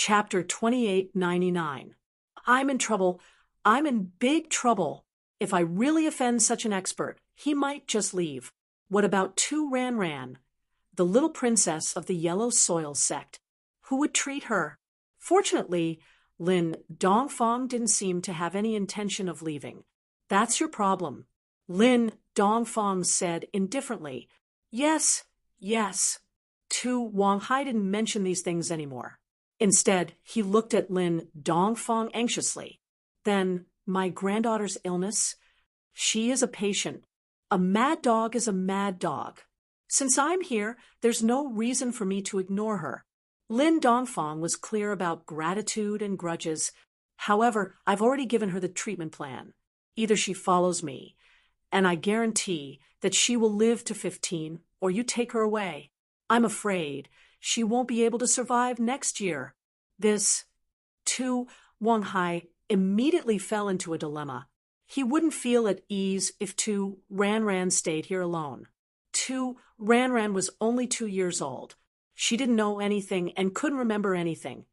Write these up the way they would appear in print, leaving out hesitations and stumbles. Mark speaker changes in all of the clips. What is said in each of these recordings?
Speaker 1: Chapter 2899. I'm in trouble. I'm in big trouble. If I really offend such an expert, he might just leave. What about Tu Ran Ran, the little princess of the Yellow Soil sect? Who would treat her? Fortunately, Lin Dongfang didn't seem to have any intention of leaving. That's your problem, Lin Dongfang said indifferently. Yes, yes. Tu Wanghai didn't mention these things anymore. Instead, he looked at Lin Dongfang anxiously. Then, my granddaughter's illness? She is a patient. A mad dog is a mad dog. Since I'm here, there's no reason for me to ignore her. Lin Dongfang was clear about gratitude and grudges. However, I've already given her the treatment plan. Either she follows me, and I guarantee that she will live to 15, or you take her away. I'm afraid she won't be able to survive next year. Tu Wanghai immediately fell into a dilemma. He wouldn't feel at ease if Tu Ran Ran stayed here alone. Tu Ran Ran was only 2 years old. She didn't know anything and couldn't remember anything.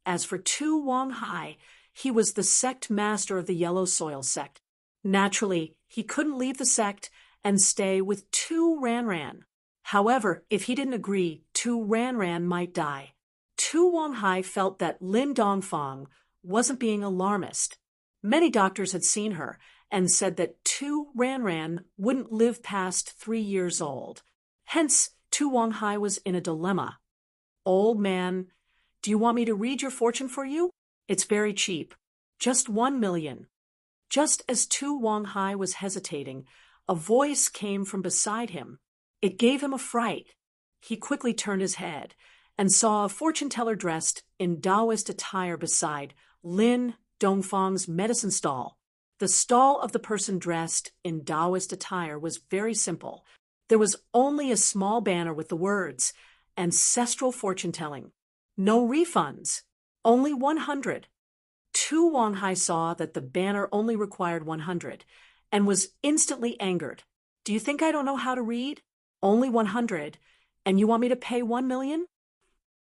Speaker 1: As for Tu Wanghai, he was the sect master of the Yellow Soil sect. Naturally, he couldn't leave the sect and stay with Tu Ran Ran. However, if he didn't agree, Tu Ran Ran might die. Tu Wanghai felt that Lin Dongfang wasn't being alarmist. Many doctors had seen her and said that Tu Ran Ran wouldn't live past 3 years old. Hence, Tu Wanghai was in a dilemma. Old man, do you want me to read your fortune for you? It's very cheap. Just 1 million. Just as Tu Wanghai was hesitating, a voice came from beside him. It gave him a fright. He quickly turned his head and saw a fortune teller dressed in Taoist attire beside Lin Dongfang's medicine stall. The stall of the person dressed in Taoist attire was very simple. There was only a small banner with the words, "Ancestral fortune telling." No refunds. Only 100. Tu Wanghai saw that the banner only required 100 and was instantly angered. Do you think I don't know how to read? Only 100, and you want me to pay 1 million?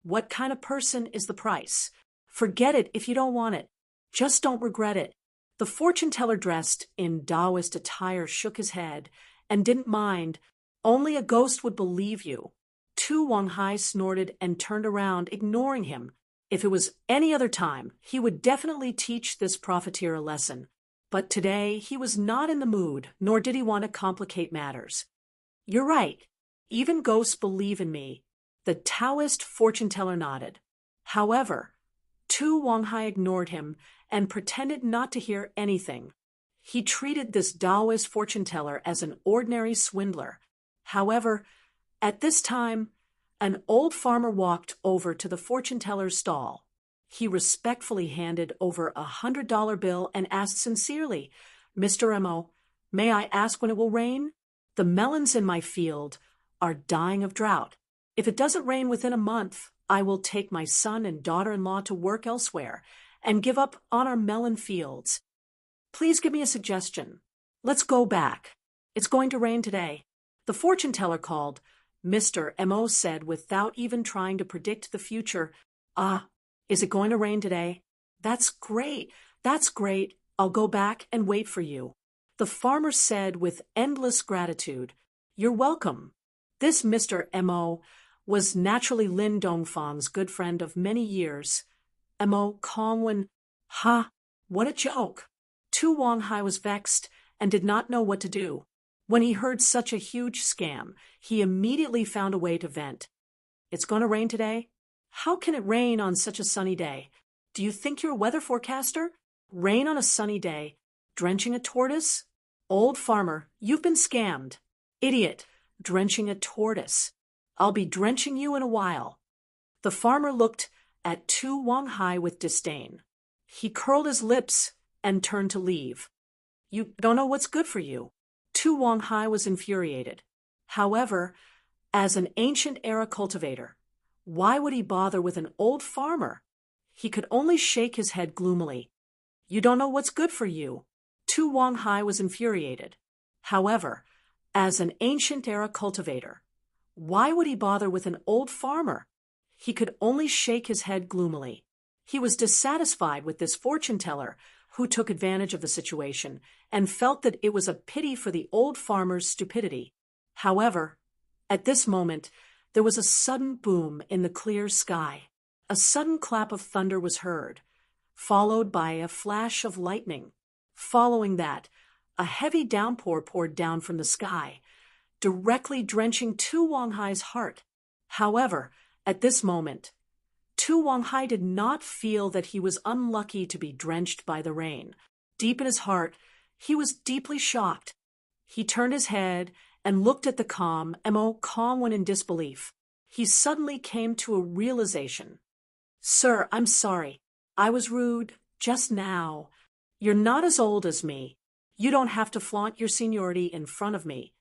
Speaker 1: What kind of person is the price? Forget it if you don't want it. Just don't regret it. The fortune teller dressed in Taoist attire shook his head and didn't mind. Only a ghost would believe you. Tu Wanghai snorted and turned around, ignoring him. If it was any other time, he would definitely teach this profiteer a lesson. But today, he was not in the mood, nor did he want to complicate matters. You're right. Even ghosts believe in me. The Taoist fortune teller nodded. However, Tu Wanghai ignored him and pretended not to hear anything. He treated this Taoist fortune teller as an ordinary swindler. However, at this time, an old farmer walked over to the fortune teller's stall. He respectfully handed over a $100 bill and asked sincerely, "Mr. Mo, may I ask when it will rain? The melons in my field are dying of drought. If it doesn't rain within a month, I will take my son and daughter-in-law to work elsewhere and give up on our melon fields. Please give me a suggestion. Let's go back. It's going to rain today." The fortune teller called. Mr. Mo said without even trying to predict the future, is it going to rain today? That's great. That's great. I'll go back and wait for you. The farmer said with endless gratitude, "You're welcome." This Mr. Mo was naturally Lin Dongfang's good friend of many years. Mo Kongwen, what a joke. Tu Wanghai was vexed and did not know what to do. When he heard such a huge scam, he immediately found a way to vent. "It's going to rain today? How can it rain on such a sunny day? Do you think you're a weather forecaster? Rain on a sunny day, drenching a tortoise? Old farmer, you've been scammed. Idiot, drenching a tortoise. I'll be drenching you in a while." The farmer looked at Tu Wanghai with disdain. He curled his lips and turned to leave. "You don't know what's good for you." Tu Wanghai was infuriated. However, as an ancient era cultivator, why would he bother with an old farmer? He could only shake his head gloomily. "You don't know what's good for you." Tu Wanghai was infuriated. However, as an ancient era cultivator, why would he bother with an old farmer? He could only shake his head gloomily. He was dissatisfied with this fortune teller who took advantage of the situation and felt that it was a pity for the old farmer's stupidity. However, at this moment, there was a sudden boom in the clear sky. A sudden clap of thunder was heard, followed by a flash of lightning. Following that, a heavy downpour poured down from the sky, directly drenching Tu Wanghai's heart. However, at this moment, Tu Wanghai did not feel that he was unlucky to be drenched by the rain. Deep in his heart, he was deeply shocked. He turned his head and looked at the calm Mo Kongwen in disbelief. He suddenly came to a realization. "Sir, I'm sorry. I was rude just now. You're not as old as me. You don't have to flaunt your seniority in front of me."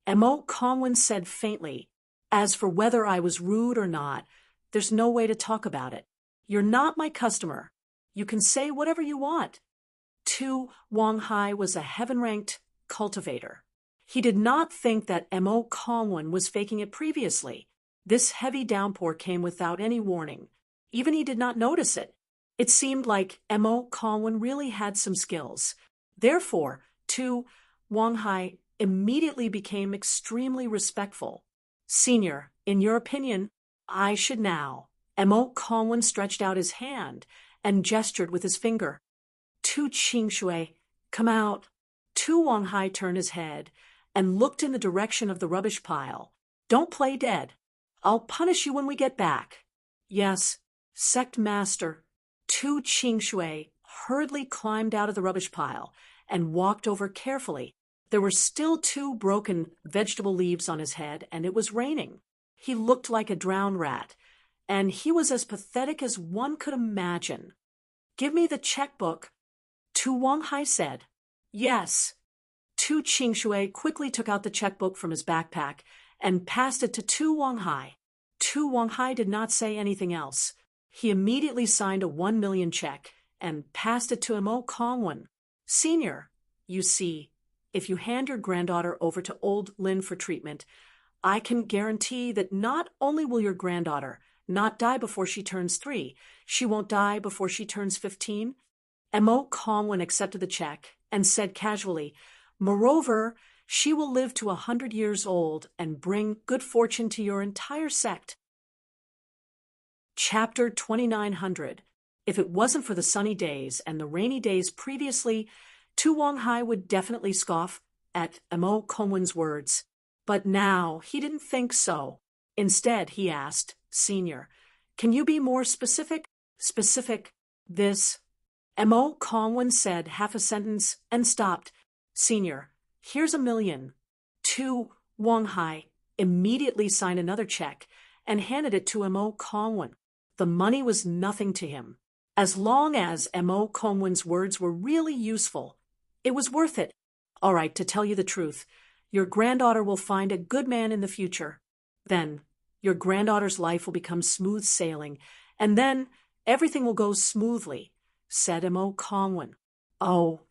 Speaker 1: Mo Kongwen said faintly, "As for whether I was rude or not, there's no way to talk about it. You're not my customer. You can say whatever you want." Tu Wanghai was a heaven-ranked cultivator. He did not think that Mo Kongwen was faking it previously. This heavy downpour came without any warning. Even he did not notice it. It seemed like Mo Kongwen really had some skills. Therefore, Tu Wanghai immediately became extremely respectful. "Senior, in your opinion, I should now." Mo Kongwen stretched out his hand and gestured with his finger. "Tu Qingshui, come out." Tu Wanghai turned his head and looked in the direction of the rubbish pile. "Don't play dead. I'll punish you when we get back." "Yes, sect master." Tu Qingshui hurriedly climbed out of the rubbish pile and walked over carefully. There were still 2 broken vegetable leaves on his head, and it was raining. He looked like a drowned rat, and he was as pathetic as one could imagine. "Give me the checkbook," Tu Wanghai said. "Yes." Tu Qingshui quickly took out the checkbook from his backpack and passed it to Tu Wanghai. Tu Wanghai did not say anything else. He immediately signed a 1 million check and passed it to Mo Kongwen. "Senior, you see, if you hand your granddaughter over to old Lin for treatment, I can guarantee that not only will your granddaughter not die before she turns 3, she won't die before she turns 15. Mo Kongwen accepted the check and said casually, "Moreover, she will live to 100 years old and bring good fortune to your entire sect." Chapter 2900. If it wasn't for the sunny days and the rainy days previously, Tu Wanghai would definitely scoff at Mo Kongwen's words. But now he didn't think so. Instead, he asked, "Senior, can you be more specific?" "Specific, this." Mo Kongwen said half a sentence and stopped. "Senior, here's 1 million. Tu Wanghai immediately signed another check and handed it to Mo Kongwen. The money was nothing to him. As long as Mo Kongwen's words were really useful, it was worth it. "All right, to tell you the truth, your granddaughter will find a good man in the future. Then your granddaughter's life will become smooth sailing, and then everything will go smoothly," said Mo Kongwen. "Oh."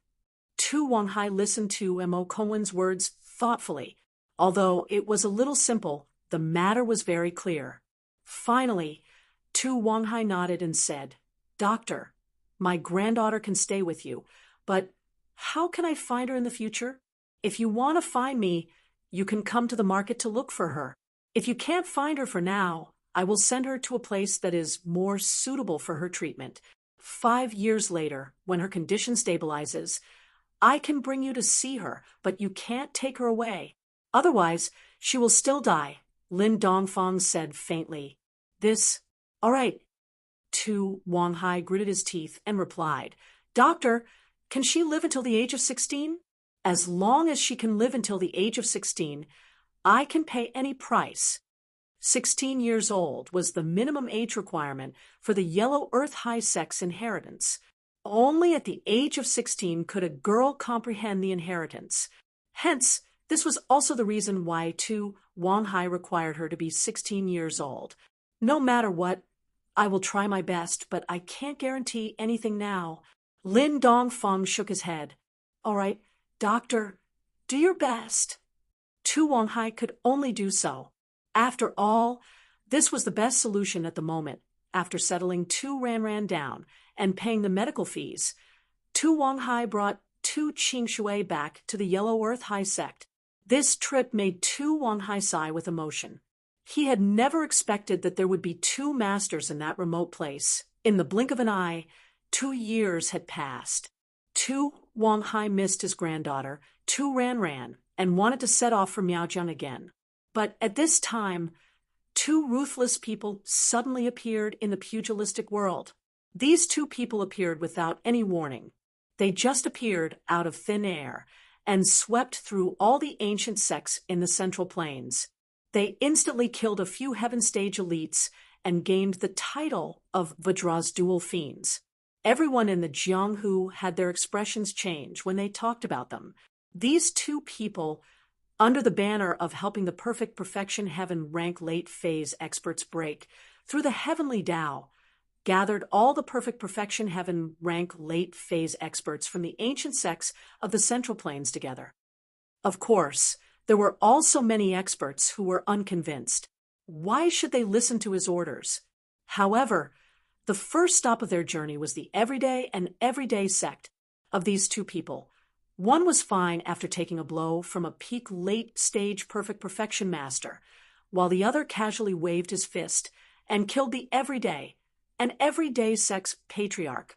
Speaker 1: Tu Wanghai listened to Mo Kongwen's words thoughtfully. Although it was a little simple, the matter was very clear. Finally, Tu Wanghai nodded and said, "Doctor, my granddaughter can stay with you, but how can I find her in the future? If you want to find me, you can come to the market to look for her. If you can't find her for now, I will send her to a place that is more suitable for her treatment. 5 years later, when her condition stabilizes, I can bring you to see her, but you can't take her away. Otherwise, she will still die," Lin Dongfang said faintly. "This, all right." Tu Wanghai gritted his teeth and replied, "Doctor, can she live until the age of 16? As long as she can live until the age of 16, I can pay any price." 16 years old was the minimum age requirement for the Yellow Earth High Sect's inheritance. Only at the age of 16 could a girl comprehend the inheritance. Hence, this was also the reason why Tu Wanghai required her to be 16 years old. "No matter what, I will try my best, but I can't guarantee anything now." Lin Dongfang shook his head. "All right, doctor, do your best." Tu Wanghai could only do so. After all, this was the best solution at the moment. after settling Tu Ranran down and paying the medical fees, Tu Wanghai brought Tu Qingshui back to the Yellow Earth High sect. This trip made Tu Wanghai sigh with emotion. He had never expected that there would be two masters in that remote place. In the blink of an eye, 2 years had passed. Tu Wanghai missed his granddaughter, Tu Ranran, and wanted to set off for Miaojiang again. But at this time, two ruthless people suddenly appeared in the pugilistic world. These two people appeared without any warning. They just appeared out of thin air and swept through all the ancient sects in the Central Plains. They instantly killed a few Heaven Stage elites and gained the title of Vajra's dual fiends. Everyone in the Jianghu had their expressions change when they talked about them. These two people, under the banner of helping the perfect perfection heaven rank late phase experts break through the heavenly Tao, gathered all the perfect perfection heaven rank late phase experts from the ancient sects of the Central Plains together. Of course, there were also many experts who were unconvinced. Why should they listen to his orders? However, the first stop of their journey was the everyday and everyday sect of these two people. One was fine after taking a blow from a peak late-stage perfect perfection master, while the other casually waved his fist and killed the everyday sect's patriarch,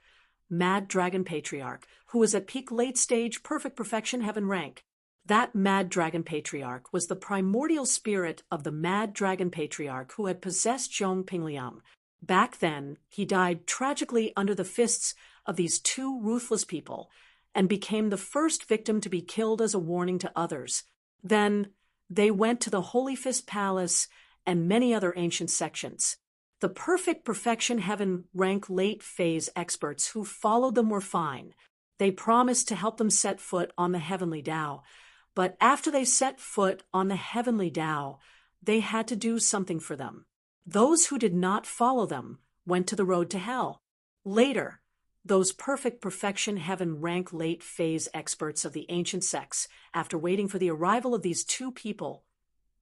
Speaker 1: Mad Dragon Patriarch, who was at peak late-stage perfect perfection heaven rank. That Mad Dragon Patriarch was the primordial spirit of the Mad Dragon Patriarch who had possessed Zhong Pingliang. Back then, he died tragically under the fists of these two ruthless people and became the first victim to be killed as a warning to others. Then, they went to the Holy Fist Palace and many other ancient sections. The perfect perfection heaven rank late phase experts who followed them were fine. They promised to help them set foot on the heavenly Tao. But after they set foot on the heavenly Tao, they had to do something for them. Those who did not follow them went to the road to hell. Later, those perfect perfection heaven rank late phase experts of the ancient sects, after waiting for the arrival of these two people,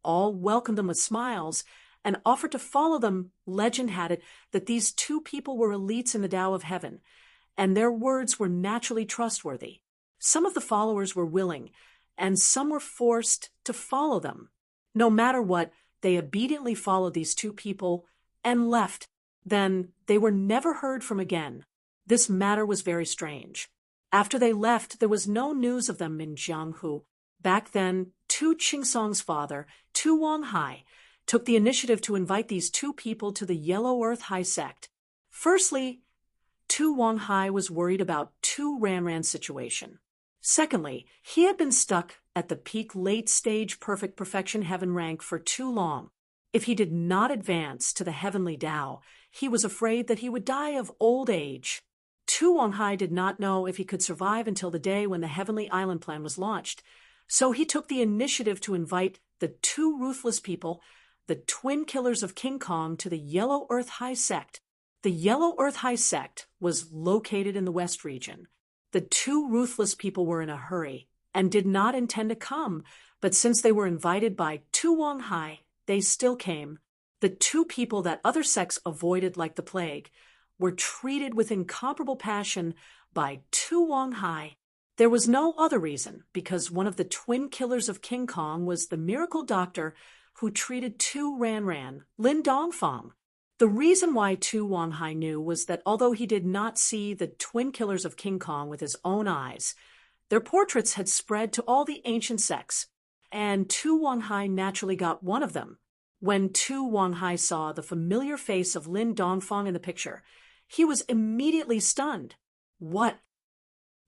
Speaker 1: all welcomed them with smiles and offered to follow them. Legend had it that these two people were elites in the Tao of heaven, and their words were naturally trustworthy. Some of the followers were willing, and some were forced to follow them. No matter what, they obediently followed these two people and left. Then they were never heard from again. This matter was very strange. After they left, there was no news of them in Jianghu. Back then, Tu Qingsong's father, Tu Wanghai, took the initiative to invite these two people to the Yellow Earth High sect. Firstly, Tu Wanghai was worried about Tu Ranran's situation. Secondly, he had been stuck at the peak late-stage perfect perfection heaven rank for too long. If he did not advance to the heavenly Tao, he was afraid that he would die of old age. Tu Wanghai did not know if he could survive until the day when the Heavenly Island Plan was launched, so he took the initiative to invite the two ruthless people, the twin killers of King Kong, to the Yellow Earth High sect. The Yellow Earth High sect was located in the West region. The two ruthless people were in a hurry and did not intend to come, but since they were invited by Tu Wanghai, they still came. The two people that other sects avoided like the plague were treated with incomparable passion by Tu Wanghai. There was no other reason, because one of the twin killers of King Kong was the miracle doctor who treated Tu Ranran, Lin Dongfang. The reason why Tu Wanghai knew was that although he did not see the twin killers of King Kong with his own eyes, their portraits had spread to all the ancient sects, and Tu Wanghai naturally got one of them. When Tu Wanghai saw the familiar face of Lin Dongfang in the picture, he was immediately stunned. What?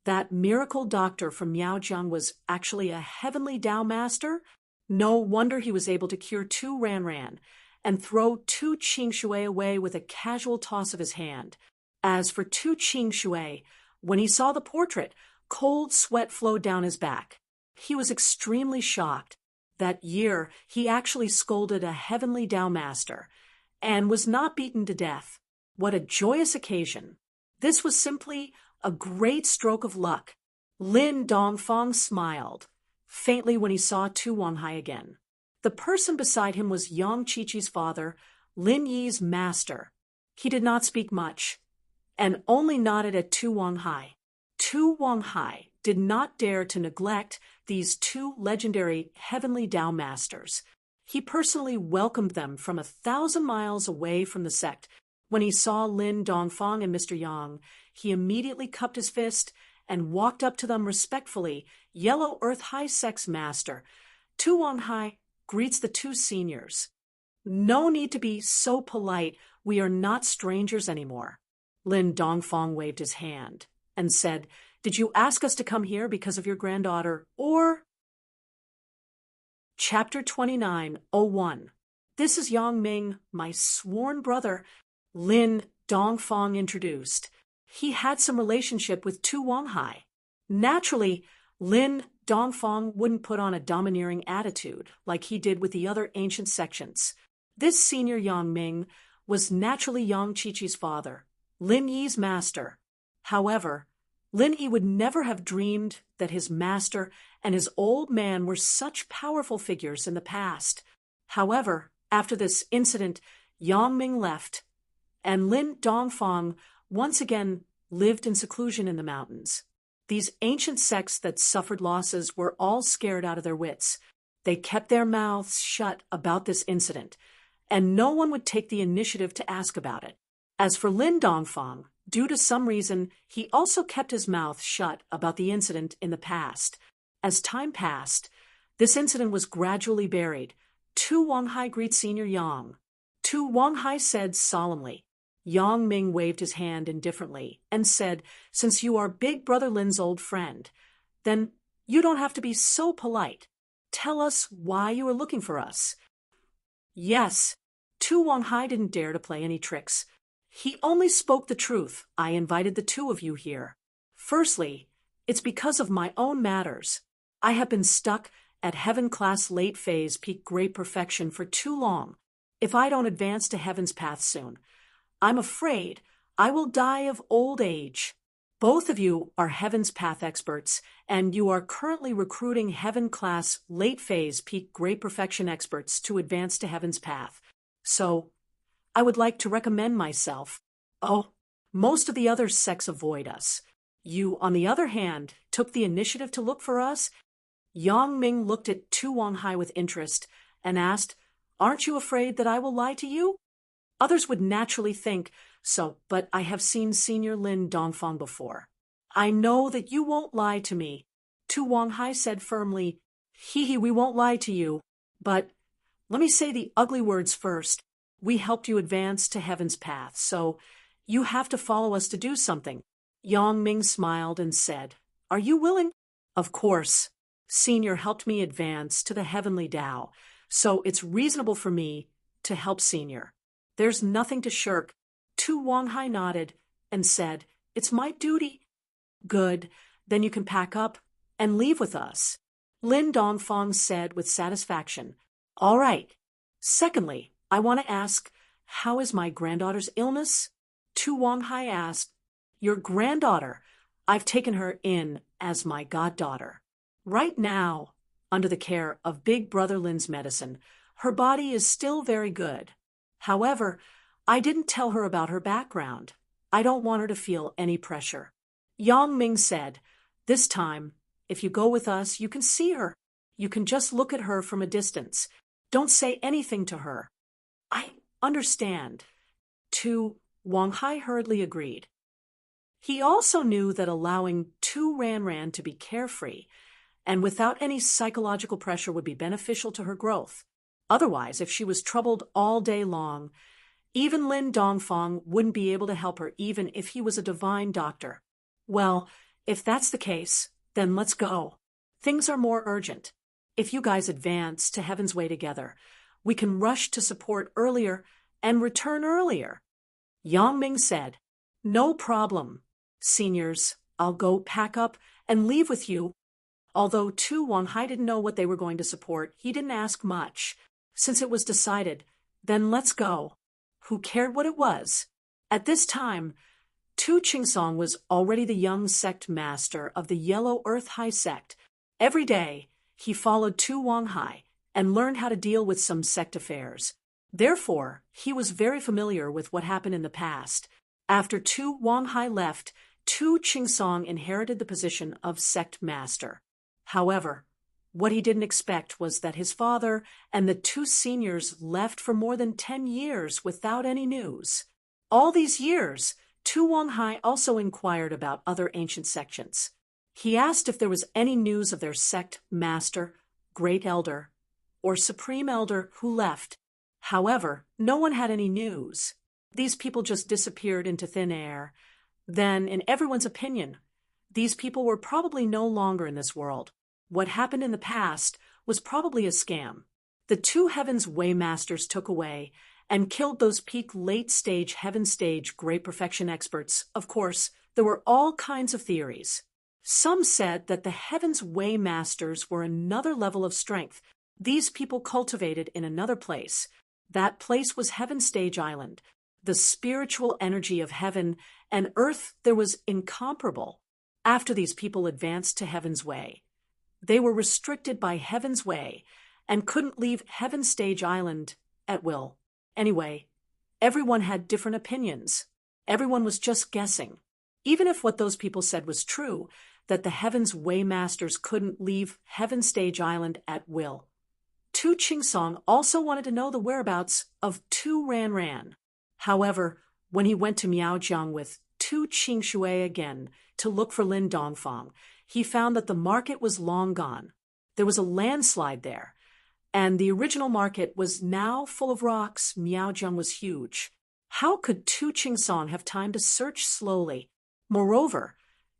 Speaker 1: That miracle doctor from Miaojiang was actually a heavenly Tao master? No wonder he was able to cure Tu Ranran and throw Tu Qingshui away with a casual toss of his hand. As for Tu Qingshui, when he saw the portrait, cold sweat flowed down his back. He was extremely shocked. That year, he actually scolded a heavenly Tao master and was not beaten to death. What a joyous occasion. This was simply a great stroke of luck. Lin Dongfang smiled faintly when he saw Tu Wanghai again. The person beside him was Yang Qiqi's father, Lin Yi's master. He did not speak much, and only nodded at Tu Wang Hai. Tu Wang Hai did not dare to neglect these two legendary heavenly Tao masters. He personally welcomed them from 1,000 miles away from the sect. When he saw Lin Dongfang and Mr. Yang, he immediately cupped his fist and walked up to them respectfully. Yellow Earth High Sect's master, Tu Wang Hai, greets the two seniors. No need to be so polite. We are not strangers anymore. Lin Dongfang waved his hand and said, "Did you ask us to come here because of your granddaughter, or?" Chapter 29:01. This is Yang Ming, my sworn brother, Lin Dongfang introduced. He had some relationship with Tu Wang Hai. Naturally, Lin Dongfang wouldn't put on a domineering attitude like he did with the other ancient sections. This senior Yang Ming was naturally Yang Qiqi's father, Lin Yi's master. However, Lin Yi would never have dreamed that his master and his old man were such powerful figures in the past. However, after this incident, Yang Ming left, and Lin Dongfang once again lived in seclusion in the mountains. These ancient sects that suffered losses were all scared out of their wits. They kept their mouths shut about this incident, and no one would take the initiative to ask about it. As for Lin Dongfang, due to some reason, he also kept his mouth shut about the incident in the past. As time passed, this incident was gradually buried. Tu Wang Hai greets Senior Yang. Tu Wang Hai said solemnly. Yang Ming waved his hand indifferently and said, "Since you are Big Brother Lin's old friend, then you don't have to be so polite. Tell us why you are looking for us." Yes, Tu Wang Hai didn't dare to play any tricks. He only spoke the truth. I invited the two of you here. Firstly, it's because of my own matters. I have been stuck at Heaven Class Late Phase Peak Great Perfection for too long. If I don't advance to Heaven's path soon, I'm afraid I will die of old age. Both of you are Heaven's Path experts, and you are currently recruiting Heaven Class Late Phase Peak Great Perfection experts to advance to Heaven's path. So, I would like to recommend myself. Oh, most of the other sects avoid us. You, on the other hand, took the initiative to look for us. Yang Ming looked at Tu Wang Hai with interest and asked, "Aren't you afraid that I will lie to you?" Others would naturally think so, but I have seen Senior Lin Dongfang before. "I know that you won't lie to me," Tu Wang Hai said firmly. We won't lie to you. But let me say the ugly words first. We helped you advance to Heaven's path, so you have to follow us to do something. Yang Ming smiled and said, "Are you willing?" "Of course. Senior helped me advance to the Heavenly Tao, so it's reasonable for me to help Senior. There's nothing to shirk." Tu Wang Hai nodded and said, "It's my duty." "Good, then you can pack up and leave with us," Lin Dongfang said with satisfaction. "All right. Secondly, I want to ask, how is my granddaughter's illness?" Tu Wang Hai asked. "Your granddaughter, I've taken her in as my goddaughter. Right now, under the care of Big Brother Lin's medicine, her body is still very good. However, I didn't tell her about her background. I don't want her to feel any pressure." Yang Ming said, "This time, if you go with us, you can see her. You can just look at her from a distance. Don't say anything to her." "I understand." Tu Wang Hai hurriedly agreed. He also knew that allowing Tu Ranran to be carefree and without any psychological pressure would be beneficial to her growth. Otherwise, if she was troubled all day long, even Lin Dongfang wouldn't be able to help her even if he was a divine doctor. "Well, if that's the case, then let's go. Things are more urgent. If you guys advance to Heaven's way together, we can rush to support earlier and return earlier." Yang Ming said, "No problem. Seniors, I'll go pack up and leave with you." Although Tu Wang Hai didn't know what they were going to support, he didn't ask much. Since it was decided, then let's go. Who cared what it was? At this time, Tu Qingsong was already the young sect master of the Yellow Earth High Sect. Every day, he followed Tu Wang Hai and learned how to deal with some sect affairs. Therefore, he was very familiar with what happened in the past. After Tu Wanghai left, Tu Qingsong inherited the position of sect master. However, what he didn't expect was that his father and the two seniors left for more than 10 years without any news. All these years, Tu Wanghai also inquired about other ancient sections. He asked if there was any news of their sect master, great elder, or supreme elder who left. However, no one had any news. These people just disappeared into thin air. Then, in everyone's opinion, these people were probably no longer in this world. What happened in the past was probably a scam. The two Heaven's Waymasters took away and killed those peak late-stage Heaven Stage Great Perfection experts. Of course, there were all kinds of theories. Some said that the Heaven's Waymasters were another level of strength these people cultivated in another place. That place was Heaven Stage Island. The spiritual energy of heaven and earth there was incomparable. After these people advanced to Heaven's Way, they were restricted by Heaven's Way and couldn't leave Heaven Stage Island at will. Anyway, everyone had different opinions. Everyone was just guessing. Even if what those people said was true, that the Heaven's Waymasters couldn't leave Heaven Stage Island at will. Tu Qingsong also wanted to know the whereabouts of Tu Ranran. However, when he went to Miaojiang with Tu Qingshui again to look for Lin Dongfang, he found that the market was long gone. There was a landslide there, and the original market was now full of rocks. Miaojiang was huge. How could Tu Qingsong have time to search slowly? Moreover,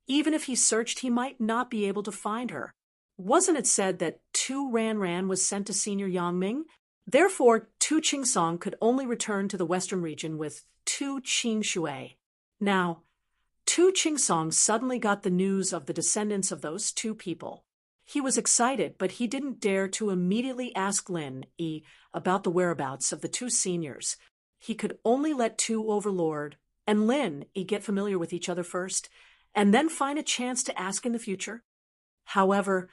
Speaker 1: even if he searched, he might not be able to find her. Wasn't it said that Tu Ranran was sent to Senior Yangming? Therefore, Tu Qingsong could only return to the western region with Tu Qingshui. Now, Tu Qingsong suddenly got the news of the descendants of those two people. He was excited, but he didn't dare to immediately ask Lin Yi about the whereabouts of the two seniors. He could only let Tu Overlord and Lin Yi get familiar with each other first, and then find a chance to ask in the future. However,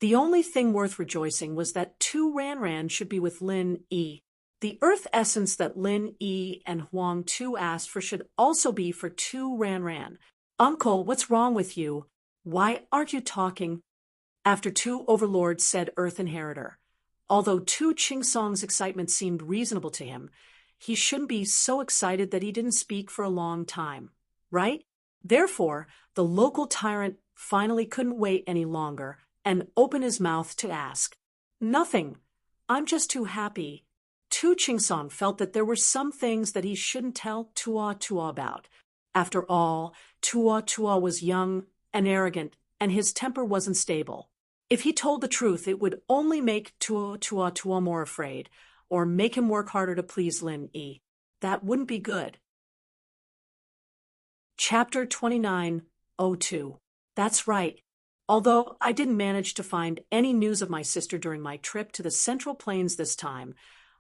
Speaker 1: the only thing worth rejoicing was that Tu Ranran should be with Lin Yi. The earth essence that Lin Yi and Huang Tu asked for should also be for Tu Ranran. Uncle, what's wrong with you? Why aren't you talking? After Tu Overlord said Earth Inheritor. Although Tu Qingsong's excitement seemed reasonable to him, he shouldn't be so excited that he didn't speak for a long time, right? Therefore, the local tyrant finally couldn't wait any longer and opened his mouth to ask. Nothing. I'm just too happy. Tu Qingsong felt that there were some things that he shouldn't tell Tua Tua about. After all, Tua Tua was young and arrogant, and his temper wasn't stable. If he told the truth, it would only make Tua Tua Tua more afraid, or make him work harder to please Lin Yi. That wouldn't be good. Chapter 29:02. That's right. Although I didn't manage to find any news of my sister during my trip to the Central Plains this time,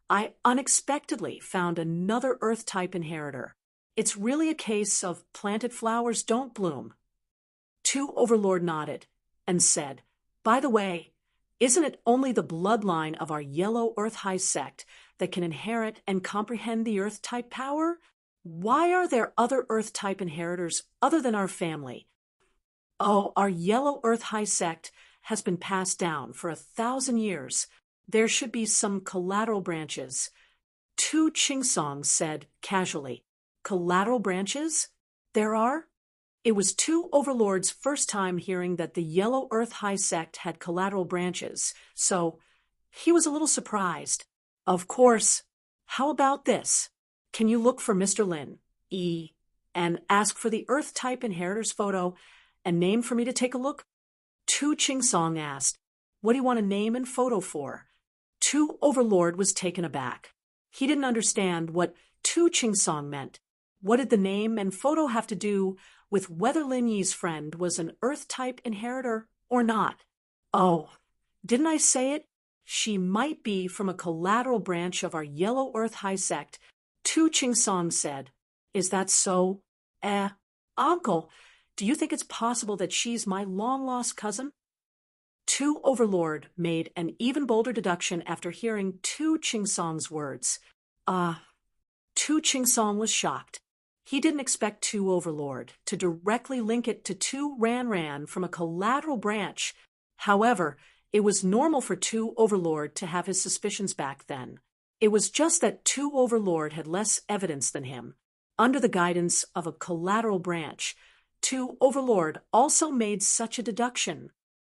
Speaker 1: I unexpectedly found another Earth-type inheritor. It's really a case of planted flowers don't bloom. Tu Overlord nodded and said, by the way, isn't it only the bloodline of our yellow Earth High sect that can inherit and comprehend the Earth-type power? Why are there other Earth-type inheritors other than our family? Oh, our yellow Earth High sect has been passed down for 1,000 years. There should be some collateral branches. Tu Qingsong said casually. Collateral branches? There are? It was Tu Overlord's first time hearing that the yellow Earth High sect had collateral branches, so he was a little surprised. Of course. How about this? Can you look for Mr. Lin Yi and ask for the Earth-type inheritor's photo and name for me to take a look? Tu Qingsong asked, what do you want a name and photo for? Tu Overlord was taken aback. He didn't understand what Tu Qingsong meant. What did the name and photo have to do with whether Lin Yi's friend was an Earth-type inheritor or not? Oh, didn't I say it? She might be from a collateral branch of our yellow Earth High sect. Tu Qingsong said, is that so? Uncle, do you think it's possible that she's my long-lost cousin? Tu Overlord made an even bolder deduction after hearing Tu Qingsong's words. Tu Chingsong was shocked. He didn't expect Tu Overlord to directly link it to Tu Ran from a collateral branch. However, it was normal for Tu Overlord to have his suspicions back then. It was just that Tu Overlord had less evidence than him. Under the guidance of a collateral branch, Tu Overlord also made such a deduction.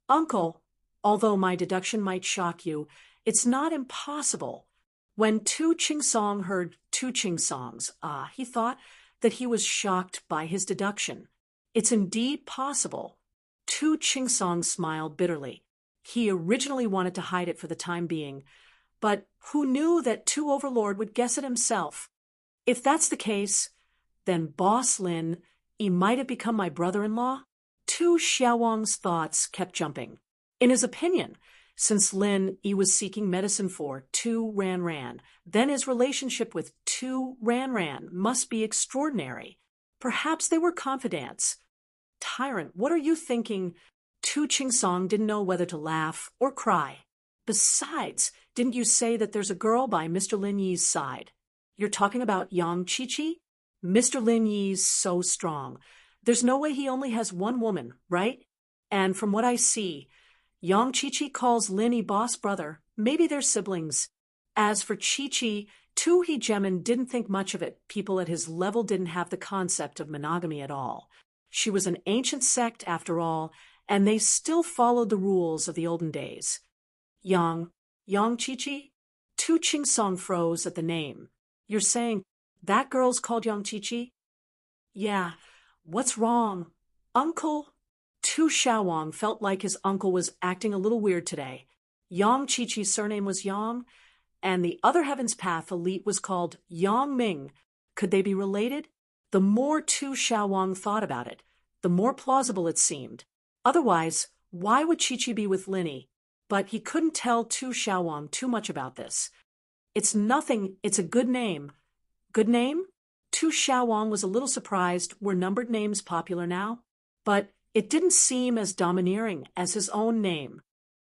Speaker 1: Uncle, although my deduction might shock you, it's not impossible. When Tu Chingsong heard Tu Chingsong's he thought that he was shocked by his deduction. It's indeed possible. Tu Chingsong smiled bitterly. He originally wanted to hide it for the time being, but who knew that Tu Overlord would guess it himself? If that's the case, then Boss Lin, he might have become my brother-in-law? Tu Xiaowang's thoughts kept jumping. In his opinion, since Lin he was seeking medicine for Tu Ran, then his relationship with Tu Ran must be extraordinary. Perhaps they were confidants. Tyrant, what are you thinking? Tu Chingsong didn't know whether to laugh or cry. Besides, didn't you say that there's a girl by Mr. Lin Yi's side? You're talking about Yang Chi-Chi? Mr. Lin Yi's so strong. There's no way he only has one woman, right? And from what I see, Yang Chi-Chi calls Lin Yi boss brother. Maybe they're siblings. As for Chi-Chi, Tu He-Jemin didn't think much of it. People at his level didn't have the concept of monogamy at all. She was an ancient sect after all, and they still followed the rules of the olden days. Yang Chi-Chi? Tu Chingsong froze at the name. You're saying that girl's called Yang Chi-Chi? Yeah. What's wrong? Uncle? Tu Xiaowang felt like his uncle was acting a little weird today. Yang Chi-Chi's surname was Yang, and the other Heaven's Path elite was called Yang Ming. Could they be related? The more Tu Xiaowang thought about it, the more plausible it seemed. Otherwise, why would Chi-Chi be with Linny? But he couldn't tell Tu Xiaowang too much about this. It's nothing, it's a good name. Good name? Tu Xiaowang was a little surprised. Were numbered names popular now? But it didn't seem as domineering as his own name.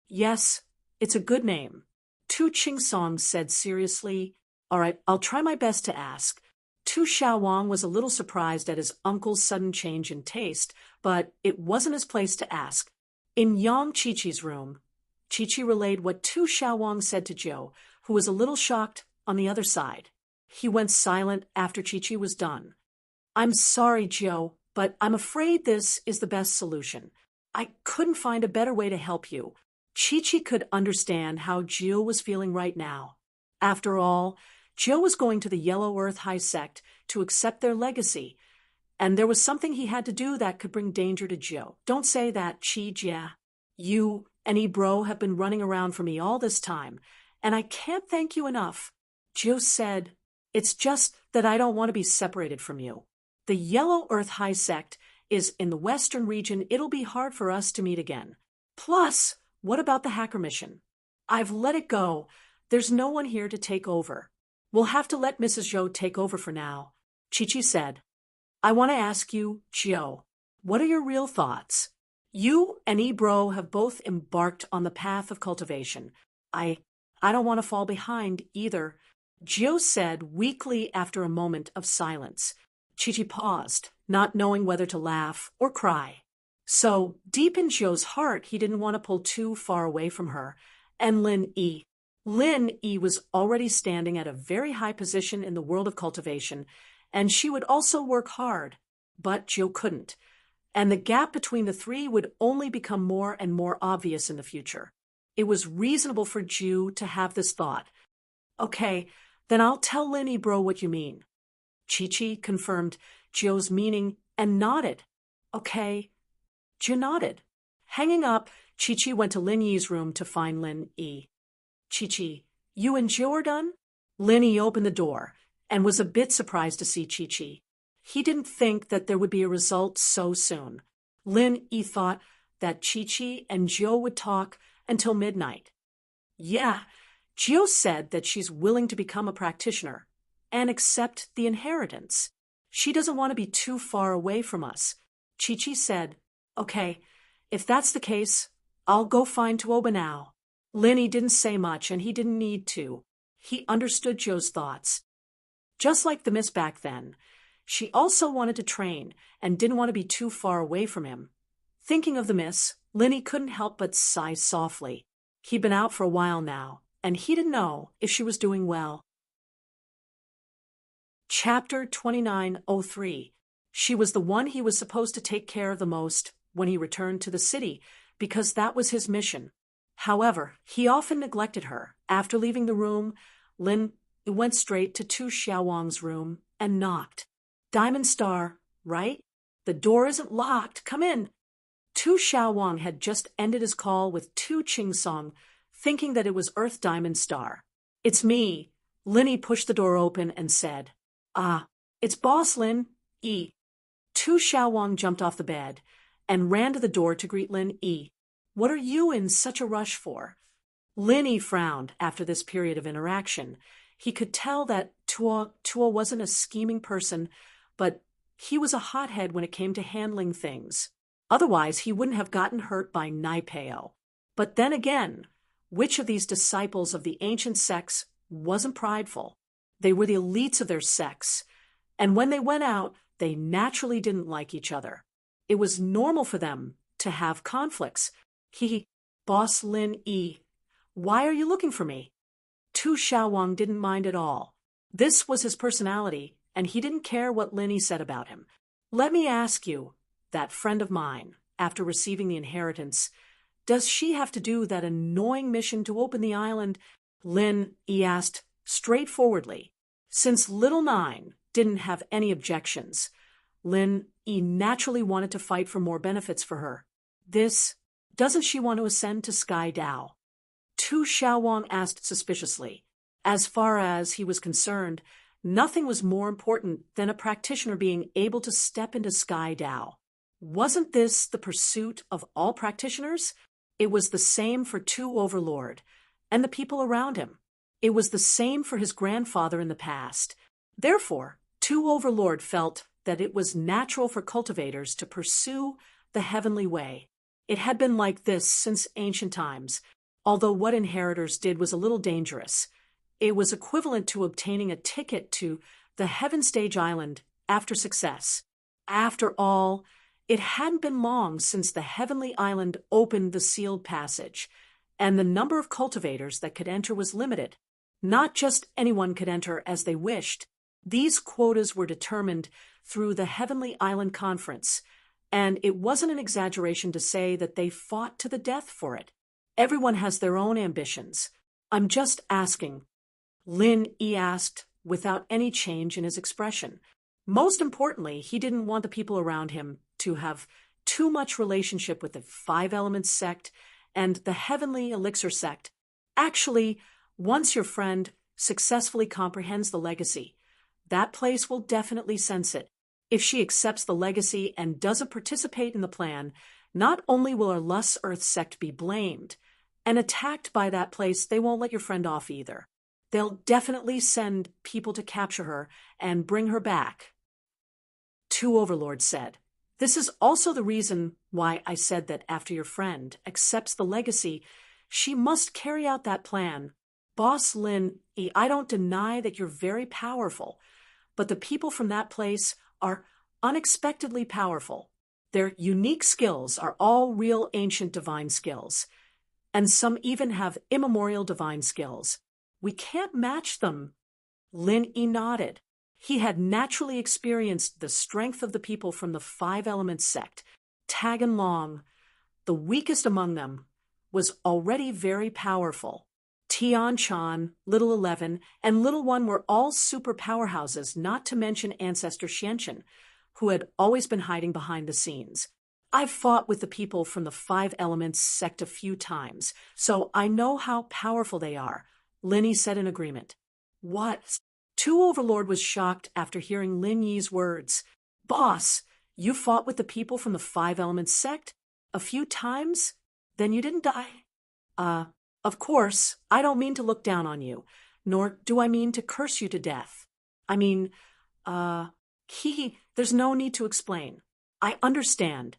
Speaker 1: Yes, it's a good name. Tu Chingsong said seriously. All right, I'll try my best to ask. Tu Xiaowang was a little surprised at his uncle's sudden change in taste, but it wasn't his place to ask. In Yang Chi-Chi's room, Chi-Chi relayed what Tu Xiaowang said to Joe, who was a little shocked on the other side. He went silent after Chi-Chi was done. I'm sorry, Joe, but I'm afraid this is the best solution. I couldn't find a better way to help you. Chi-Chi could understand how Jill was feeling right now. After all, Jill was going to the Yellow Earth High Sect to accept their legacy, and there was something he had to do that could bring danger to Jill. Don't say that, Chi-Jia. You and Ebro have been running around for me all this time, and I can't thank you enough. Jill said, it's just that I don't want to be separated from you. The Yellow Earth High Sect is in the western region. It'll be hard for us to meet again. Plus, what about the hacker mission? I've let it go. There's no one here to take over. We'll have to let Mrs. Zhou take over for now. Chi-Chi said, I want to ask you, Joe, what are your real thoughts? You and Ebro have both embarked on the path of cultivation. I don't want to fall behind either. Joe said weakly after a moment of silence. Chi-Chi paused, not knowing whether to laugh or cry. So, deep in Joe's heart, he didn't want to pull too far away from her. And Lin Yi was already standing at a very high position in the world of cultivation, and she would also work hard. But Joe couldn't. And the gap between the three would only become more and more obvious in the future. It was reasonable for Ju to have this thought. Okay, then I'll tell Linny bro what you mean. Chi-Chi confirmed Joe's meaning and nodded. Okay. Ju nodded. Hanging up, Chi-Chi went to Lin Yi's room to find Lin Yi. Chi-Chi, you and Joe are done? Lin Yi opened the door and was a bit surprised to see Chi-Chi. He didn't think that there would be a result so soon. Lin Yi thought that Chi-Chi and Joe would talk until midnight. Yeah, Joe said that she's willing to become a practitioner and accept the inheritance. She doesn't want to be too far away from us. Chi-Chi said, okay, if that's the case, I'll go find Tuoba now. Linny didn't say much, and he didn't need to. He understood Joe's thoughts. Just like the miss back then, she also wanted to train and didn't want to be too far away from him. Thinking of the miss, Linny couldn't help but sigh softly. He'd been out for a while now, and he didn't know if she was doing well. Chapter 2903. She was the one he was supposed to take care of the most when he returned to the city, because that was his mission. However, he often neglected her. After leaving the room, Lin went straight to Tu Xiaowang's room and knocked. "Diamond Star, right? The door isn't locked. Come in." Tu Xiaowang had just ended his call with Tu Qingsong, thinking that it was Earth Diamond Star. "It's me." Linny pushed the door open and said, "Ah, it's Boss Lin Yi." Tu Xiaowang jumped off the bed and ran to the door to greet Lin Yi. "What are you in such a rush for?" Lin Yi frowned after this period of interaction. He could tell that Tuo wasn't a scheming person, but he was a hothead when it came to handling things. Otherwise, he wouldn't have gotten hurt by Naipeo. But then again, which of these disciples of the ancient sects wasn't prideful? They were the elites of their sects, and when they went out, they naturally didn't like each other. It was normal for them to have conflicts. Boss Lin Yi, why are you looking for me?" Tu Xiaowang didn't mind at all. This was his personality, and he didn't care what Linny said about him. "Let me ask you, that friend of mine, after receiving the inheritance, does she have to do that annoying mission to open the island?" Lin Yi asked straightforwardly. Since Little Nine didn't have any objections, Lin Yi naturally wanted to fight for more benefits for her. Doesn't she want to ascend to Sky Dao?" Tu Xiaowang asked suspiciously. As far as he was concerned, nothing was more important than a practitioner being able to step into Sky Dao. Wasn't this the pursuit of all practitioners? It was the same for Tu Overlord and the people around him. It was the same for his grandfather in the past. Therefore, Tu Overlord felt that it was natural for cultivators to pursue the heavenly way. It had been like this since ancient times, although what inheritors did was a little dangerous. It was equivalent to obtaining a ticket to the Heaven Stage Island after success. After all, it hadn't been long since the Heavenly Island opened the sealed passage, and the number of cultivators that could enter was limited. Not just anyone could enter as they wished. These quotas were determined through the Heavenly Island Conference, and it wasn't an exaggeration to say that they fought to the death for it. Everyone has their own ambitions. "I'm just asking," Lin Yi asked without any change in his expression. Most importantly, he didn't want the people around him to have too much relationship with the Five Elements sect and the Heavenly Elixir sect. Actually, once your friend successfully comprehends the legacy, that place will definitely sense it. If she accepts the legacy and doesn't participate in the plan, not only will our Lus Earth sect be blamed and attacked by that place, they won't let your friend off either. They'll definitely send people to capture her and bring her back. Tu Overlord said, "This is also the reason why I said that after your friend accepts the legacy, she must carry out that plan. Boss Lin Yi, I don't deny that you're very powerful, but the people from that place are unexpectedly powerful. Their unique skills are all real ancient divine skills, and some even have immemorial divine skills. We can't match them." Lin Yi nodded. He had naturally experienced the strength of the people from the Five Elements sect. Tag and Long, the weakest among them, was already very powerful. Tian Chan, Little 11, and Little One were all super powerhouses, not to mention Ancestor Xianchen, who had always been hiding behind the scenes. I've fought with the people from the Five Elements sect a few times, so I know how powerful they are, Lin Yi said in agreement. What? Tu Overlord was shocked after hearing Lin Yi's words. Boss, you fought with the people from the Five Elements sect? A few times? Then you didn't die? Of course, I don't mean to look down on you, nor do I mean to curse you to death. I mean, there's no need to explain. I understand.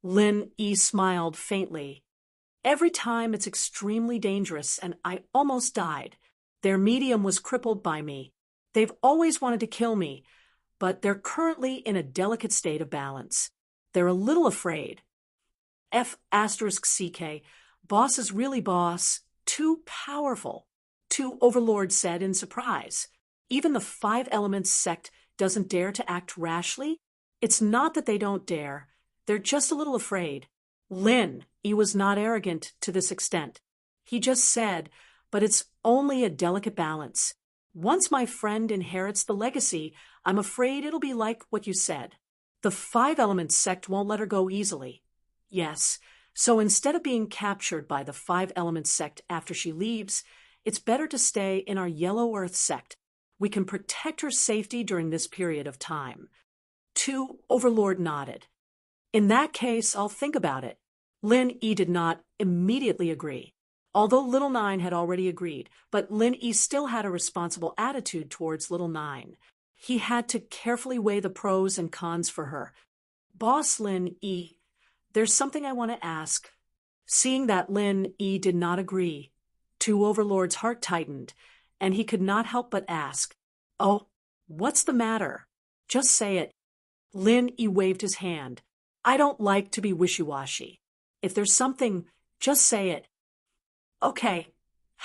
Speaker 1: Lin Yi smiled faintly. Every time it's extremely dangerous, and I almost died. Their medium was crippled by me. They've always wanted to kill me, but they're currently in a delicate state of balance. They're a little afraid. F***CK. Boss is really boss. Too powerful. Two overlords said in surprise. Even the Five Elements sect doesn't dare to act rashly? It's not that they don't dare. They're just a little afraid. Lin, he was not arrogant to this extent. He just said, but it's only a delicate balance. Once my friend inherits the legacy, I'm afraid it'll be like what you said. The Five Elements sect won't let her go easily. Yes, so instead of being captured by the Five Elements sect after she leaves, it's better to stay in our Yellow Earth sect. We can protect her safety during this period of time. Two Overlord nodded. In that case, I'll think about it. Lin E did not immediately agree. Although Little Nine had already agreed, but Lin E still had a responsible attitude towards Little Nine. He had to carefully weigh the pros and cons for her. Boss Lin E, there's something I want to ask. Seeing that Lin E did not agree, Two Overlord's heart tightened, and he could not help but ask, "Oh, what's the matter? Just say it." Lin E waved his hand. "I don't like to be wishy-washy. If there's something, just say it." "Okay,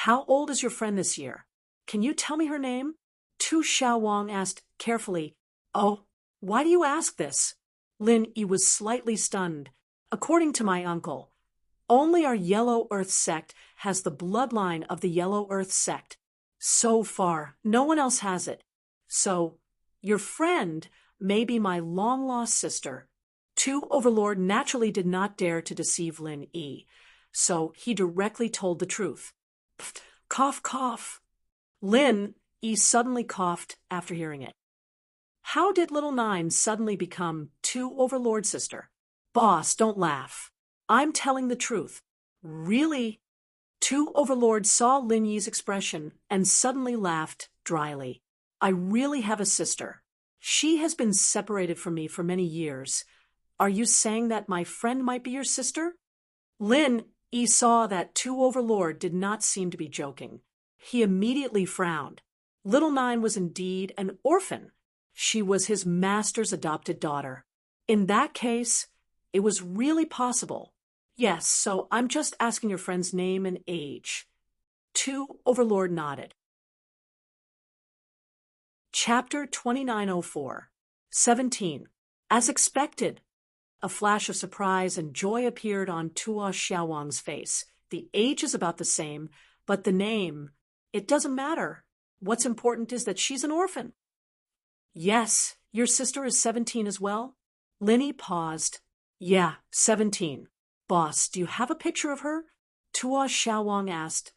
Speaker 1: how old is your friend this year? Can you tell me her name?" Tu Xiaowang asked carefully. "Oh, why do you ask this?" Lin E was slightly stunned. "According to my uncle, only our Yellow Earth sect has the bloodline of the Yellow Earth sect. So far, no one else has it. So, your friend may be my long-lost sister." Two Overlord naturally did not dare to deceive Lin E, so he directly told the truth. Pfft, cough, cough. Lin E suddenly coughed after hearing it. How did Little Nine suddenly become Two Overlord sister? Boss, don't laugh. I'm telling the truth. Really? Two Overlords saw Lin Yi's expression and suddenly laughed dryly. I really have a sister. She has been separated from me for many years. Are you saying that my friend might be your sister? Lin Yi saw that Two Overlord did not seem to be joking. He immediately frowned. Little Nine was indeed an orphan. She was his master's adopted daughter. In that case, it was really possible. Yes, so I'm just asking your friend's name and age. Two Overlord nodded. Chapter 2904. 17. As expected. A flash of surprise and joy appeared on Tua Xiaowang's face. The age is about the same, but the name, it doesn't matter. What's important is that she's an orphan. Yes, your sister is 17 as well? Linny paused. Yeah, 17. Boss, do you have a picture of her? Tua Xiaowang asked.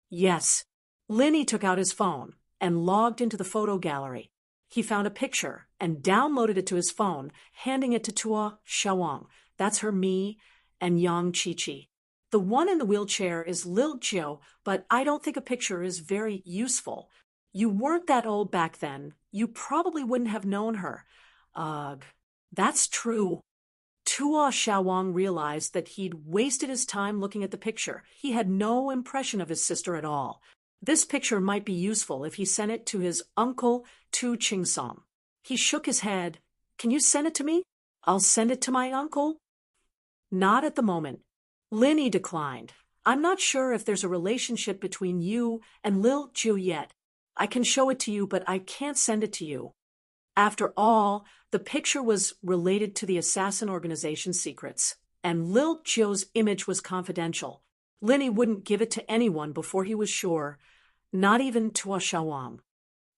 Speaker 1: Yes. Linny took out his phone and logged into the photo gallery. He found a picture and downloaded it to his phone, handing it to Tua Xiaowang. That's her me and Yang Chi-Chi. The one in the wheelchair is Lil Jiu, but I don't think a picture is very useful. You weren't that old back then. You probably wouldn't have known her. Ugh, that's true. Tua Xiaowang realized that he'd wasted his time looking at the picture. He had no impression of his sister at all. This picture might be useful if he sent it to his uncle, Tu Qingsong. He shook his head. Can you send it to me? I'll send it to my uncle. Not at the moment. Linny declined. I'm not sure if there's a relationship between you and Lil Jiu yet. I can show it to you, but I can't send it to you. After all, the picture was related to the assassin organization's secrets, and Lil Jiu's image was confidential. Linny wouldn't give it to anyone before he was sure, not even Tua Xiaowang.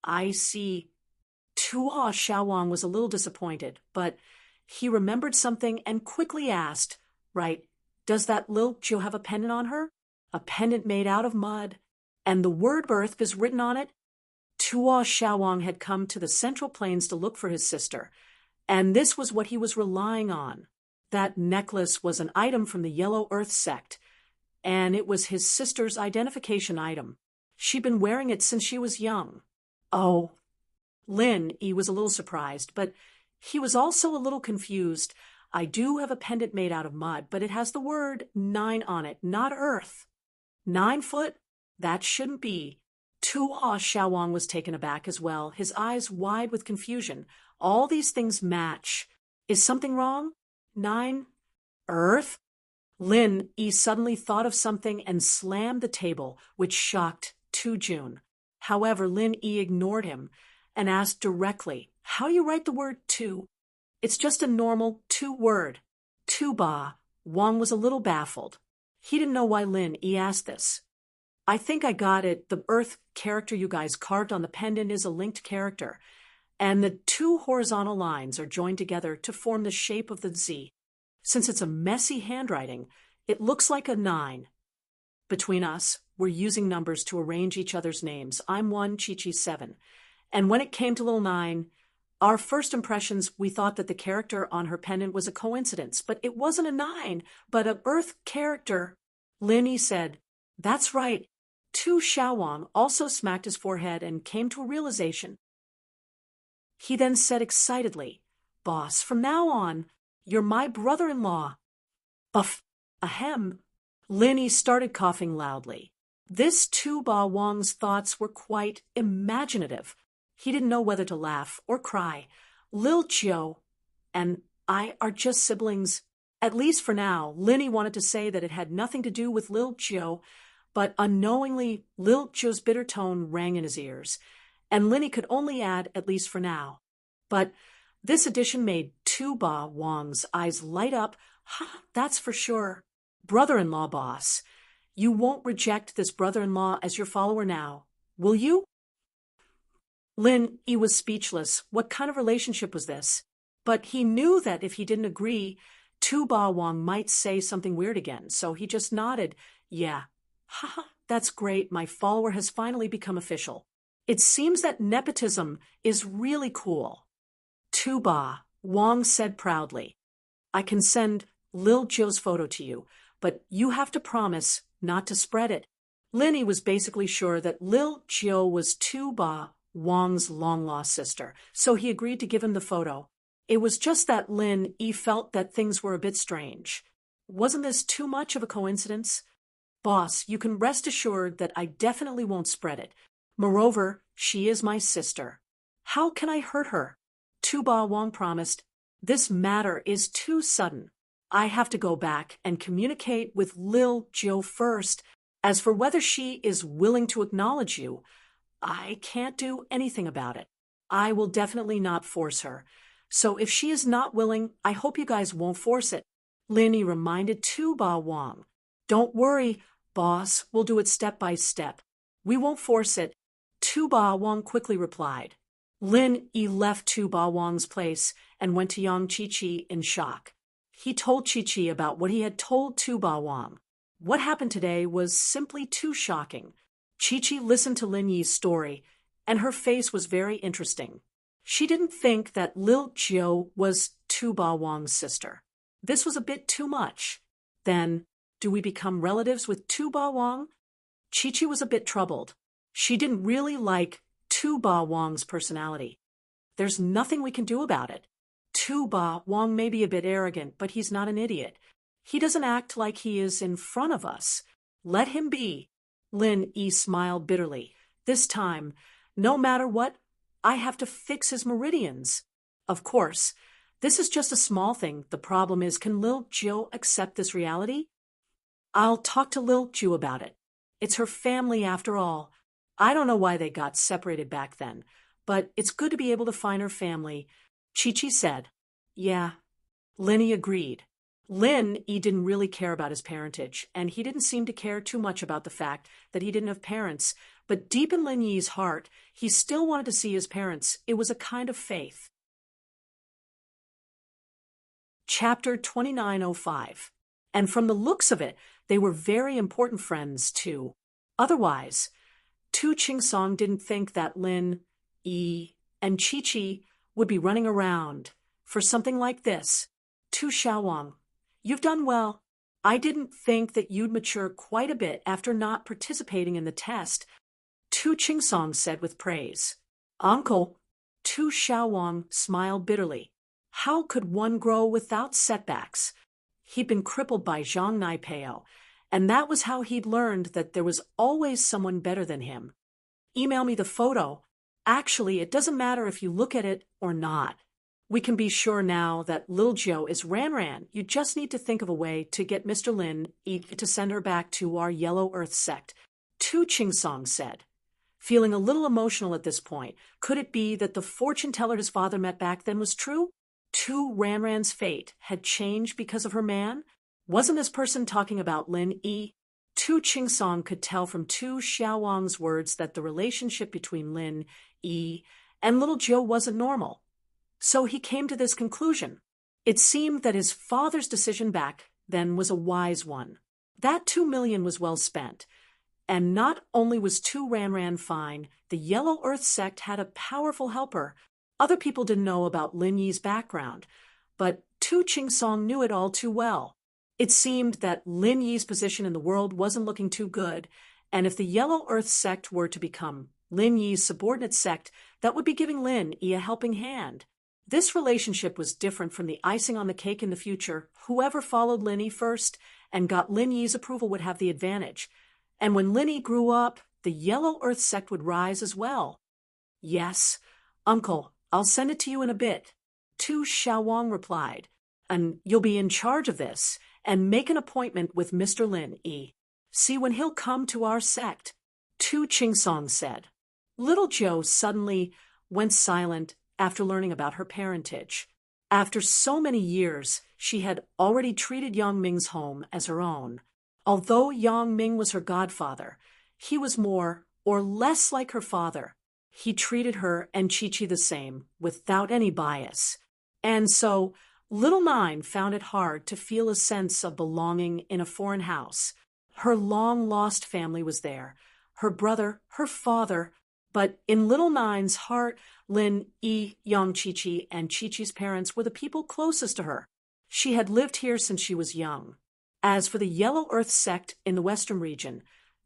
Speaker 1: I see. Tua Xiaowang was a little disappointed, but he remembered something and quickly asked, right, does that Lil Jiu have a pendant on her? A pendant made out of mud, and the word birth is written on it? Tua Xiaowang had come to the Central Plains to look for his sister, and this was what he was relying on. That necklace was an item from the Yellow Earth sect, and it was his sister's identification item. She'd been wearing it since she was young. Oh. Lin, he was a little surprised, but he was also a little confused. I do have a pendant made out of mud, but it has the word 9 on it, not Earth. 9 foot? That shouldn't be. Tu Xiaowang was taken aback as well, his eyes wide with confusion. All these things match. Is something wrong? 9. Earth? Lin Yi suddenly thought of something and slammed the table, which shocked Tu Jun. However, Lin Yi ignored him and asked directly, how you write the word tu? It's just a normal tu word. Tu ba. Wang was a little baffled. He didn't know why Lin Yi asked this. I think I got it. The earth character you guys carved on the pendant is a linked character, and the two horizontal lines are joined together to form the shape of the Z. Since it's a messy handwriting, it looks like a 9. Between us, we're using numbers to arrange each other's names. I'm 1, Chi-Chi's 7. And when it came to little 9, our first impressions, we thought that the character on her pendant was a coincidence, but it wasn't a 9, but an earth character. Lin Yi said, that's right. Tu Xiaowang also smacked his forehead and came to a realization. He then said excitedly, Boss, from now on, you're my brother-in-law. Buff. Ahem. Lin Yi started coughing loudly. This Tu Ba Wang's thoughts were quite imaginative. He didn't know whether to laugh or cry. Lil Jiu and I are just siblings. At least for now. Lin Yi wanted to say that it had nothing to do with Lil Jiu, but unknowingly, Lil Jiu's bitter tone rang in his ears, and Lin Yi could only add, at least for now. But this addition made Tu Ba Wang's eyes light up. Ha, that's for sure. Brother-in-law, boss. You won't reject this brother-in-law as your follower now, will you? Lin Yi was speechless. What kind of relationship was this? But he knew that if he didn't agree, Tu Ba Wang might say something weird again, so he just nodded. Yeah. Haha, that's great. My follower has finally become official. It seems that nepotism is really cool. Tu Ba, Wang said proudly. I can send Lil Jiu's photo to you, but you have to promise not to spread it. Lin Yi was basically sure that Lil Jiu was Tu Ba Wang's long-lost sister, so he agreed to give him the photo. It was just that Lin Yi felt that things were a bit strange. Wasn't this too much of a coincidence? Boss, you can rest assured that I definitely won't spread it. Moreover, she is my sister. How can I hurt her? Tu Ba Wang promised. This matter is too sudden. I have to go back and communicate with Lil Jiu first. As for whether she is willing to acknowledge you, I can't do anything about it. I will definitely not force her. So if she is not willing, I hope you guys won't force it. Lin Yi reminded Tu Ba Wang. Don't worry, boss, we'll do it step by step. We won't force it. Tu Ba Wang quickly replied. Lin Yi left Tu Ba Wang's place and went to Yang Chi-Chi in shock. He told Chi-Chi about what he had told Tu Ba Wang. What happened today was simply too shocking. Chi-Chi listened to Lin Yi's story, and her face was very interesting. She didn't think that Lil Jiu was Tu Ba Wang's sister. This was a bit too much. Then, do we become relatives with Tu Ba Wang? Chi-Chi was a bit troubled. She didn't really like Tu Ba Wang's personality. There's nothing we can do about it. Tu Ba Wang may be a bit arrogant, but he's not an idiot. He doesn't act like he is in front of us. Let him be. Lin Yi smiled bitterly. This time, no matter what, I have to fix his meridians. Of course, this is just a small thing. The problem is, can Lil Jiu accept this reality? I'll talk to Lil Jiu about it. It's her family after all. I don't know why they got separated back then, but it's good to be able to find her family. Chi-Chi said. Yeah. Lin Yi agreed. Lin Yi didn't really care about his parentage, and he didn't seem to care too much about the fact that he didn't have parents, but deep in Lin Yi's heart, he still wanted to see his parents. It was a kind of faith. Chapter 2905. And from the looks of it, they were very important friends, too. Otherwise, Tu Qingsong didn't think that Lin Yi and Chi-Chi would be running around for something like this. Tu Xiaowang, you've done well. I didn't think that you'd mature quite a bit after not participating in the test, Tu Qingsong said with praise. Uncle, Tu Xiaowang smiled bitterly. How could one grow without setbacks? He'd been crippled by Zhang Naipeo, and that was how he'd learned that there was always someone better than him. email me the photo. Actually, it doesn't matter if you look at it or not. We can be sure now that Lil Joe is Ran Ran. You just need to think of a way to get Mr. Lin to send her back to our Yellow Earth sect. Tu Ching Song said, feeling a little emotional at this point. Could it be that the fortune teller his father met back then was true? Tu Ran Ran's fate had changed because of her man? Wasn't this person talking about Lin Yi? Tu Ching Song could tell from Tu Xiaowang's words that the relationship between Lin Yi and little Joe wasn't normal. So he came to this conclusion. It seemed that his father's decision back then was a wise one. That 2 million was well spent. And not only was Tu Ran Ran fine, the Yellow Earth sect had a powerful helper. Other people didn't know about Lin Yi's background, but Tu Ching Song knew it all too well. It seemed that Lin Yi's position in the world wasn't looking too good, and if the Yellow Earth sect were to become Lin Yi's subordinate sect, that would be giving Lin Yi a helping hand. This relationship was different from the icing on the cake in the future. Whoever followed Lin Yi first and got Lin Yi's approval would have the advantage. And when Lin Yi grew up, the Yellow Earth sect would rise as well. Yes, Uncle, I'll send it to you in a bit. Tu Xiaowang replied, and you'll be in charge of this, and make an appointment with Mr. Lin Yi. See when he'll come to our sect. Tu Ching Song said. Little Joe suddenly went silent after learning about her parentage. After so many years, she had already treated Yang Ming's home as her own. Although Yang Ming was her godfather, he was more or less like her father. He treated her and Chi-Chi the same, without any bias. And so, Little Nine found it hard to feel a sense of belonging in a foreign house. Her long-lost family was there, her brother, her father, but in Little Nine's heart, Lin Yi, Yang Chi-Chi, and Chi-Chi's parents were the people closest to her. She had lived here since she was young. As for the Yellow Earth sect in the western region,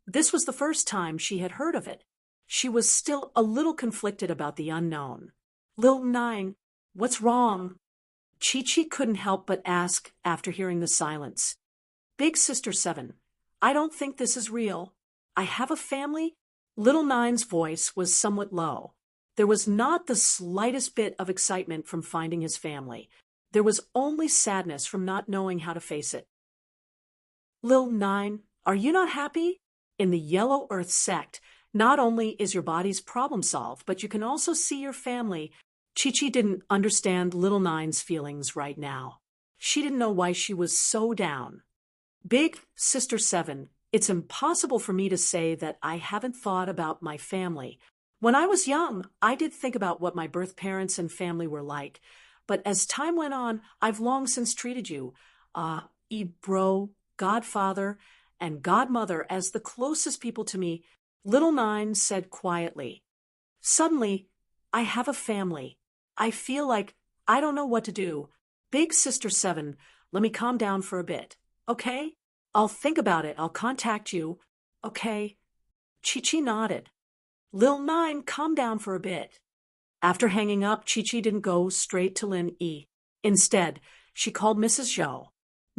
Speaker 1: this was the first time she had heard of it. She was still a little conflicted about the unknown. Little Nine, what's wrong? Chi-Chi couldn't help but ask after hearing the silence. Big Sister 7, I don't think this is real. I have a family. Little Nine's voice was somewhat low. There was not the slightest bit of excitement from finding his family. There was only sadness from not knowing how to face it. Lil Nine, are you not happy? In the Yellow Earth sect, not only is your body's problem solved, but you can also see your family. Chi-Chi didn't understand Little Nine's feelings right now. She didn't know why she was so down. Big Sister 7, it's impossible for me to say that I haven't thought about my family. When I was young, I did think about what my birth parents and family were like. But as time went on, I've long since treated you, bro, godfather, and godmother as the closest people to me. Little Nine said quietly. Suddenly, I have a family. I feel like I don't know what to do. Big Sister 7, let me calm down for a bit. Okay? I'll think about it. I'll contact you. Okay? Chi-Chi nodded. Lil Nine, calm down for a bit. After hanging up, Chi-Chi didn't go straight to Lin Yi. Instead, she called Mrs. Zhou.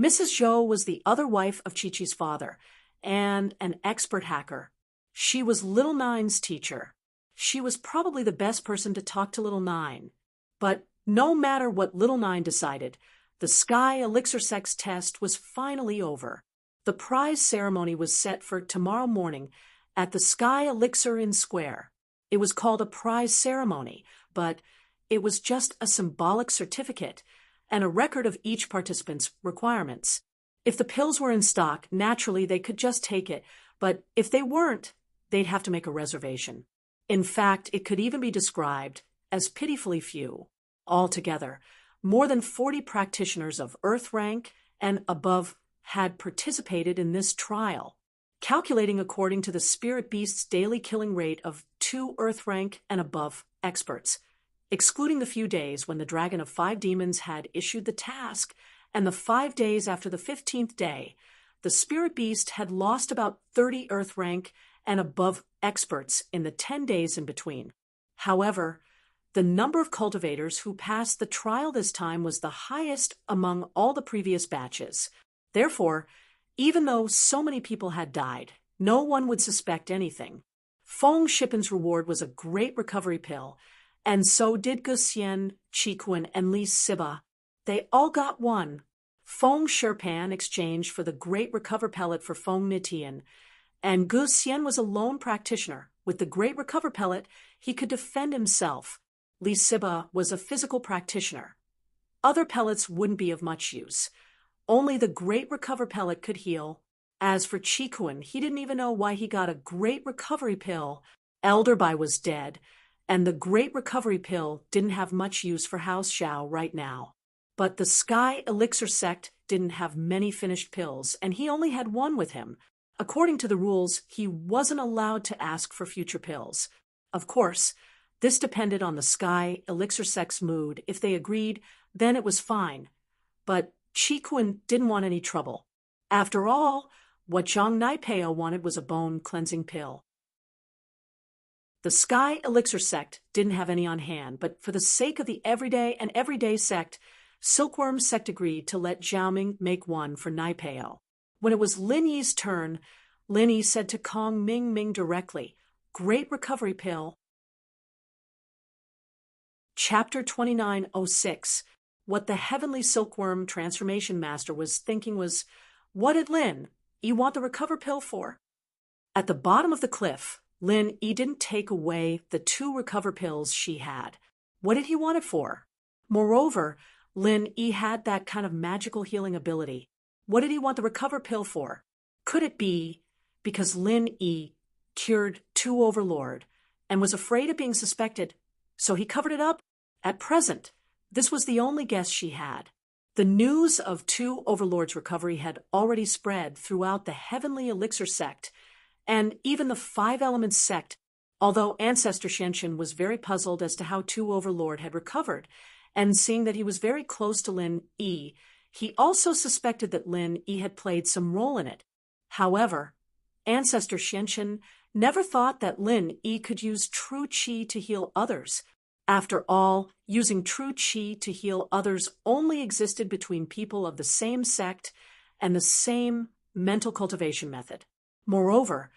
Speaker 1: Mrs. Zhou was the other wife of Chi-Chi's father, and an expert hacker. She was Little Nine's teacher. She was probably the best person to talk to Little Nine. But no matter what Little Nine decided, the Sky Elixir Sex test was finally over. The prize ceremony was set for tomorrow morning at the Sky Elixir Inn Square. It was called a prize ceremony, but it was just a symbolic certificate and a record of each participant's requirements. If the pills were in stock, naturally they could just take it, but if they weren't, they'd have to make a reservation. In fact, it could even be described as pitifully few. Altogether, more than 40 practitioners of Earth rank and above had participated in this trial. Calculating according to the Spirit Beast's daily killing rate of 2 Earth rank and above experts, excluding the few days when the Dragon of 5 Demons had issued the task, and the 5 days after the 15th day, the Spirit Beast had lost about 30 Earth rank and above experts in the 10 days in between. However, the number of cultivators who passed the trial this time was the highest among all the previous batches. Therefore, even though so many people had died, no one would suspect anything. Feng Shippen's reward was a great recovery pill, and so did Gu Xian, Qi Kun, and Li Siba. They all got one. Feng Sherpan exchanged for the great recover pellet for Feng Nitian, and Gu Xian was a lone practitioner. With the great recover pellet, he could defend himself. Li Siba was a physical practitioner. Other pellets wouldn't be of much use. Only the great recover pellet could heal. As for Qi Kun, he didn't even know why he got a great recovery pill. Elder Bai was dead, and the great recovery pill didn't have much use for House Xiao right now. But the Sky Elixir sect didn't have many finished pills, and he only had one with him. According to the rules, he wasn't allowed to ask for future pills. Of course, this depended on the Sky Elixir sect's mood. If they agreed, then it was fine. But Qi Kun didn't want any trouble. After all, what Zhang Naipeo wanted was a bone-cleansing pill. The Sky Elixir sect didn't have any on hand, but for the sake of the everyday sect, Silkworm sect agreed to let Zhaoming make one for Naipeo. When it was Lin Yi's turn, Lin Yi said to Kong Ming directly, "Great recovery pill." Chapter 2906. What the Heavenly Silkworm Transformation Master was thinking was, what did Lin Yi want the recover pill for? At the bottom of the cliff, Lin Yi didn't take away the 2 recover pills she had. What did he want it for? Moreover, Lin Yi had that kind of magical healing ability. What did he want the recover pill for? Could it be because Lin Yi cured 2 Overlord and was afraid of being suspected, so he covered it up? At present, this was the only guess she had. The news of 2 Overlords' recovery had already spread throughout the Heavenly Elixir sect, and even the 5 Elements sect, although Ancestor Xianxin was very puzzled as to how 2 Overlord had recovered, and seeing that he was very close to Lin Yi, he also suspected that Lin Yi had played some role in it. However, Ancestor Xianxin never thought that Lin Yi could use true qi to heal others. After all, using true qi to heal others only existed between people of the same sect and the same mental cultivation method. Moreover,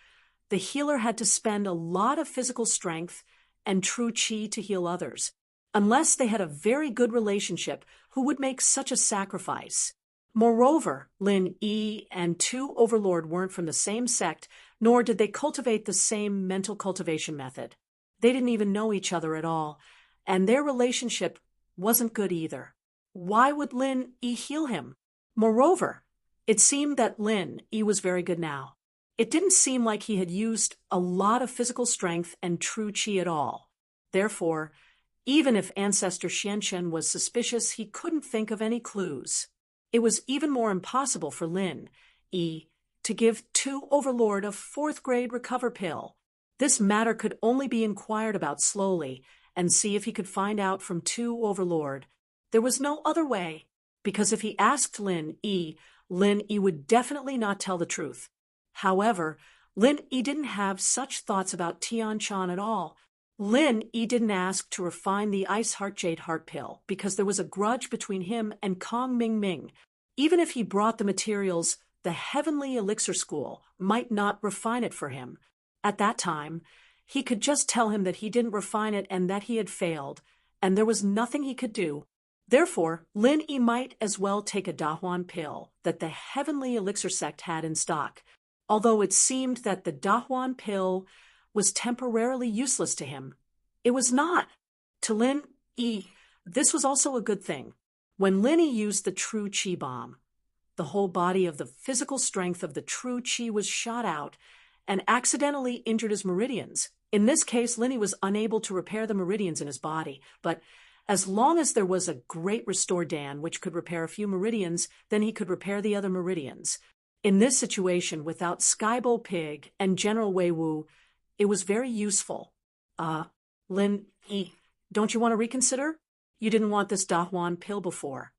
Speaker 1: the healer had to spend a lot of physical strength and true qi to heal others, unless they had a very good relationship who would make such a sacrifice. Moreover, Lin Yi and 2 Overlord weren't from the same sect, nor did they cultivate the same mental cultivation method. They didn't even know each other at all, and their relationship wasn't good either. Why would Lin Yi heal him? Moreover, it seemed that Lin Yi was very good now. It didn't seem like he had used a lot of physical strength and true qi at all. Therefore, even if Ancestor Xianxin was suspicious, he couldn't think of any clues. It was even more impossible for Lin Yi to give 2 Overlord a 4th grade recover pill. This matter could only be inquired about slowly and see if he could find out from 2 Overlord. There was no other way, because if he asked Lin Yi would definitely not tell the truth. However, Lin Yi didn't have such thoughts about Tian Chan at all. Lin Yi didn't ask to refine the Ice Heart Jade Heart pill because there was a grudge between him and Kong Ming. Even if he brought the materials, the Heavenly Elixir School might not refine it for him. At that time, he could just tell him that he didn't refine it and that he had failed, and there was nothing he could do. Therefore, Lin Yi might as well take a Dahuan pill that the Heavenly Elixir sect had in stock, although it seemed that the Dahuan pill was temporarily useless to him. It was not. To Lin Yi, this was also a good thing. When Lin Yi used the true qi bomb, the whole body of the physical strength of the true qi was shot out and accidentally injured his meridians. In this case, Lin Yi was unable to repair the meridians in his body, but as long as there was a great restore Dan which could repair a few meridians, then he could repair the other meridians. In this situation, without Skybowl Pig and General Wei Wu, it was very useful. Lin Yi, don't you want to reconsider? You didn't want this Dahuan pill before.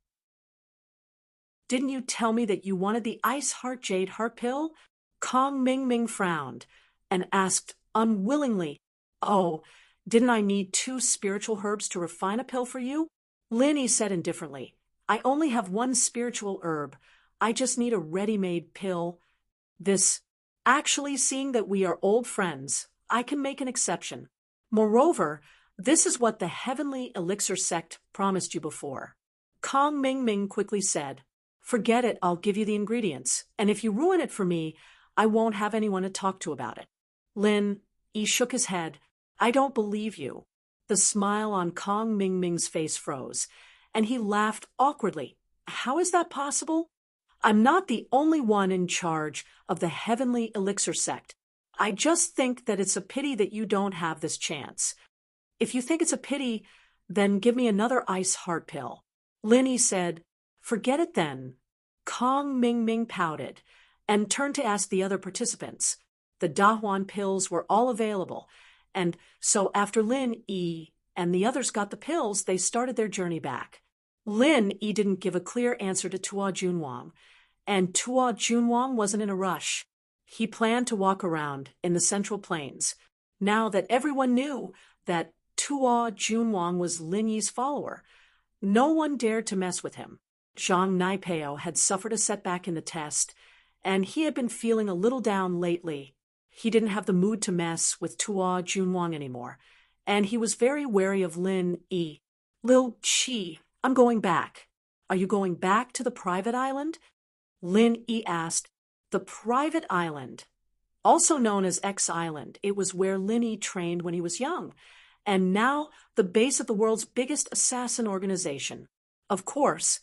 Speaker 1: Didn't you tell me that you wanted the Ice Heart Jade Heart pill? Kong Ming frowned and asked unwillingly, "Oh, didn't I need 2 spiritual herbs to refine a pill for you?" Lin Yi said indifferently, "I only have 1 spiritual herb. I just need a ready-made pill." Actually, seeing that we are old friends, I can make an exception. Moreover, this is what the heavenly elixir sect promised you before. Kong Ming Ming quickly said, "Forget it, I'll give you the ingredients, and if you ruin it for me, I won't have anyone to talk to about it." Lin Yi shook his head. "I don't believe you." The smile on Kong Ming Ming's face froze, and he laughed awkwardly. "How is that possible? I'm not the only one in charge of the heavenly elixir sect. I just think that it's a pity that you don't have this chance. If you think it's a pity, then give me another ice heart pill." Lin Yi said, "Forget it then." Kong Ming Ming pouted and turned to ask the other participants. The Dahuan pills were all available, and so after Lin Yi and the others got the pills, they started their journey back. Lin Yi didn't give a clear answer to Tuo Junwang, and Tuo Junwang wasn't in a rush. He planned to walk around in the Central Plains. Now that everyone knew that Tuo Junwang was Lin Yi's follower, no one dared to mess with him. Zhang Naipeo had suffered a setback in the test, and he had been feeling a little down lately. He didn't have the mood to mess with Tuo Junwang anymore, and he was very wary of Lin Yi. "Lil Qi, I'm going back." "Are you going back to the private island?" Lin Yi asked. The private island, also known as X Island, it was where Lin Yi trained when he was young, and now the base of the world's biggest assassin organization. Of course,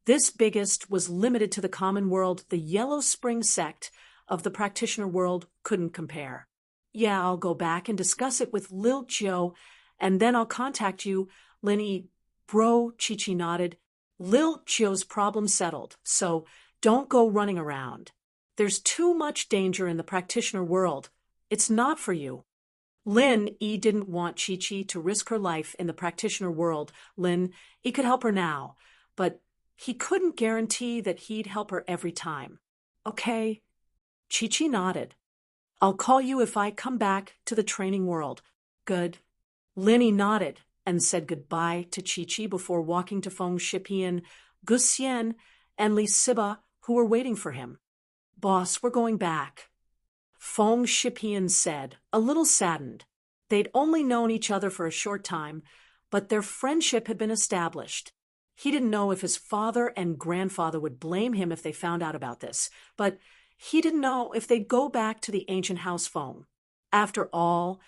Speaker 1: this biggest was limited to the common world. The Yellow Spring sect of the practitioner world couldn't compare. "Yeah, I'll go back and discuss it with Lil Jiu, and then I'll contact you," Lin Yi. Bro, Chi-Chi nodded. "Lil Jiu's problem settled, so don't go running around. There's too much danger in the practitioner world. It's not for you." Lin Yi didn't want Chi-Chi to risk her life in the practitioner world. Lin Yi could help her now, but he couldn't guarantee that he'd help her every time. "Okay." Chi-Chi nodded. "I'll call you if I come back to the training world." "Good." Lin Yi nodded and said goodbye to Chi-Chi before walking to Feng Shipian, Gu Xian, and Li Siba, who were waiting for him. "Boss, we're going back," Feng Shipian said, a little saddened. They'd only known each other for a short time, but their friendship had been established. He didn't know if his father and grandfather would blame him if they found out about this, but he didn't know if they'd go back to the ancient house Feng. After all,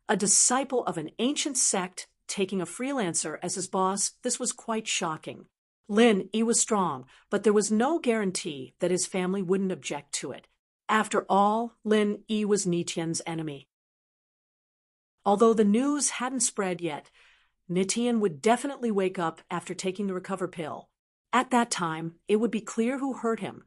Speaker 1: a disciple of an ancient sect taking a freelancer as his boss, this was quite shocking. Lin Yi was strong, but there was no guarantee that his family wouldn't object to it. After all, Lin Yi was Nitian's enemy. Although the news hadn't spread yet, Nitian would definitely wake up after taking the recover pill. At that time, it would be clear who hurt him.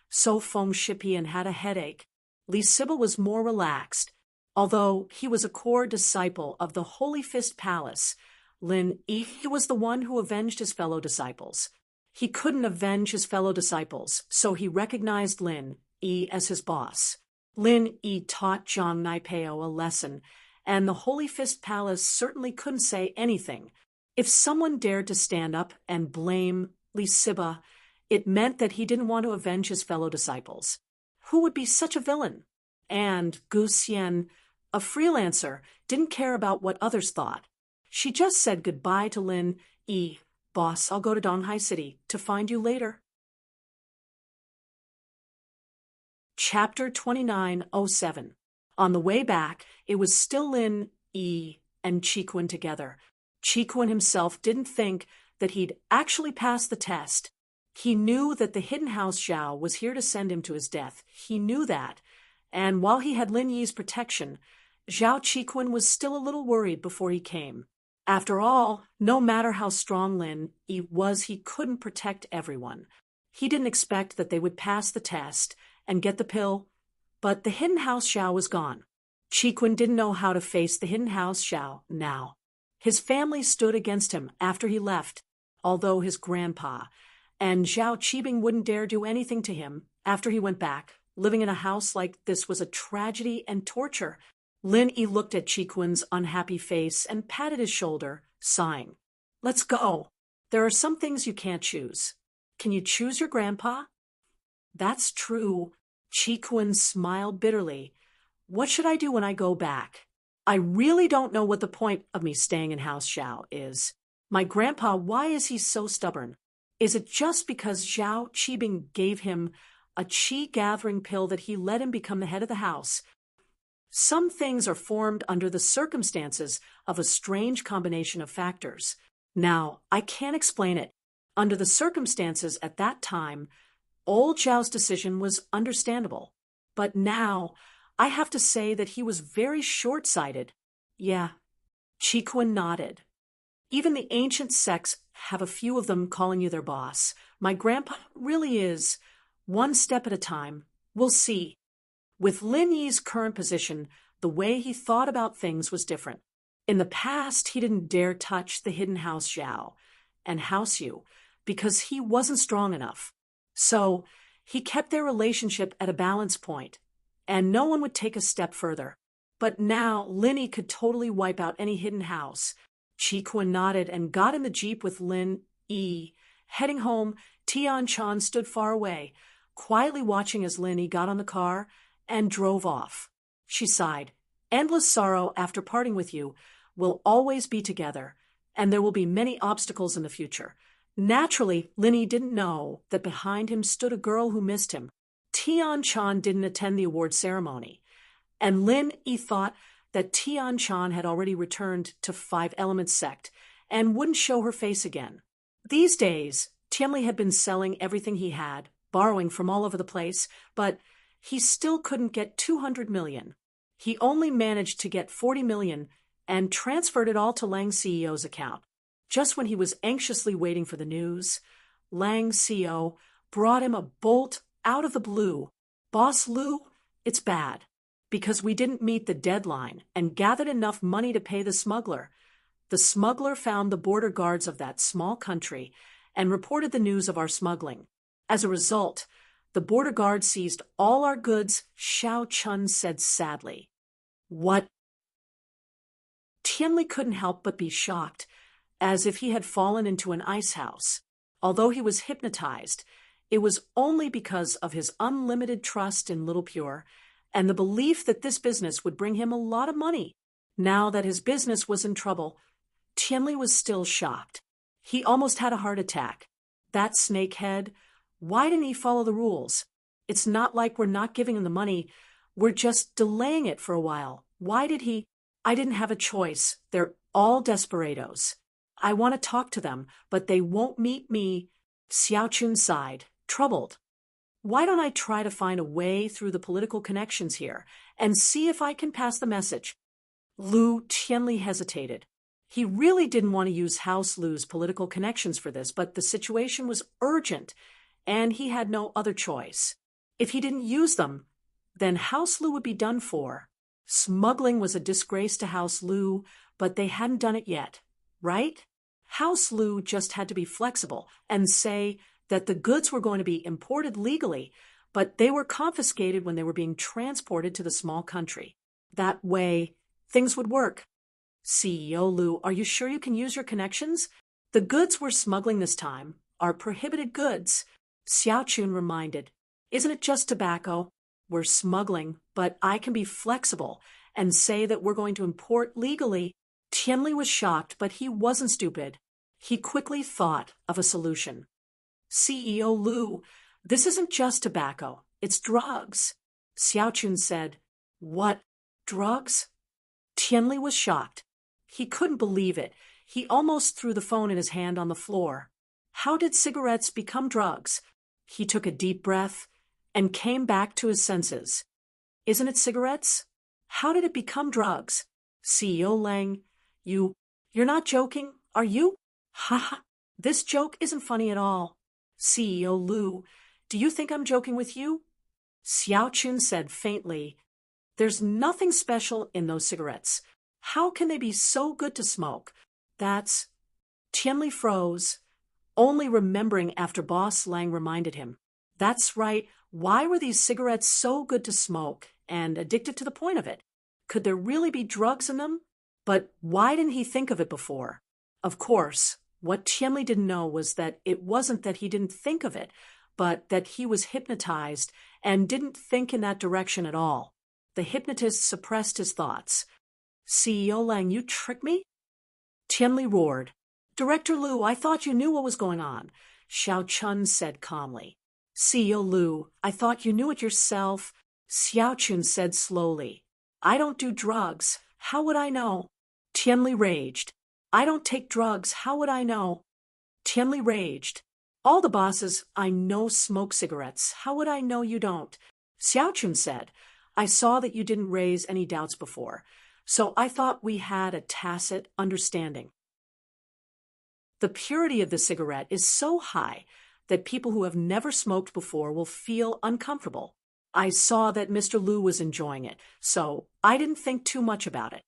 Speaker 1: So Feng Shipian had a headache. Li Siba was more relaxed. Although he was a core disciple of the Holy Fist Palace, Lin Yi was the one who avenged his fellow disciples. He couldn't avenge his fellow disciples, so he recognized Lin Yi as his boss. Lin Yi taught Zhang Naipeo a lesson, and the Holy Fist Palace certainly couldn't say anything. If someone dared to stand up and blame Li Siba, it meant that he didn't want to avenge his fellow disciples. Who would be such a villain? And Gu Xian, a freelancer, didn't care about what others thought. She just said goodbye to Lin Yi. "Boss, I'll go to Donghai City to find you later." Chapter 2907. On the way back, it was still Lin Yi and Qi together. Qi himself didn't think that he'd actually passed the test. He knew that the hidden house Zhao was here to send him to his death. He knew that. And while he had Lin Yi's protection, Zhao Qi was still a little worried before he came. After all, no matter how strong Lin Yi was, he couldn't protect everyone. He didn't expect that they would pass the test and get the pill, but the hidden house Zhao was gone. Qi didn't know how to face the hidden house Zhao now. His family stood against him after he left, although his grandpa and Zhao Qibing wouldn't dare do anything to him after he went back. Living in a house like this was a tragedy and torture. Lin Yi looked at Qi unhappy face and patted his shoulder, sighing. "Let's go. There are some things you can't choose. Can you choose your grandpa?" "That's true." Qi smiled bitterly. "What should I do when I go back?" I really don't know what the point of me staying in House Xiao is. My grandpa, why is he so stubborn? Is it just because Zhao Qibing gave him a qi gathering pill that he let him become the head of the house? Some things are formed under the circumstances of a strange combination of factors. Now, I can't explain it. Under the circumstances at that time, old Zhao's decision was understandable. But now, I have to say that he was very short-sighted. Yeah, Chiquan nodded. Even the ancient sects have a few of them calling you their boss. My grandpa really is. One step at a time. We'll see. With Lin Yi's current position, the way he thought about things was different. In the past, he didn't dare touch the hidden House Zhao and House Yu because he wasn't strong enough. So, he kept their relationship at a balance point, and no one would take a step further. But now, Lin Yi could totally wipe out any hidden house. Chi Kun nodded and got in the jeep with Lin Yi. Heading home, Tian Chan stood far away, quietly watching as Lin Yi got on the car and drove off. She sighed. Endless sorrow after parting with you. We'll always be together, and there will be many obstacles in the future. Naturally, Lin Yi didn't know that behind him stood a girl who missed him. Tian Chan didn't attend the award ceremony, and Lin Yi thought that Tian Chan had already returned to Five Elements sect and wouldn't show her face again. These days, Tianli had been selling everything he had, borrowing from all over the place, but he still couldn't get 200 million. He only managed to get 40 million and transferred it all to Lang's CEO's account. Just when he was anxiously waiting for the news, Lang's CEO brought him a bolt out of the blue. Boss Lu, it's bad, because we didn't meet the deadline and gathered enough money to pay the smuggler. The smuggler found the border guards of that small country and reported the news of our smuggling. As a result, the border guard seized all our goods, Xiao Chun said sadly. What? Tianli couldn't help but be shocked, as if he had fallen into an ice house. Although he was hypnotized, it was only because of his unlimited trust in Little Pure and the belief that this business would bring him a lot of money. Now that his business was in trouble, Tianli was still shocked. He almost had a heart attack. That snakehead, why didn't he follow the rules? It's not like we're not giving him the money. We're just delaying it for a while. Why did he? I didn't have a choice. They're all desperados. I want to talk to them, but they won't meet me. Xiao Chun sighed, troubled. Why don't I try to find a way through the political connections here and see if I can pass the message? Lu Tianli hesitated. He really didn't want to use House Lu's political connections for this, but the situation was urgent, and he had no other choice. If he didn't use them, then House Lu would be done for. Smuggling was a disgrace to House Lu, but they hadn't done it yet, right? House Lu just had to be flexible and say that the goods were going to be imported legally, but they were confiscated when they were being transported to the small country. That way, things would work. CEO Lu, are you sure you can use your connections? The goods we're smuggling this time are prohibited goods. Xiao Chun reminded. Isn't it just tobacco? We're smuggling, but I can be flexible and say that we're going to import legally. Tianli was shocked, but he wasn't stupid. He quickly thought of a solution. CEO Lu, this isn't just tobacco, it's drugs. Xiao Chun said, What? Drugs? Tianli was shocked. He couldn't believe it. He almost threw the phone in his hand on the floor. How did cigarettes become drugs? He took a deep breath and came back to his senses. Isn't it cigarettes? How did it become drugs? CEO Lang, you're not joking, are you? Ha ha, this joke isn't funny at all. CEO Lu, do you think I'm joking with you? Xiao Chun said faintly, There's nothing special in those cigarettes. How can they be so good to smoke? That's... Tianli froze, only remembering after Boss Lang reminded him. That's right, why were these cigarettes so good to smoke and addicted to the point of it? Could there really be drugs in them? But why didn't he think of it before? Of course, what Tianli didn't know was that it wasn't that he didn't think of it, but that he was hypnotized and didn't think in that direction at all. The hypnotist suppressed his thoughts. CEO Lang, you tricked me? Tianli roared. Director Liu, I thought you knew what was going on. Xiao Chun said calmly. CEO Liu, I thought you knew it yourself. Xiao Chun said slowly. I don't do drugs. How would I know? Tianli raged. I don't take drugs. How would I know? Tianli raged. All the bosses I know smoke cigarettes. How would I know you don't? Xiao Chun said. I saw that you didn't raise any doubts before, so I thought we had a tacit understanding. The purity of the cigarette is so high that people who have never smoked before will feel uncomfortable. I saw that Mr. Liu was enjoying it, so I didn't think too much about it.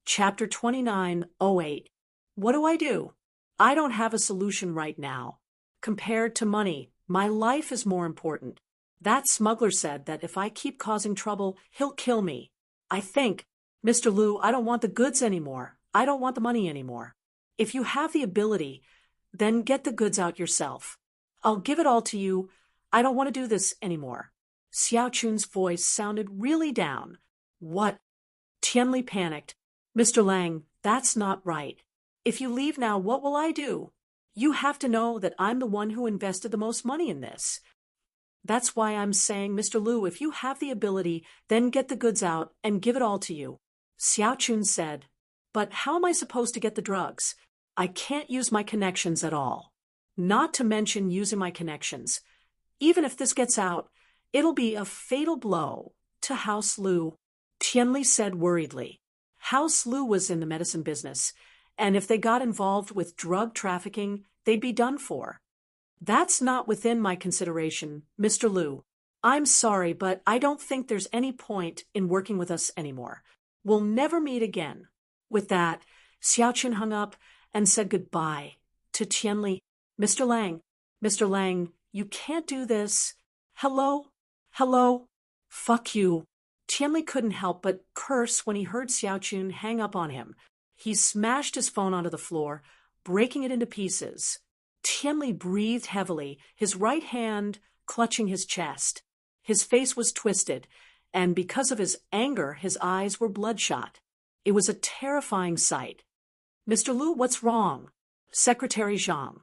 Speaker 1: Chapter 29:08. What do I do? I don't have a solution right now. Compared to money, my life is more important. That smuggler said that if I keep causing trouble, he'll kill me. I think, Mr. Liu, I don't want the goods anymore. I don't want the money anymore. If you have the ability, then get the goods out yourself. I'll give it all to you. I don't want to do this anymore. Xiao Chun's voice sounded really down. What? Tianli panicked. Mr. Lang, that's not right. If you leave now, what will I do? You have to know that I'm the one who invested the most money in this. That's why I'm saying, Mr. Liu, if you have the ability, then get the goods out and give it all to you. Xiao Chun said. But how am I supposed to get the drugs? I can't use my connections at all. Not to mention using my connections. Even if this gets out, it'll be a fatal blow to House Liu, Tianli said worriedly. House Liu was in the medicine business, and if they got involved with drug trafficking, they'd be done for. That's not within my consideration, Mr. Liu. I'm sorry, but I don't think there's any point in working with us anymore. We'll never meet again. With that, Xiao Chun hung up and said goodbye to Tianli. Mr. Lang, you can't do this. Hello? Fuck you. Tianli couldn't help but curse when he heard Xiao Chun hang up on him. He smashed his phone onto the floor, breaking it into pieces. Tianli breathed heavily, his right hand clutching his chest. His face was twisted, and because of his anger, his eyes were bloodshot. It was a terrifying sight. Mr. Liu, what's wrong? Secretary Zhang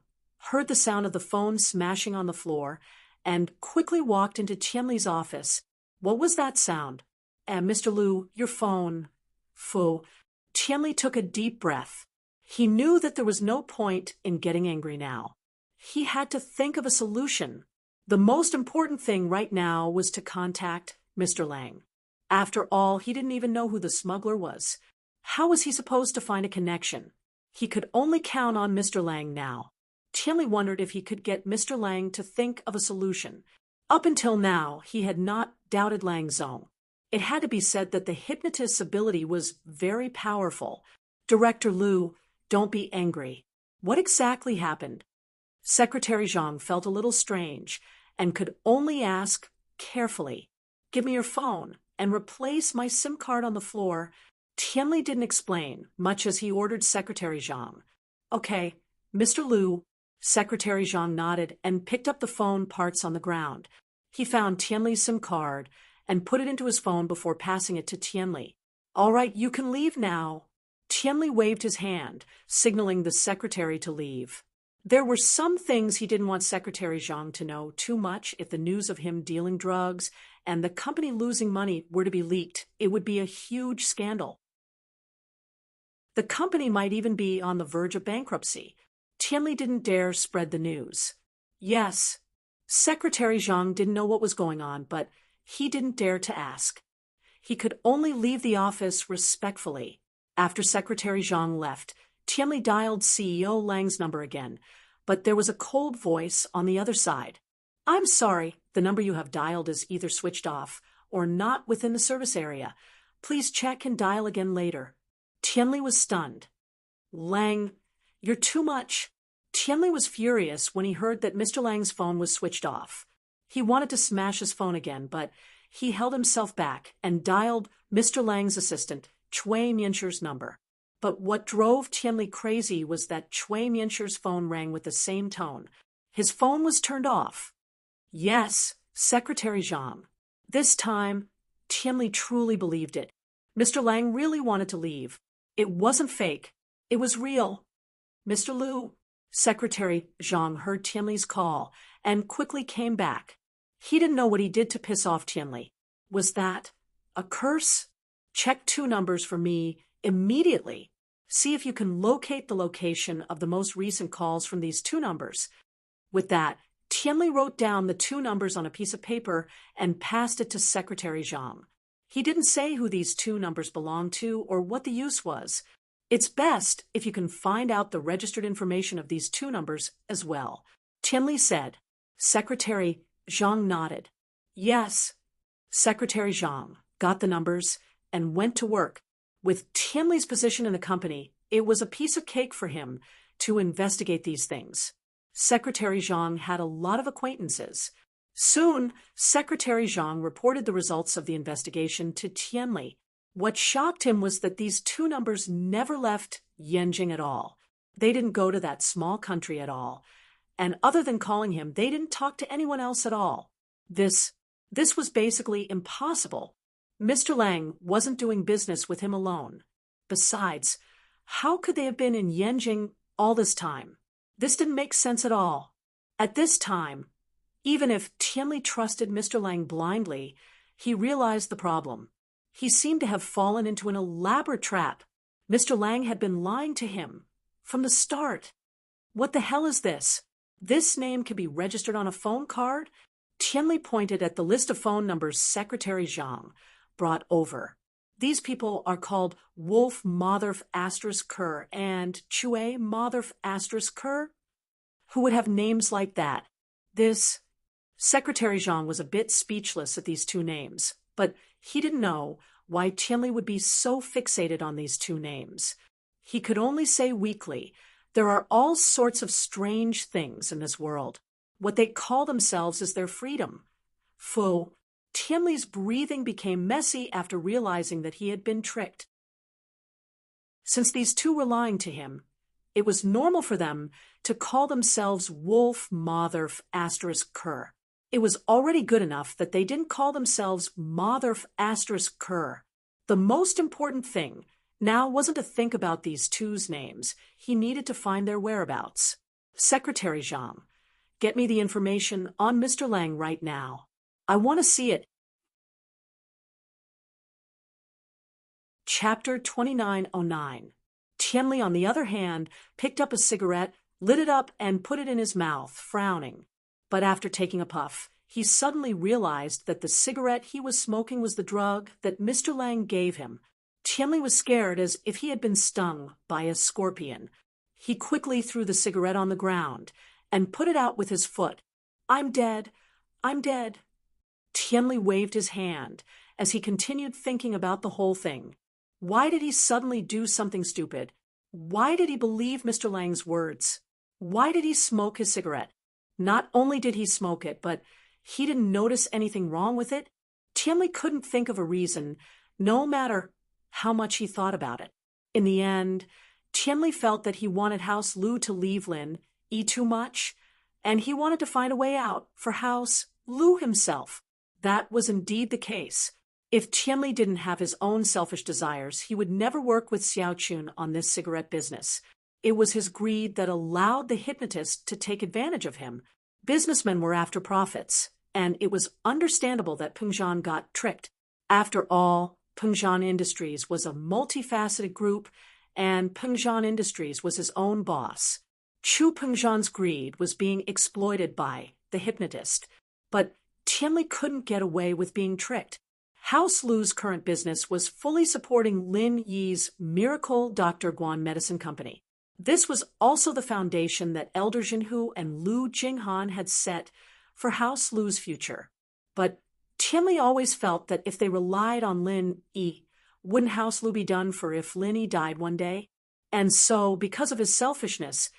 Speaker 1: heard the sound of the phone smashing on the floor and quickly walked into Tianli's office. What was that sound? Mr. Liu, your phone. Fu. Tianli took a deep breath. He knew that there was no point in getting angry now. He had to think of a solution. The most important thing right now was to contact Mr. Lang. After all, he didn't even know who the smuggler was. How was he supposed to find a connection? He could only count on Mr. Lang now. Tianli wondered if he could get Mr. Lang to think of a solution. Up until now, he had not doubted Lang's own. It had to be said that the hypnotist's ability was very powerful. Director Liu, don't be angry. What exactly happened? Secretary Zhang felt a little strange and could only ask carefully, give me your phone and replace my SIM card on the floor. Tianli didn't explain, much as he ordered Secretary Zhang. Okay, Mr. Liu. Secretary Zhang nodded and picked up the phone parts on the ground. He found Tianli's SIM card and put it into his phone before passing it to Tianli. All right, you can leave now. Tianli waved his hand, signaling the secretary to leave. There were some things he didn't want Secretary Zhang to know too much. If the news of him dealing drugs and the company losing money were to be leaked, it would be a huge scandal. The company might even be on the verge of bankruptcy. Tianli didn't dare spread the news. Yes, Secretary Zhang didn't know what was going on, but he didn't dare to ask. He could only leave the office respectfully. After Secretary Zhang left, Tianli dialed CEO Lang's number again, but there was a cold voice on the other side. I'm sorry, the number you have dialed is either switched off or not within the service area. Please check and dial again later. Tianli was stunned. Lang, you're too much. Tianli was furious when he heard that Mr. Lang's phone was switched off. He wanted to smash his phone again, but he held himself back and dialed Mr. Lang's assistant, Cui Mianshir's number. But what drove Tianli crazy was that Cui Mianshir's phone rang with the same tone. His phone was turned off. Yes, Secretary Zhang. This time, Tianli truly believed it. Mr. Lang really wanted to leave. It wasn't fake. It was real. Mr. Lu. Secretary Zhang heard Tianli's call and quickly came back. He didn't know what he did to piss off Tianli. Was that a curse? Check 2 numbers for me immediately. See if you can locate the location of the most recent calls from these 2 numbers. With that, Tianli wrote down the 2 numbers on a piece of paper and passed it to Secretary Zhang. He didn't say who these 2 numbers belonged to or what the use was. It's best if you can find out the registered information of these 2 numbers as well. Tianli said. Secretary Zhang nodded. Yes. Secretary Zhang got the numbers and went to work. With Tianli's position in the company, it was a piece of cake for him to investigate these things. Secretary Zhang had a lot of acquaintances. Soon, Secretary Zhang reported the results of the investigation to Tianli. What shocked him was that these 2 numbers never left Yanjing at all. They didn't go to that small country at all. And other than calling him, they didn't talk to anyone else at all. This was basically impossible. Mr. Lang wasn't doing business with him alone. Besides, how could they have been in Yanjing all this time? This didn't make sense at all. At this time, even if Tianli trusted Mr. Lang blindly, he realized the problem. He seemed to have fallen into an elaborate trap. Mr. Lang had been lying to him from the start. What the hell is this? This name can be registered on a phone card? Tianli pointed at the list of phone numbers Secretary Zhang brought over. These people are called Wolf Motherf Kerr and Chue Motherf Kerr. Who would have names like that? This Secretary Zhang was a bit speechless at these 2 names, but he didn't know why Tianli would be so fixated on these 2 names. He could only say weakly, there are all sorts of strange things in this world. What they call themselves is their freedom. Fu. Tianli's breathing became messy after realizing that he had been tricked. Since these 2 were lying to him, it was normal for them to call themselves Wolf Motherf Kerr. It was already good enough that they didn't call themselves Motherf Kerr. The most important thing now wasn't to think about these 2's names. He needed to find their whereabouts. Secretary Zhang, get me the information on Mr. Lang right now. I want to see it. Chapter 2909. Tianli, on the other hand, picked up a cigarette, lit it up, and put it in his mouth, frowning. But after taking a puff, he suddenly realized that the cigarette he was smoking was the drug that Mr. Lang gave him. Tianli was scared as if he had been stung by a scorpion. He quickly threw the cigarette on the ground and put it out with his foot. I'm dead. I'm dead. Tianli waved his hand as he continued thinking about the whole thing. Why did he suddenly do something stupid? Why did he believe Mr. Lang's words? Why did he smoke his cigarette? Not only did he smoke it, but he didn't notice anything wrong with it. Tianli couldn't think of a reason, no matter how much he thought about it. In the end, Tianli felt that he wanted House Lu to leave Lin Yi too much, and he wanted to find a way out for House Lu himself. That was indeed the case. If Tianli didn't have his own selfish desires, he would never work with Xiaochun on this cigarette business. It was his greed that allowed the hypnotist to take advantage of him. Businessmen were after profits, and it was understandable that Pengzhan got tricked. After all, Pengzhan Industries was a multifaceted group, and Pengzhan Industries was his own boss. Chu Pengzhan's greed was being exploited by the hypnotist, but Tianli couldn't get away with being tricked. House Lu's current business was fully supporting Lin Yi's Miracle Dr. Guan Medicine Company. This was also the foundation that Elder Jinhu and Lu Jinghan had set for House Lu's future. But Tianli always felt that if they relied on Lin Yi, wouldn't House Lu be done for if Lin Yi died one day? And so, because of his selfishness,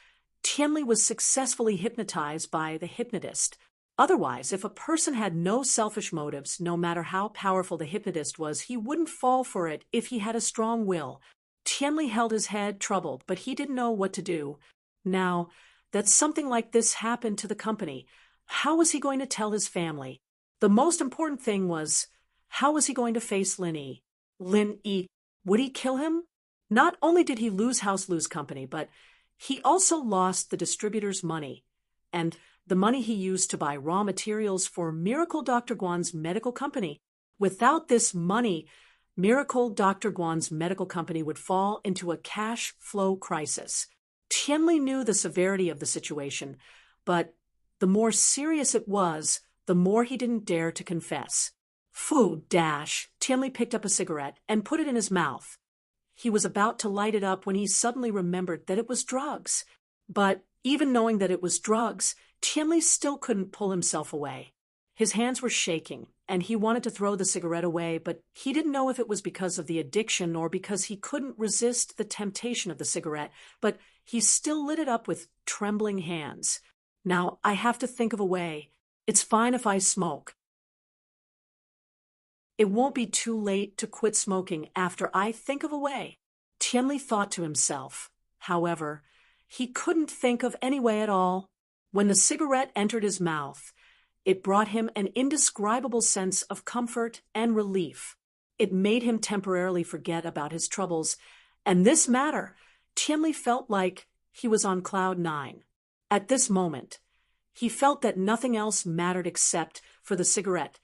Speaker 1: Tianli was successfully hypnotized by the hypnotist. Otherwise, if a person had no selfish motives, no matter how powerful the hypnotist was, he wouldn't fall for it if he had a strong will. Tianli held his head, troubled, but he didn't know what to do. Now that something like this happened to the company, how was he going to tell his family? The most important thing was How was he going to face Lin E? Lin E. Would he kill him? Not only did he lose House Lose Company, but he also lost the distributor's money and the money he used to buy raw materials for Miracle Dr. Guan's medical company. Without this money, Miracle Dr. Guan's medical company would fall into a cash flow crisis. Tianli knew the severity of the situation, but the more serious it was, the more he didn't dare to confess. Phew, dash. Tianli picked up a cigarette and put it in his mouth. He was about to light it up when he suddenly remembered that it was drugs. But even knowing that it was drugs, Tianli still couldn't pull himself away. His hands were shaking, and he wanted to throw the cigarette away, but he didn't know if it was because of the addiction or because he couldn't resist the temptation of the cigarette, but he still lit it up with trembling hands. Now, I have to think of a way. It's fine if I smoke. It won't be too late to quit smoking after I think of a way, Tianli thought to himself. However, he couldn't think of any way at all. When the cigarette entered his mouth, it brought him an indescribable sense of comfort and relief. It made him temporarily forget about his troubles, and this matter, Tianli felt like he was on cloud 9. At this moment, he felt that nothing else mattered except for the cigarette.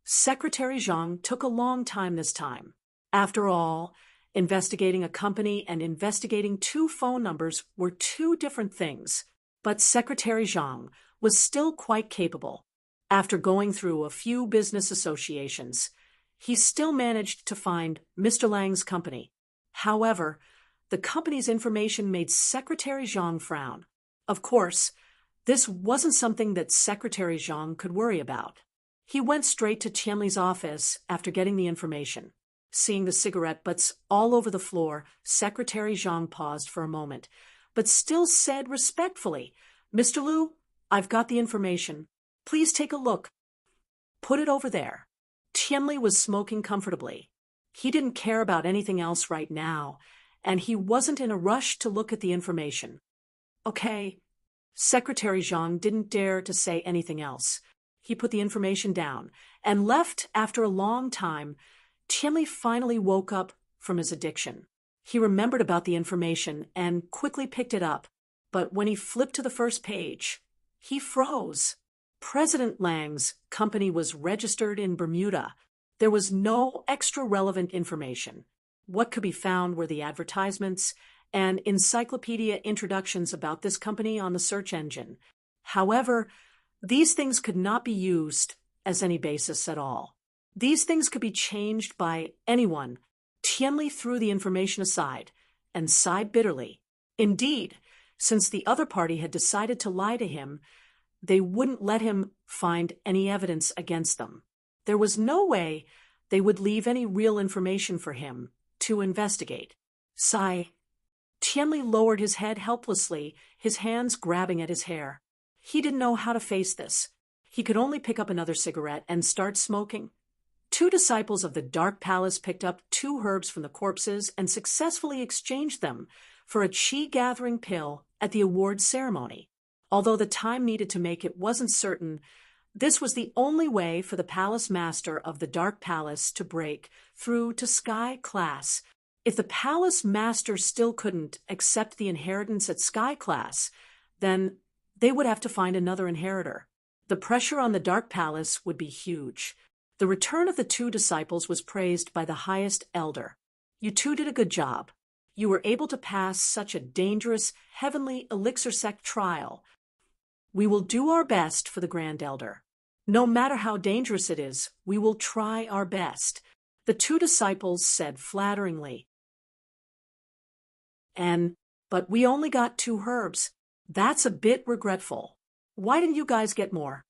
Speaker 1: Secretary Zhang took a long time this time. After all, investigating a company and investigating 2 phone numbers were 2 different things. But Secretary Zhang was still quite capable. After going through a few business associations, he still managed to find Mr. Lang's company. However, the company's information made Secretary Zhang frown. Of course, this wasn't something that Secretary Zhang could worry about. He went straight to Tianli's office after getting the information. Seeing the cigarette butts all over the floor, Secretary Zhang paused for a moment, but still said respectfully, "Mr. Liu, I've got the information. Please take a look. Put it over there." Tianli was smoking comfortably. He didn't care about anything else right now, and he wasn't in a rush to look at the information. Okay. Secretary Zhang didn't dare to say anything else. He put the information down and left after a long time. Tianli finally woke up from his addiction. He remembered about the information and quickly picked it up, but when he flipped to the first page, he froze. President Lang's company was registered in Bermuda. There was no extra relevant information. What could be found were the advertisements and encyclopedia introductions about this company on the search engine. However, these things could not be used as any basis at all. These things could be changed by anyone. Tianli threw the information aside and sighed bitterly. Indeed, since the other party had decided to lie to him, they wouldn't let him find any evidence against them. There was no way they would leave any real information for him to investigate. Sigh. Tianli lowered his head helplessly, his hands grabbing at his hair. He didn't know how to face this. He could only pick up another cigarette and start smoking. 2 disciples of the Dark Palace picked up 2 herbs from the corpses and successfully exchanged them for a qi-gathering pill at the awards ceremony. Although the time needed to make it wasn't certain, this was the only way for the palace master of the Dark Palace to break through to Sky Class. If the palace master still couldn't accept the inheritance at Sky Class, then they would have to find another inheritor. The pressure on the Dark Palace would be huge. The return of the 2 disciples was praised by the highest elder. "You 2 did a good job. You were able to pass such a dangerous heavenly elixir sect trial. We will do our best for the Grand Elder. No matter how dangerous it is, we will try our best," the 2 disciples said flatteringly. But we only got 2 herbs. That's a bit regretful. Why didn't you guys get more?"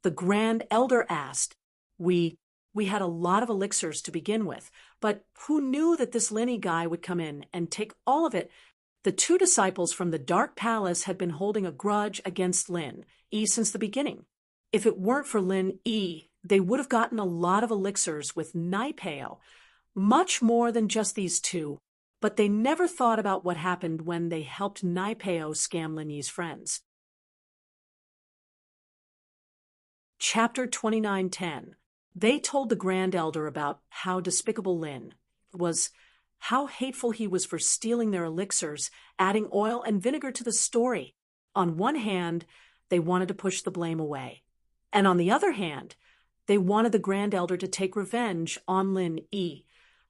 Speaker 1: The Grand Elder asked. We had a lot of elixirs to begin with, but who knew that this Linny guy would come in and take all of it? The 2 disciples from the Dark Palace had been holding a grudge against Lin E since the beginning. If it weren't for Lin E, they would have gotten a lot of elixirs with Naipeo, much more than just these 2. But they never thought about what happened when they helped Naipeo scam Lin Yi's friends. Chapter 2910. They told the Grand Elder about how despicable Lin was, how hateful he was for stealing their elixirs, adding oil and vinegar to the story. On one hand, they wanted to push the blame away. And on the other hand, they wanted the Grand Elder to take revenge on Lin Yi,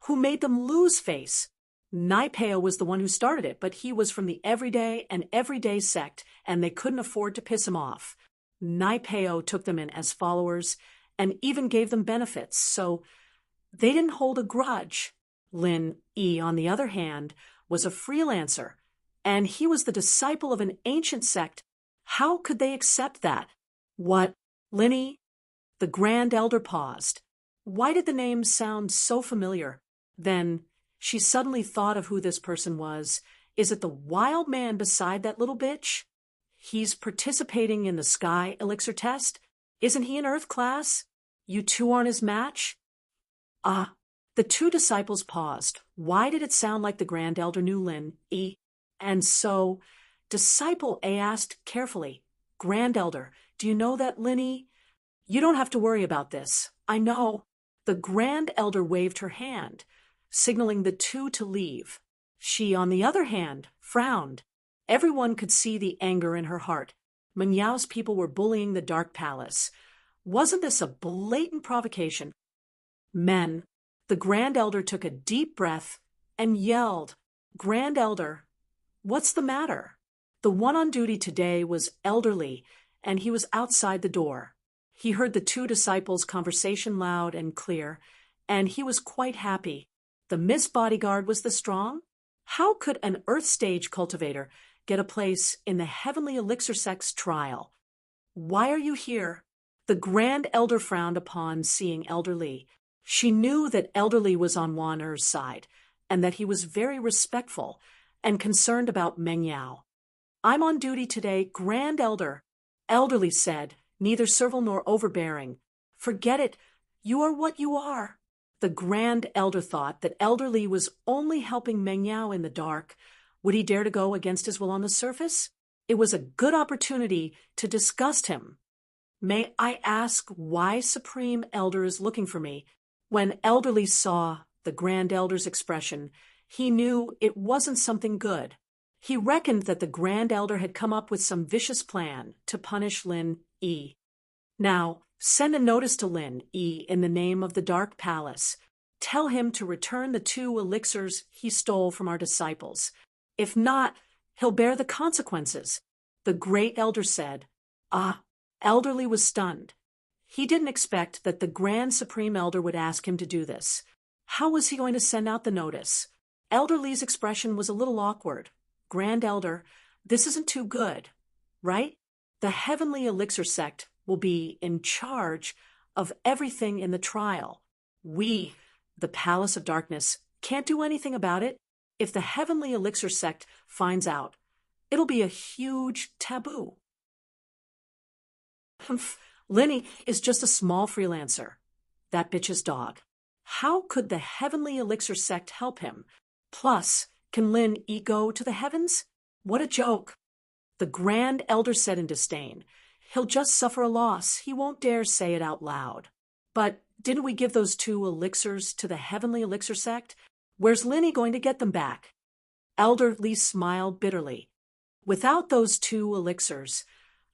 Speaker 1: who made them lose face. Naipeo was the one who started it, but he was from the everyday sect, and they couldn't afford to piss him off. Naipeo took them in as followers and even gave them benefits, so they didn't hold a grudge. Lin Yi, on the other hand, was a freelancer, and he was the disciple of an ancient sect. How could they accept that? What, Lin Yi? The Grand Elder paused. Why did the name sound so familiar? Then she suddenly thought of who this person was. Is it the wild man beside that little bitch? He's participating in the Sky Elixir test? Isn't he an Earth class? You two aren't his match? Ah, the two disciples paused. Why did it sound like the Grand Elder knew Lin Yi? And so, Disciple A asked carefully, Grand Elder, do you know that Lin Yi? You don't have to worry about this. I know. The Grand Elder waved her hand, signaling the two to leave. She, on the other hand, frowned. Everyone could see the anger in her heart. Menyao's people were bullying the Dark Palace. Wasn't this a blatant provocation? Men. The Grand Elder took a deep breath and yelled, Grand Elder, what's the matter? The one on duty today was elderly, and he was outside the door. He heard the two disciples' conversation loud and clear, and he was quite happy. The Miss Bodyguard was the strong? How could an Earth stage cultivator get a place in the Heavenly Elixir Sect's trial? Why are you here? The Grand Elder frowned upon seeing Elder Li. She knew that Elder Li was on Wan Er's side, and that he was very respectful and concerned about Meng Yao. I'm on duty today, Grand Elder. Elder Li said, neither servile nor overbearing. Forget it. You are what you are. The Grand Elder thought that Elder Li was only helping Meng Yao in the dark. Would he dare to go against his will on the surface? It was a good opportunity to disgust him. May I ask why Supreme Elder is looking for me? When Elder Li saw the Grand Elder's expression, he knew it wasn't something good. He reckoned that the Grand Elder had come up with some vicious plan to punish Lin Yi. Now, send a notice to Lin Yi in the name of the Dark Palace. Tell him to return the 2 elixirs he stole from our disciples. If not, he'll bear the consequences. The Great Elder said. Elder Li was stunned. He didn't expect that the Grand Supreme Elder would ask him to do this. How was he going to send out the notice? Elder Li's expression was a little awkward. Grand Elder, this isn't too good, right? The Heavenly Elixir Sect will be in charge of everything in the trial. We, the Palace of Darkness, can't do anything about it. If the Heavenly Elixir Sect finds out, it'll be a huge taboo. Linny is just a small freelancer. That bitch's dog. How could the Heavenly Elixir Sect help him? Plus, can Lin Yi go to the heavens? What a joke. The Grand Elder said in disdain. He'll just suffer a loss. He won't dare say it out loud. But didn't we give those 2 elixirs to the Heavenly Elixir Sect? Where's Linny going to get them back? Elder Li smiled bitterly. Without those 2 elixirs,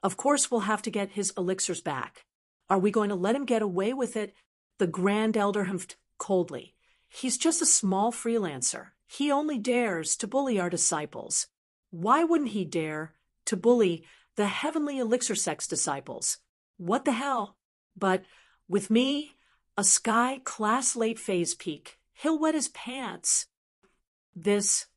Speaker 1: of course we'll have to get his elixirs back. Are we going to let him get away with it? The Grand Elder humphed coldly. He's just a small freelancer. He only dares to bully our disciples. Why wouldn't he dare to bully the Heavenly Elixir Sect's disciples? What the hell? But with me, a Sky Class late phase peak, he'll wet his pants. This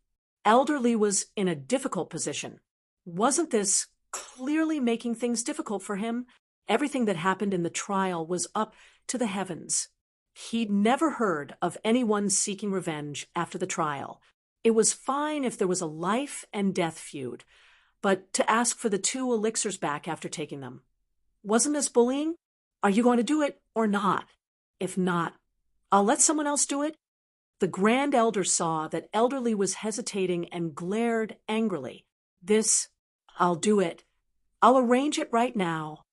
Speaker 1: Elder Li was in a difficult position. Wasn't this clearly making things difficult for him? Everything that happened in the trial was up to the heavens. He'd never heard of anyone seeking revenge after the trial. It was fine if there was a life and death feud, but to ask for the 2 elixirs back after taking them. Wasn't this bullying? Are you going to do it or not? If not, I'll let someone else do it. The Grand Elder saw that Elder Li was hesitating and glared angrily. I'll do it. I'll arrange it right now.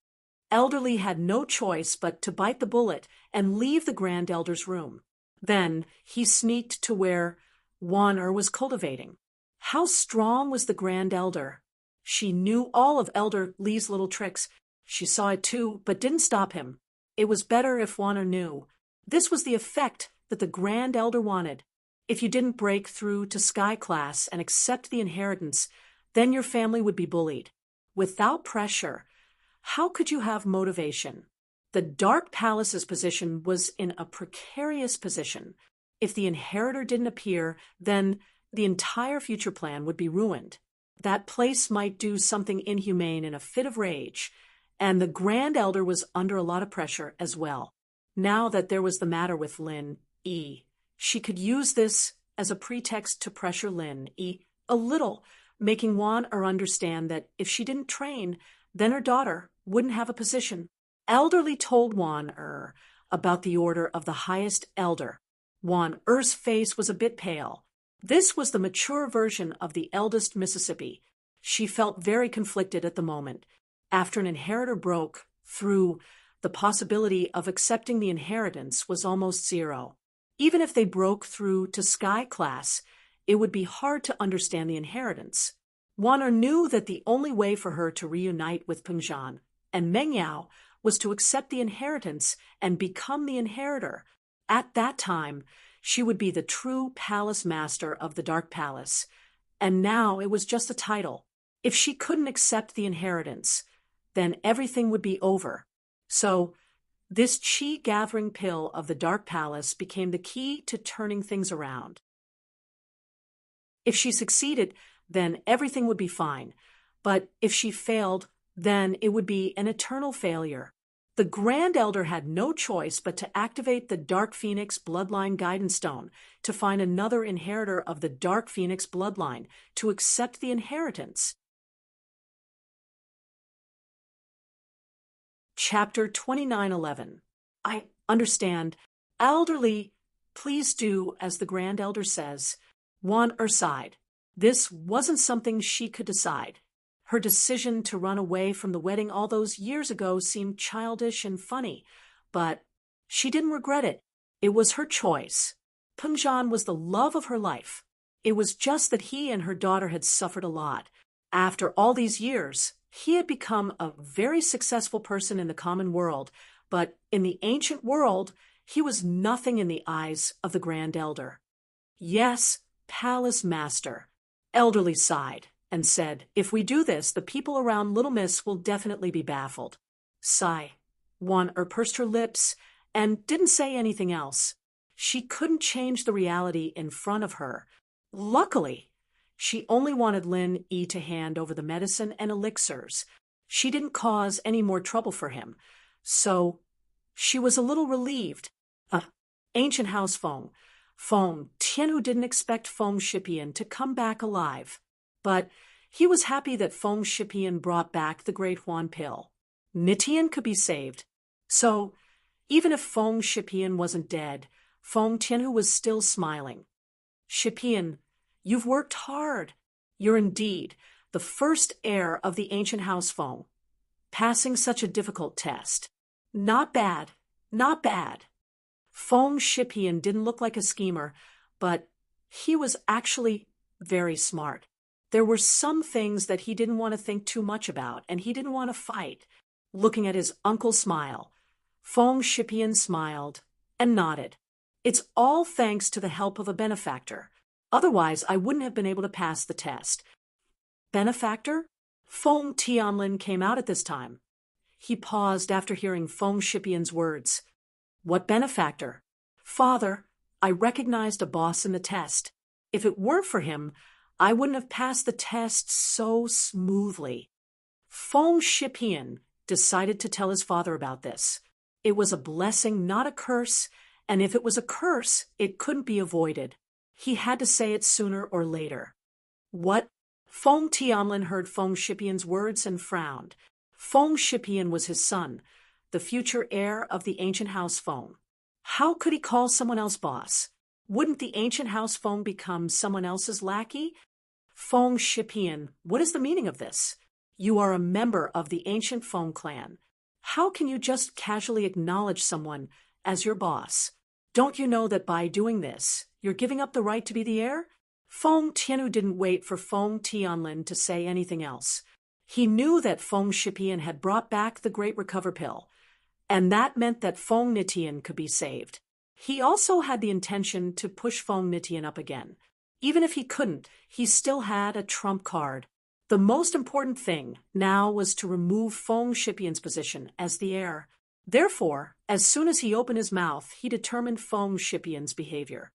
Speaker 1: Elderly had no choice but to bite the bullet and leave the Grand Elder's room. Then he sneaked to where Wanner was cultivating. How strong was the Grand Elder? She knew all of Elder Lee's little tricks. She saw it too, but didn't stop him. It was better if Wanner knew. This was the effect that the Grand Elder wanted. If you didn't break through to Sky Class and accept the inheritance, then your family would be bullied. Without pressure, how could you have motivation? The Dark Palace's position was in a precarious position. If the inheritor didn't appear, then the entire future plan would be ruined. That place might do something inhumane in a fit of rage, and the Grand Elder was under a lot of pressure as well. Now that there was the matter with Lin E, she could use this as a pretext to pressure Lin E a little, making Wanner understand that if she didn't train, then her daughter wouldn't have a position. Elderly told Wanner about the order of the highest elder. Wanner's face was a bit pale. This was the mature version of the eldest Mississippi. She felt very conflicted at the moment. After an inheritor broke through, the possibility of accepting the inheritance was almost zero. Even if they broke through to Sky Class, it would be hard to understand the inheritance. Wanner knew that the only way for her to reunite with Pengjan and Meng Yao was to accept the inheritance and become the inheritor. At that time, she would be the true palace master of the Dark Palace. And now it was just a title. If she couldn't accept the inheritance, then everything would be over. So, this chi-gathering pill of the Dark Palace became the key to turning things around. If she succeeded, then everything would be fine. But if she failed, then it would be an eternal failure. The Grand Elder had no choice but to activate the Dark Phoenix Bloodline Guidance Stone to find another inheritor of the Dark Phoenix Bloodline to accept the inheritance. Chapter 29:11. I understand. Elderly, please do as the Grand Elder says. Wanner sighed. This wasn't something she could decide. Her decision to run away from the wedding all those years ago seemed childish and funny, but she didn't regret it. It was her choice. Pengjan was the love of her life. It was just that he and her daughter had suffered a lot. After all these years, he had become a very successful person in the common world, but in the ancient world, he was nothing in the eyes of the Grand Elder. Yes, Palace Master. Elderly sighed and said, if we do this, the people around Little Miss will definitely be baffled. Sigh. Wanner pursed her lips and didn't say anything else. She couldn't change the reality in front of her. Luckily, she only wanted Lin E to hand over the medicine and elixirs. She didn't cause any more trouble for him, so she was a little relieved. Ancient house phone. Tianhu didn't expect Feng Shipian to come back alive, but he was happy that Feng Shipian brought back the Great Huan pill. Nitian could be saved. So, even if Feng Shipian wasn't dead, Feng Tianhu was still smiling. Shipian, you've worked hard. You're indeed the first heir of the ancient house Feng, passing such a difficult test. Not bad, not bad. Feng Shipian didn't look like a schemer, but he was actually very smart. There were some things that he didn't want to think too much about, and he didn't want to fight. Looking at his uncle smile, Feng Shipian smiled and nodded. It's all thanks to the help of a benefactor. Otherwise, I wouldn't have been able to pass the test. Benefactor? Feng Tianlin came out at this time. He paused after hearing Feng Shipian's words. What benefactor? Father, I recognized a boss in the test. If it weren't for him, I wouldn't have passed the test so smoothly. Feng Shipian decided to tell his father about this. It was a blessing, not a curse, and if it was a curse, it couldn't be avoided. He had to say it sooner or later. What? Feng Tianlin heard Feng Shipian's words and frowned. Feng Shipian was his son, the future heir of the ancient house Feng. How could he call someone else boss? Wouldn't the ancient house Feng become someone else's lackey? Feng Shipian, what is the meaning of this? You are a member of the ancient Feng clan. How can you just casually acknowledge someone as your boss? Don't you know that by doing this, you're giving up the right to be the heir? Feng Tianhu didn't wait for Feng Tianlin to say anything else. He knew that Feng Shipian had brought back the Great Recover Pill, and that meant that Feng Nitian could be saved. He also had the intention to push Feng Nitian up again. Even if he couldn't, he still had a trump card. The most important thing now was to remove Feng Shipian's position as the heir. Therefore, as soon as he opened his mouth, he determined Feng Shipian's behavior.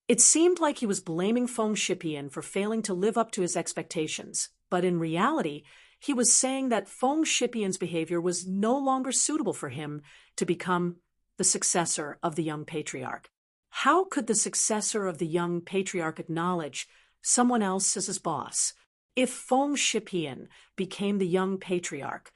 Speaker 1: It seemed like he was blaming Feng Shipian for failing to live up to his expectations, but in reality, he was saying that Feng Shipian's behavior was no longer suitable for him to become the successor of the young patriarch. How could the successor of the young patriarch acknowledge someone else as his boss? If Feng Shipian became the young patriarch,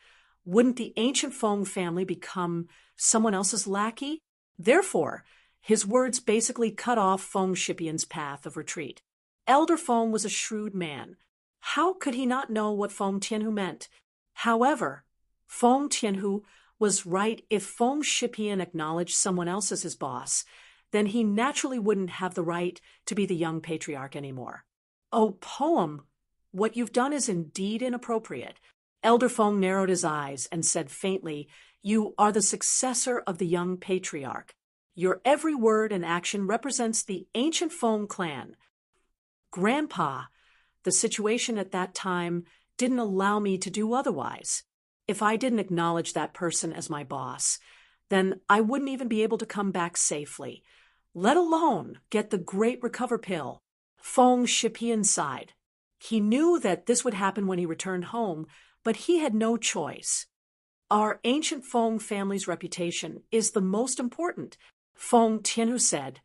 Speaker 1: wouldn't the ancient Feng family become someone else's lackey? Therefore, his words basically cut off Feng Shipian's path of retreat. Elder Feng was a shrewd man. How could he not know what Feng Tianhu meant? However, Feng Tianhu was right. If Feng Shipian acknowledged someone else as his boss, then he naturally wouldn't have the right to be the young patriarch anymore. Oh, poem, what you've done is indeed inappropriate. Elder Feng narrowed his eyes and said faintly, "You are the successor of the young patriarch. Your every word and action represents the ancient Feng clan. Grandpa, the situation at that time didn't allow me to do otherwise. If I didn't acknowledge that person as my boss, then I wouldn't even be able to come back safely, let alone get the Great Recover Pill." Feng Shipian sighed. He knew that this would happen when he returned home, but he had no choice. Our ancient Feng family's reputation is the most important, Feng Tianhu said,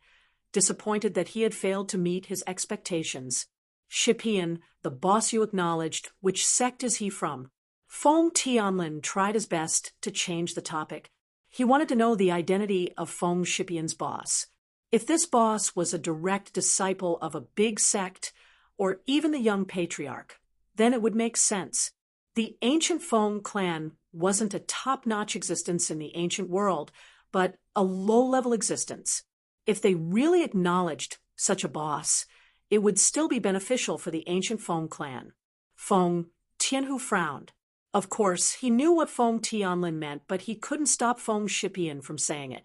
Speaker 1: disappointed that he had failed to meet his expectations. Shipian, the boss you acknowledged, which sect is he from? Feng Tianlin tried his best to change the topic. He wanted to know the identity of Feng Shipian's boss. If this boss was a direct disciple of a big sect, or even the young patriarch, then it would make sense. The ancient Feng clan wasn't a top-notch existence in the ancient world, but a low-level existence. If they really acknowledged such a boss, it would still be beneficial for the ancient Feng clan. Feng Tianhu frowned. Of course, he knew what Feng Tianlin meant, but he couldn't stop Feng Shipian from saying it.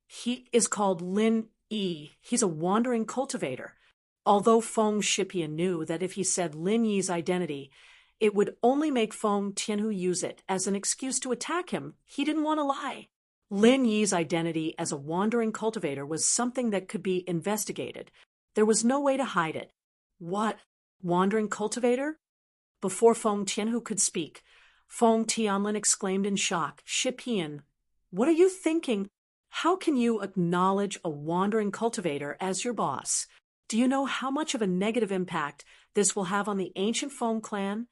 Speaker 1: He is called Lin Yi. He's a wandering cultivator. Although Feng Shipian knew that if he said Lin Yi's identity, it would only make Feng Tianhu use it as an excuse to attack him, he didn't want to lie. Lin Yi's identity as a wandering cultivator was something that could be investigated. There was no way to hide it. What? Wandering cultivator? Before Feng Tianhu could speak, Feng Tianlin exclaimed in shock, "Shipian, what are you thinking? How can you acknowledge a wandering cultivator as your boss? Do you know how much of a negative impact this will have on the ancient Feng clan?"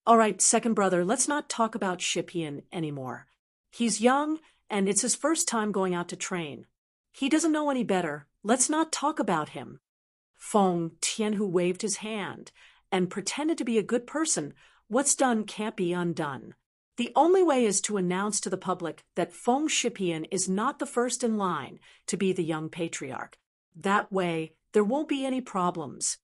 Speaker 1: "All right, second brother, let's not talk about Shipian anymore. He's young, and it's his first time going out to train. He doesn't know any better. Let's not talk about him." Feng Tianhu waved his hand and pretended to be a good person. What's done can't be undone. The only way is to announce to the public that Feng Shipian is not the first in line to be the young patriarch. That way, there won't be any problems.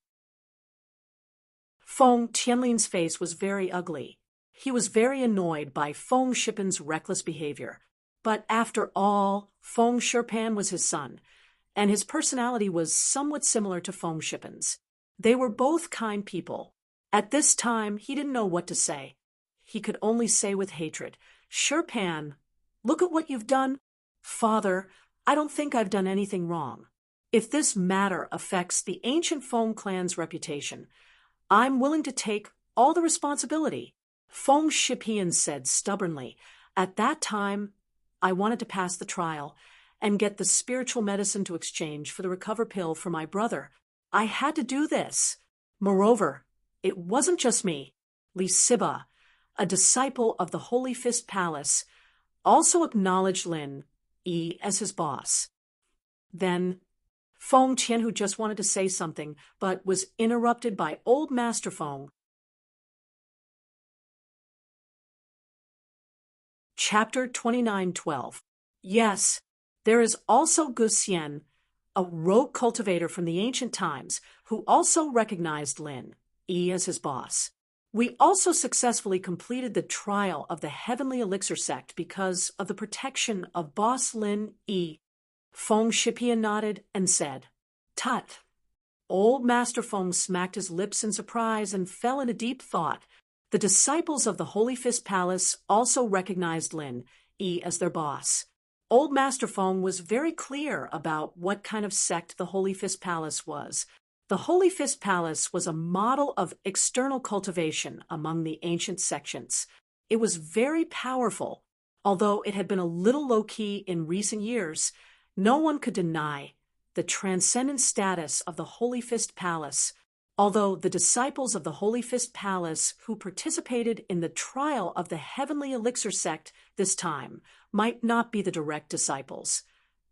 Speaker 1: Feng Tianlin's face was very ugly. He was very annoyed by Feng Shipian's reckless behavior. But after all, Feng Shipian was his son, and his personality was somewhat similar to Feng Shipian's. They were both kind people. At this time, he didn't know what to say. He could only say with hatred, "Shipian, look at what you've done." "Father, I don't think I've done anything wrong. If this matter affects the ancient Feng clan's reputation, I'm willing to take all the responsibility," Feng Shipian said stubbornly. "At that time, I wanted to pass the trial and get the spiritual medicine to exchange for the recover pill for my brother. I had to do this. Moreover, it wasn't just me. Li Siba, a disciple of the Holy Fist Palace, also acknowledged Lin Yi as his boss." Then Feng Tianhu just wanted to say something, but was interrupted by Old Master Feng. Chapter 29:12. Yes, there is also Gu Xian, a rogue cultivator from the ancient times, who also recognized Lin Yi as his boss. We also successfully completed the trial of the Heavenly Elixir sect because of the protection of boss Lin Yi. Feng Shipian nodded and said, "Tut." Old Master Feng smacked his lips in surprise and fell in a deep thought. The disciples of the Holy Fist Palace also recognized Lin Yi as their boss. Old Master Feng was very clear about what kind of sect the Holy Fist Palace was. The Holy Fist Palace was a model of external cultivation among the ancient sections. It was very powerful. Although it had been a little low-key in recent years, no one could deny the transcendent status of the Holy Fist Palace. Although the disciples of the Holy Fist Palace who participated in the trial of the Heavenly Elixir sect this time might not be the direct disciples,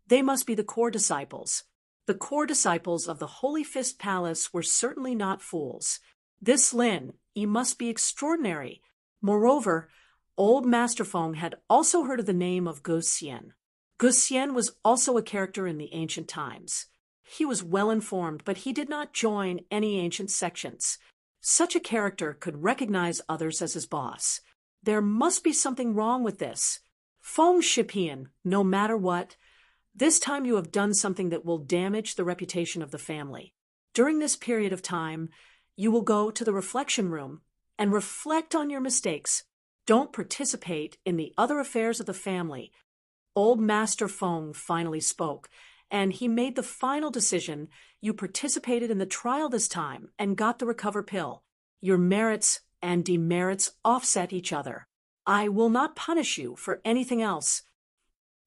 Speaker 1: they must be the core disciples. The core disciples of the Holy Fist Palace were certainly not fools. This Lin Yi must be extraordinary. Moreover, old Master Feng had also heard of the name of Gu Xian. Gu Xian was also a character in the ancient times. He was well informed, but he did not join any ancient sections. Such a character could recognize others as his boss. There must be something wrong with this. Feng Shipian, no matter what, this time you have done something that will damage the reputation of the family. During this period of time, you will go to the reflection room and reflect on your mistakes. Don't participate in the other affairs of the family. Old Master Feng finally spoke, and he made the final decision. You participated in the trial this time and got the recover pill. Your merits and demerits offset each other. I will not punish you for anything else.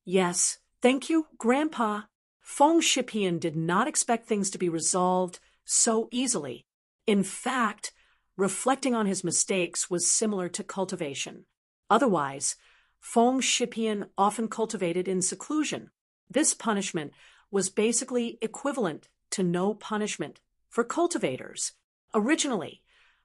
Speaker 1: Yes, thank you, Grandpa. Feng Shipian did not expect things to be resolved so easily. In fact, reflecting on his mistakes was similar to cultivation. Otherwise, Feng Shipian often cultivated in seclusion. This punishment was basically equivalent to no punishment for cultivators. Originally,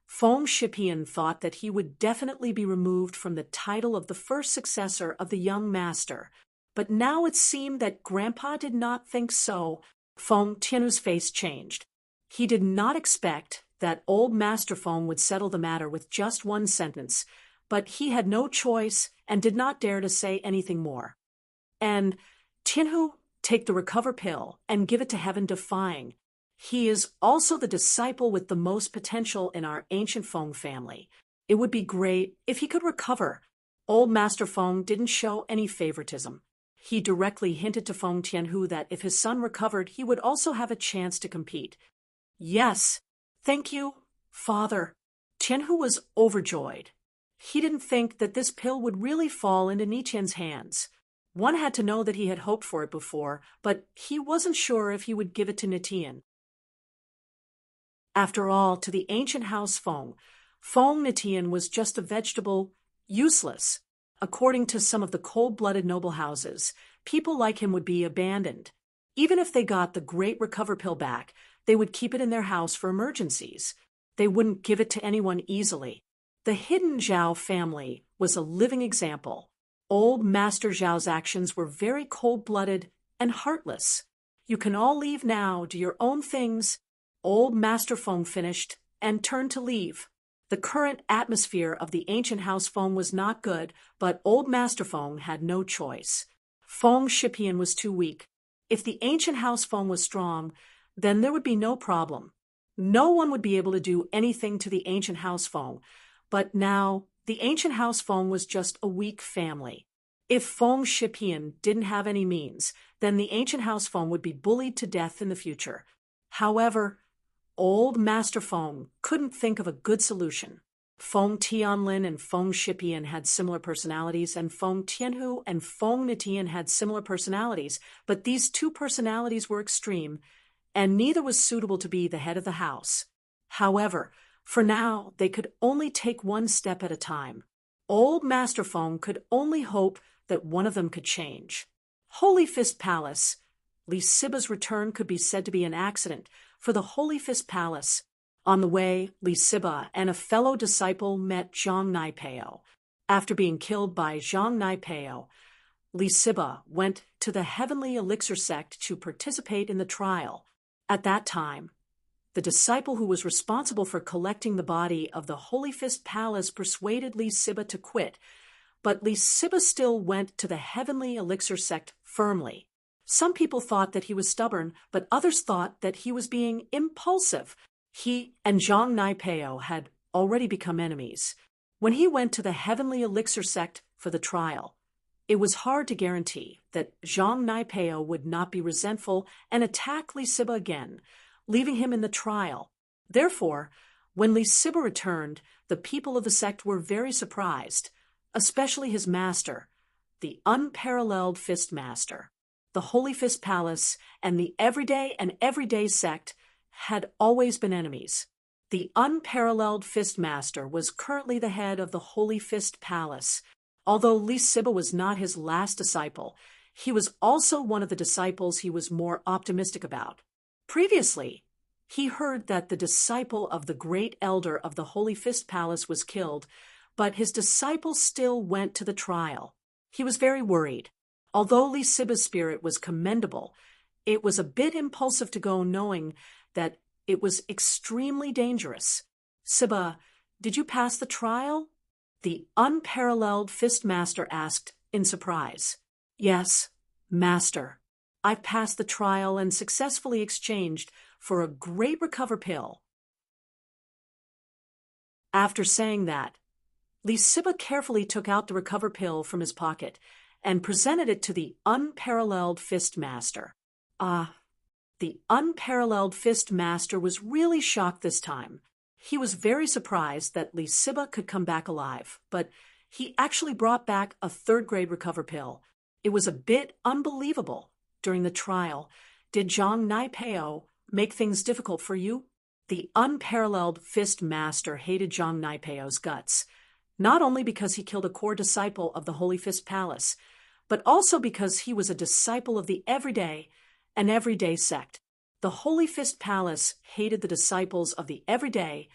Speaker 1: Feng Shipian thought that he would definitely be removed from the title of the first successor of the young master, but now it seemed that Grandpa did not think so. Feng Tianhu's face changed. He did not expect that old Master Feng would settle the matter with just one sentence, but he had no choice and did not dare to say anything more. And Tianhu, take the recover pill and give it to Heaven Defying. He is also the disciple with the most potential in our ancient Feng family. It would be great if he could recover. Old Master Feng didn't show any favoritism. He directly hinted to Feng Tianhu that if his son recovered, he would also have a chance to compete. Yes, thank you, Father. Tianhu was overjoyed. He didn't think that this pill would really fall into Niqian's hands. One had to know that he had hoped for it before, but he wasn't sure if he would give it to Niqian. After all, to the ancient house Feng Niqian was just a vegetable, useless. According to some of the cold-blooded noble houses, people like him would be abandoned. Even if they got the great recover pill back, they would keep it in their house for emergencies. They wouldn't give it to anyone easily. The hidden Zhao family was a living example. Old Master Zhao's actions were very cold-blooded and heartless. You can all leave now, do your own things. Old Master Feng finished and turned to leave. The current atmosphere of the ancient house Feng was not good, but old Master Feng had no choice. Feng Shipian was too weak. If the ancient house Feng was strong, then there would be no problem. No one would be able to do anything to the ancient house Feng. But now, the ancient house Feng was just a weak family. If Feng Shipian didn't have any means, then the ancient house Feng would be bullied to death in the future. However, old Master Feng couldn't think of a good solution. Feng Tianlin and Feng Shipian had similar personalities, and Feng Tianhu and Feng Nitian had similar personalities, but these two personalities were extreme, and neither was suitable to be the head of the house. However, for now, they could only take one step at a time. Old Master Feng could only hope that one of them could change. Holy Fist Palace. Li Siba's return could be said to be an accident for the Holy Fist Palace. On the way, Li Siba and a fellow disciple met Zhang Naipeo. After being killed by Zhang Naipeo, Li Siba went to the Heavenly Elixir sect to participate in the trial. At that time, the disciple who was responsible for collecting the body of the Holy Fist Palace persuaded Li Siba to quit, but Li Siba still went to the Heavenly Elixir sect firmly. Some people thought that he was stubborn, but others thought that he was being impulsive. He and Zhang Naipeo had already become enemies. When he went to the Heavenly Elixir sect for the trial, it was hard to guarantee that Zhang Naipeo would not be resentful and attack Li Siba again, leaving him in the trial. Therefore, when Li Siba returned, the people of the sect were very surprised, especially his master, the unparalleled Fist Master. The Holy Fist Palace and the Everyday sect had always been enemies. The unparalleled Fist Master was currently the head of the Holy Fist Palace. Although Li Siba was not his last disciple, he was also one of the disciples he was more optimistic about. Previously, he heard that the disciple of the great elder of the Holy Fist Palace was killed, but his disciple still went to the trial. He was very worried. Although Li Siba's spirit was commendable, it was a bit impulsive to go knowing that it was extremely dangerous. "Siba, did you pass the trial?" the unparalleled Fist Master asked in surprise. "Yes, Master. I've passed the trial and successfully exchanged for a great recover pill." After saying that, Li Siba carefully took out the recover pill from his pocket and presented it to the unparalleled Fist Master. The unparalleled Fist Master was really shocked this time. He was very surprised that Li Siba could come back alive, but he actually brought back a third-grade recover pill. It was a bit unbelievable. During the trial, did Zhang Naipeo make things difficult for you? The unparalleled Fist Master hated Zhang Naipeo's guts, not only because he killed a core disciple of the Holy Fist Palace, but also because he was a disciple of the Everyday sect. The Holy Fist Palace hated the disciples of the Everyday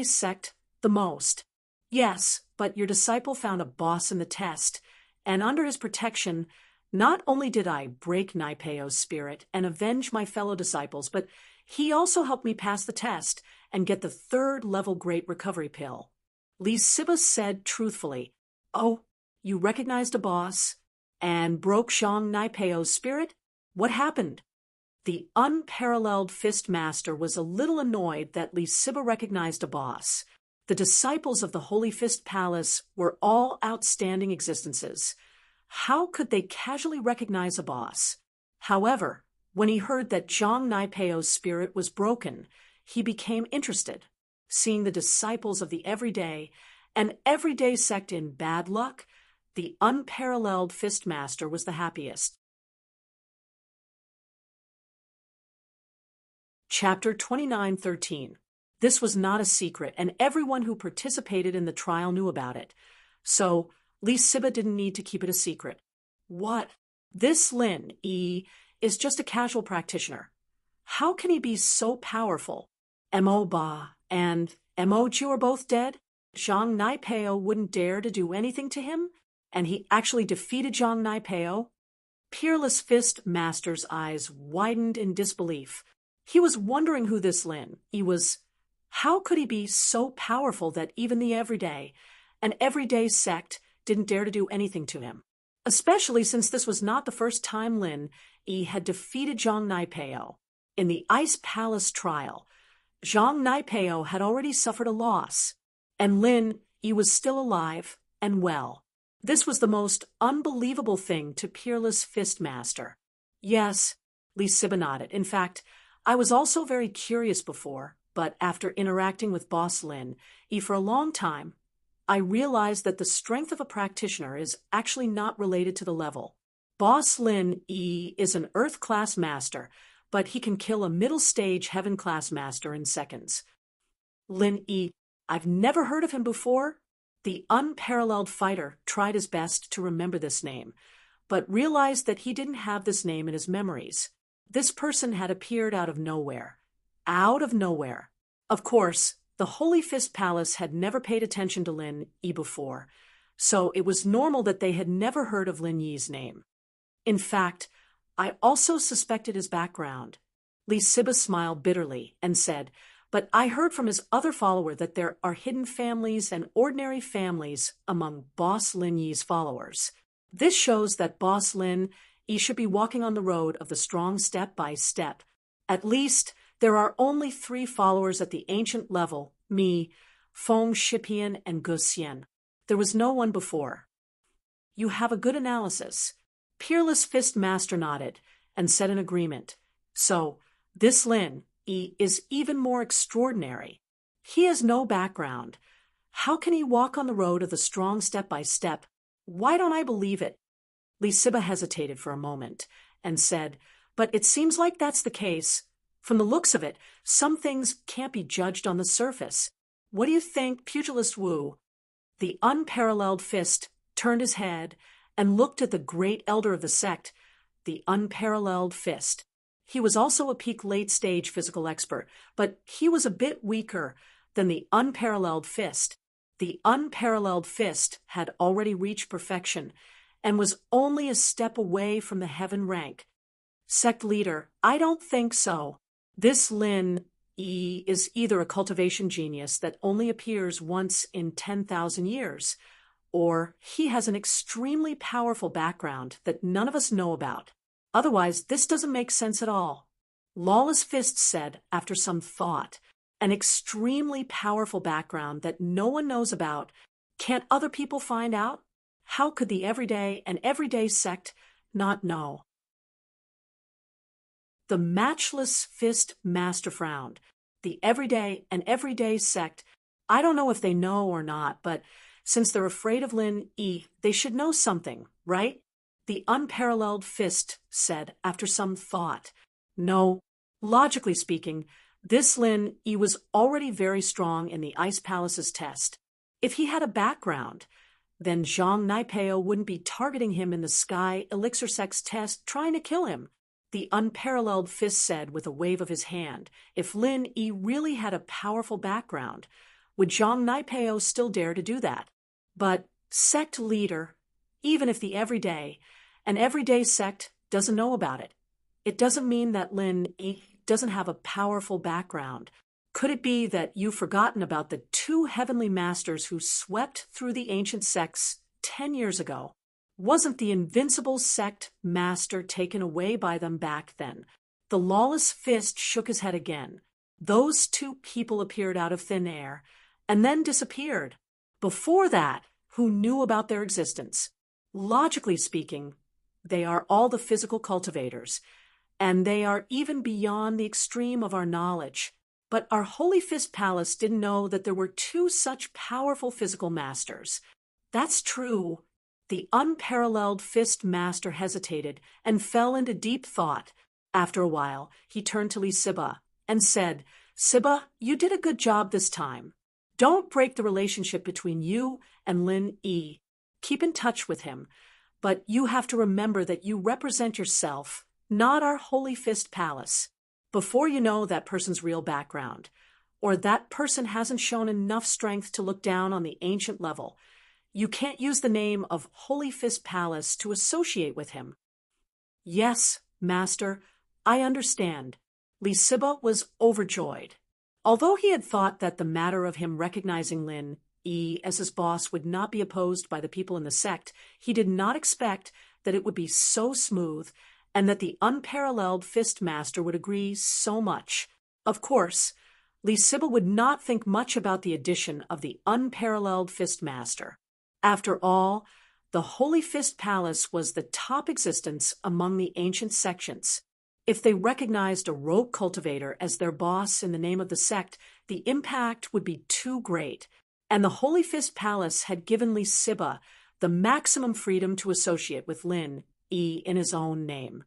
Speaker 1: sect the most. Yes, but your disciple found a boss in the test, and under his protection, not only did I break Naipeo's spirit and avenge my fellow disciples, but he also helped me pass the test and get the third-level great recovery pill. Li Siba said truthfully, "Oh, you recognized a boss and broke Zhang Naipeo's spirit? What happened?" The unparalleled Fist Master was a little annoyed that Li Siba recognized a boss. The disciples of the Holy Fist Palace were all outstanding existences. How could they casually recognize a boss? However, when he heard that Zhang Naipeo's spirit was broken, he became interested. Seeing the disciples of the Everyday sect in bad luck, the unparalleled Fist Master was the happiest. Chapter 29:13. This was not a secret, and everyone who participated in the trial knew about it. So, Li Siba didn't need to keep it a secret. What? This Lin Yi is just a casual practitioner. How can he be so powerful? Mo Ba and Mo Ju are both dead? Zhang Naipeo wouldn't dare to do anything to him? And he actually defeated Zhang Naipeo? Peerless Fist Master's eyes widened in disbelief. He was wondering who this Lin Yi was. How could he be so powerful that even the Everyday sect didn't dare to do anything to him? Especially since this was not the first time Lin Yi had defeated Zhang Naipeo. In the Ice Palace trial, Zhang Naipeo had already suffered a loss, and Lin Yi was still alive and well. This was the most unbelievable thing to Peerless Fist Master. Yes, Li Siba nodded. In fact, I was also very curious before, but after interacting with Boss Lin Yi for a long time, I realized that the strength of a practitioner is actually not related to the level. Boss Lin Yi is an Earth-class master, but he can kill a middle-stage Heaven-class master in seconds. Lin Yi, I've never heard of him before. The unparalleled fighter tried his best to remember this name, but realized that he didn't have this name in his memories. This person had appeared out of nowhere. Out of nowhere. Of course, The Holy Fist Palace had never paid attention to Lin Yi before, so it was normal that they had never heard of Lin Yi's name. In fact, I also suspected his background. Li Siba smiled bitterly and said, "But I heard from his other follower that there are hidden families and ordinary families among Boss Lin Yi's followers. This shows that Boss Lin Yi should be walking on the road of the strong step by step. At least, there are only 3 followers at the ancient level, me, Feng Shipian, and Gu Xian. There was no one before." "You have a good analysis." Peerless Fist Master nodded and said in agreement. "So, this Lin Yi is even more extraordinary. He has no background. How can he walk on the road of the strong step by step? Why don't I believe it?" Li Siba hesitated for a moment and said, "But it seems like that's the case. From the looks of it, some things can't be judged on the surface. What do you think, Pugilist Wu?" The unparalleled Fist turned his head and looked at the great elder of the sect, the unparalleled Fist. He was also a peak late-stage physical expert, but he was a bit weaker than the unparalleled Fist. The unparalleled Fist had already reached perfection and was only a step away from the heaven rank. "Sect leader, I don't think so. This Lin Yi is either a cultivation genius that only appears once in 10,000 years, or he has an extremely powerful background that none of us know about. Otherwise, this doesn't make sense at all." Lawless Fist said, after some thought, "An extremely powerful background that no one knows about. Can't other people find out? How could the everyday sect not know?" The matchless Fist Master frowned. "The everyday sect, I don't know if they know or not, but since they're afraid of Lin Yi, they should know something, right?" The unparalleled Fist said after some thought. "No. Logically speaking, this Lin Yi was already very strong in the Ice Palace's test. If he had a background, then Zhang Naipeo wouldn't be targeting him in the Sky Elixir Sect's test trying to kill him." The unparalleled Fist said with a wave of his hand. "If Lin Yi really had a powerful background, would Zhang Naipeo still dare to do that? But, sect leader, even if an everyday sect doesn't know about it, it doesn't mean that Lin Yi doesn't have a powerful background. Could it be that you've forgotten about the 2 heavenly masters who swept through the ancient sects 10 years ago? Wasn't the invincible sect master taken away by them back then?" The lawless Fist shook his head again. "Those 2 people appeared out of thin air and then disappeared. Before that, who knew about their existence? Logically speaking, they are all the physical cultivators, and they are even beyond the extreme of our knowledge. But our Holy Fist Palace didn't know that there were 2 such powerful physical masters." "That's true." The unparalleled Fist Master hesitated and fell into deep thought. After a while, he turned to Li Siba and said, "Siba, you did a good job this time. Don't break the relationship between you and Lin Yi. Keep in touch with him, but you have to remember that you represent yourself, not our Holy Fist Palace. Before you know that person's real background, or that person hasn't shown enough strength to look down on the ancient level, you can't use the name of Holy Fist Palace to associate with him." "Yes, Master, I understand." Li Siba was overjoyed. Although he had thought that the matter of him recognizing Lin Yi as his boss would not be opposed by the people in the sect, he did not expect that it would be so smooth and that the unparalleled Fist Master would agree so much. Of course, Li Siba would not think much about the addition of the unparalleled Fist Master. After all, the Holy Fist Palace was the top existence among the ancient sections. If they recognized a rogue cultivator as their boss in the name of the sect, the impact would be too great. And the Holy Fist Palace had given Li Siba the maximum freedom to associate with Lin Yi in his own name.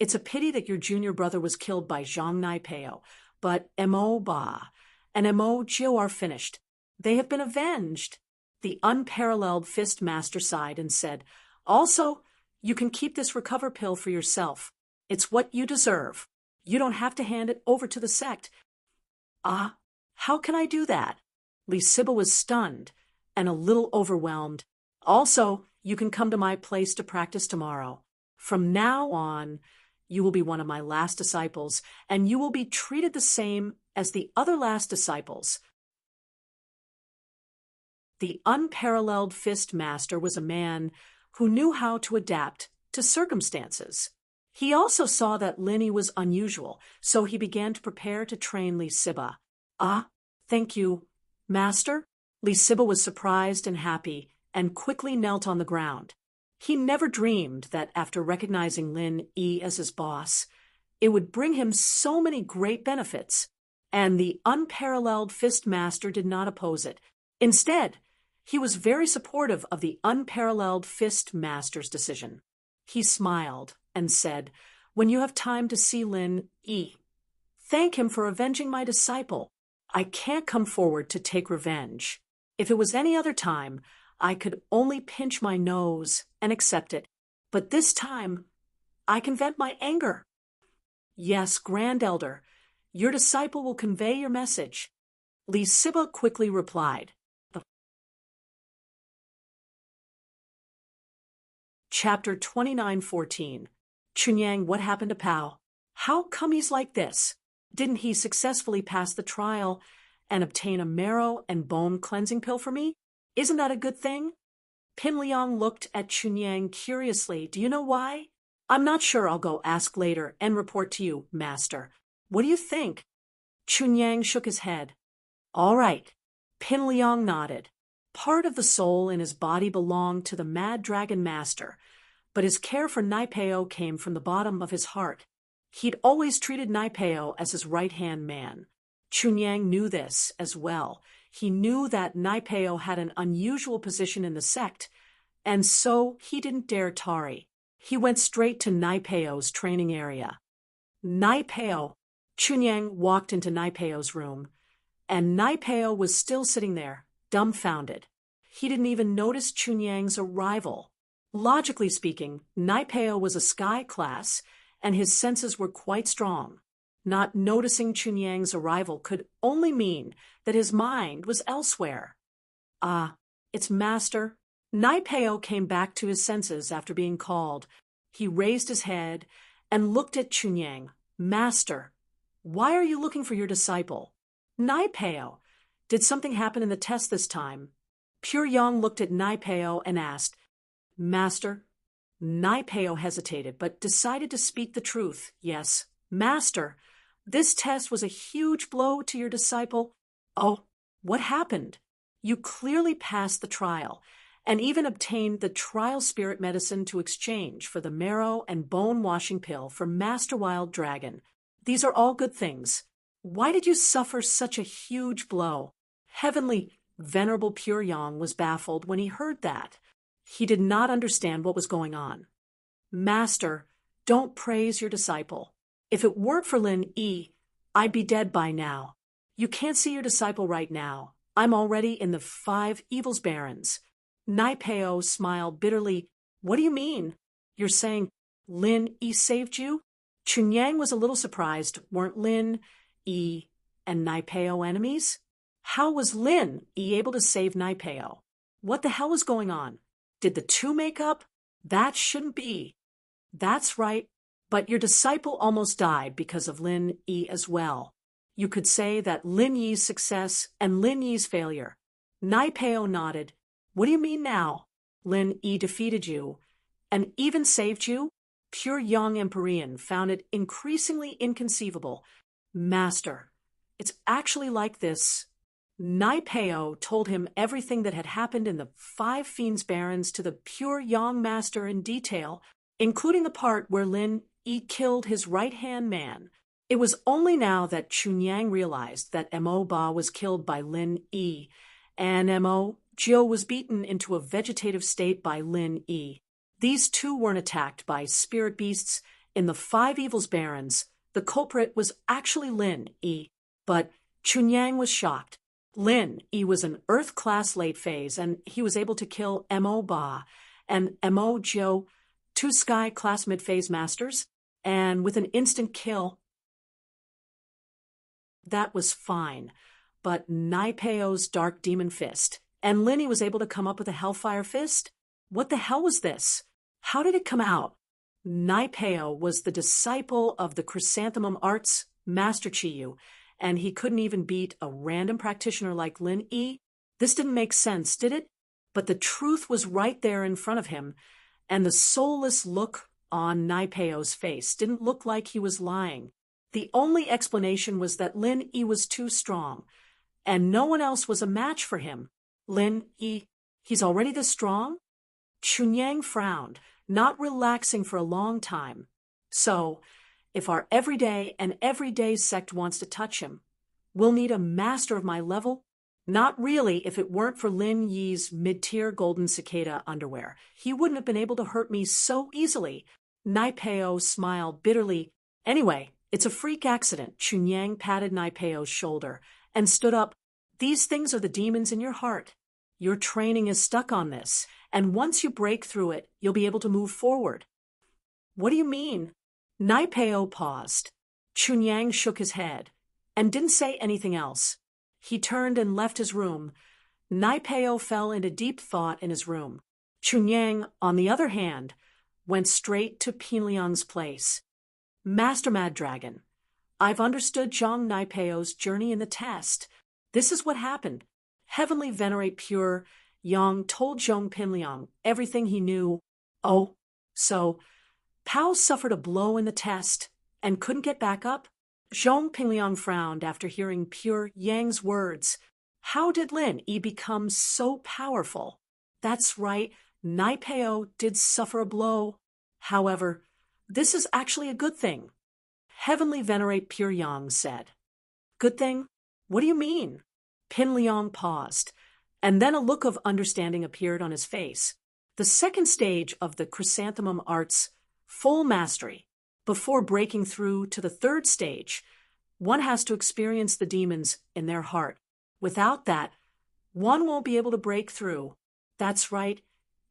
Speaker 1: It's a pity that your junior brother was killed by Zhang Naipeo, but Mo Ba and Mo Jiu are finished. They have been avenged." The unparalleled Fist Master sighed and said, "Also, you can keep this recover pill for yourself. It's what you deserve. You don't have to hand it over to the sect." How can I do that? Lee Siba was stunned and a little overwhelmed. Also, you can come to my place to practice tomorrow. From now on, you will be one of my last disciples, and you will be treated the same as the other last disciples. The unparalleled fist master was a man who knew how to adapt to circumstances. He also saw that Linny was unusual, so he began to prepare to train Lee Siba. Ah, thank you, master. Lee Siba was surprised and happy and quickly knelt on the ground. He never dreamed that after recognizing Lin Yi as his boss, it would bring him so many great benefits, and the unparalleled fist master did not oppose it. Instead, he was very supportive of the unparalleled fist master's decision. He smiled and said, "When you have time to see Lin Yi, thank him for avenging my disciple. I can't come forward to take revenge. If it was any other time, I could only pinch my nose and accept it. But this time, I can vent my anger." "Yes, Grand Elder, your disciple will convey your message." Lee Siba quickly replied. Chapter 29:14. Chunyang, what happened to Pao? How come he's like this? Didn't he successfully pass the trial and obtain a marrow and bone cleansing pill for me? Isn't that a good thing? Pin Liang looked at Chunyang curiously. Do you know why? I'm not sure. I'll go ask later and report to you, Master. What do you think? Chunyang shook his head. All right. Pin Liang nodded. Part of the soul in his body belonged to the Mad Dragon Master, but his care for Naipeo came from the bottom of his heart. He'd always treated Naipeo as his right-hand man. Chunyang knew this as well. He knew that Naipeo had an unusual position in the sect, and so he didn't dare tarry. He went straight to Naipeo's training area. Naipeo. Chunyang walked into Naipeo's room, and Naipeo was still sitting there, dumbfounded. He didn't even notice Chunyang's arrival. Logically speaking, Naipeo was a sky class, and his senses were quite strong. Not noticing Chunyang's arrival could only mean that his mind was elsewhere. Ah, it's Master. Naipeo came back to his senses after being called. He raised his head and looked at Chunyang. Master, why are you looking for your disciple? Naipeo, did something happen in the test this time? Pure Yang looked at Naipeo and asked, Master? Naipeo hesitated, but decided to speak the truth. Yes, Master, this test was a huge blow to your disciple. Oh, what happened? You clearly passed the trial, and even obtained the trial spirit medicine to exchange for the marrow and bone washing pill for Master Wild Dragon. These are all good things. Why did you suffer such a huge blow? Heavenly, venerable Pure Yang was baffled when he heard that. He did not understand what was going on. Master, don't praise your disciple. If it weren't for Lin Yi, I'd be dead by now. You can't see your disciple right now. I'm already in the 5 Evils Barrens. Naipeo smiled bitterly. What do you mean? You're saying Lin Yi saved you? Chunyang was a little surprised. Weren't Lin Yi and Naipeo enemies? How was Lin Yi able to save Naipeo? What the hell was going on? Did the two make up? That shouldn't be. That's right, but your disciple almost died because of Lin Yi as well. You could say that Lin Yi's success and Lin Yi's failure. Naipeo nodded. What do you mean now? Lin Yi defeated you and even saved you? Pure Yang Empyrean found it increasingly inconceivable. Master, it's actually like this. Naipeo told him everything that had happened in the 5 Fiends Barrens to the Pure Yang Master in detail, including the part where Lin Yi killed his right-hand man. It was only now that Chunyang realized that Mo Ba was killed by Lin Yi, and Mo Jiu was beaten into a vegetative state by Lin Yi. These two weren't attacked by spirit beasts in the 5 Evils Barrens. The culprit was actually Lin Yi, but Chunyang was shocked. Lin Yi was an Earth-class late phase, and he was able to kill Mo Ba and Mo Jiu, 2 Sky-class mid-phase masters, and with an instant kill. That was fine. but Naipeo's dark demon fist. And Linny was able to come up with a hellfire fist? What the hell was this? How did it come out? Naipeo was the disciple of the chrysanthemum arts master Chiyu, and he couldn't even beat a random practitioner like Lin Yi. This didn't make sense, did it? But the truth was right there in front of him, and the soulless look on Naipeo's face didn't look like he was lying. The only explanation was that Lin Yi was too strong, and no one else was a match for him. Lin Yi, he's already this strong? Chunyang frowned, not relaxing for a long time. So, if our everyday and everyday sect wants to touch him, we'll need a master of my level? Not really if it weren't for Lin Yi's mid-tier golden cicada underwear. He wouldn't have been able to hurt me so easily. Naipeo smiled bitterly. Anyway, it's a freak accident. Chunyang patted Naipeo's shoulder and stood up. These things are the demons in your heart. Your training is stuck on this, and once you break through it, you'll be able to move forward. What do you mean? Naipeo paused. Chunyang shook his head and didn't say anything else. He turned and left his room. Naipeo fell into deep thought in his room. Chunyang, on the other hand, went straight to Pinliang's place. Master Mad Dragon, I've understood Zhang Naipeo's journey in the test. This is what happened. Heavenly Venerate Pure Yang told Zhong Pinliang everything he knew. Oh, so Pao suffered a blow in the test and couldn't get back up? Zhong Pinliang frowned after hearing Pure Yang's words. How did Lin Yi become so powerful? That's right, Naipeo did suffer a blow. However, this is actually a good thing. Heavenly Venerate Pure Yang said. Good thing? What do you mean? Pinliang paused, and then a look of understanding appeared on his face. The second stage of the chrysanthemum arts, full mastery. Before breaking through to the third stage, one has to experience the demons in their heart. Without that, one won't be able to break through. That's right.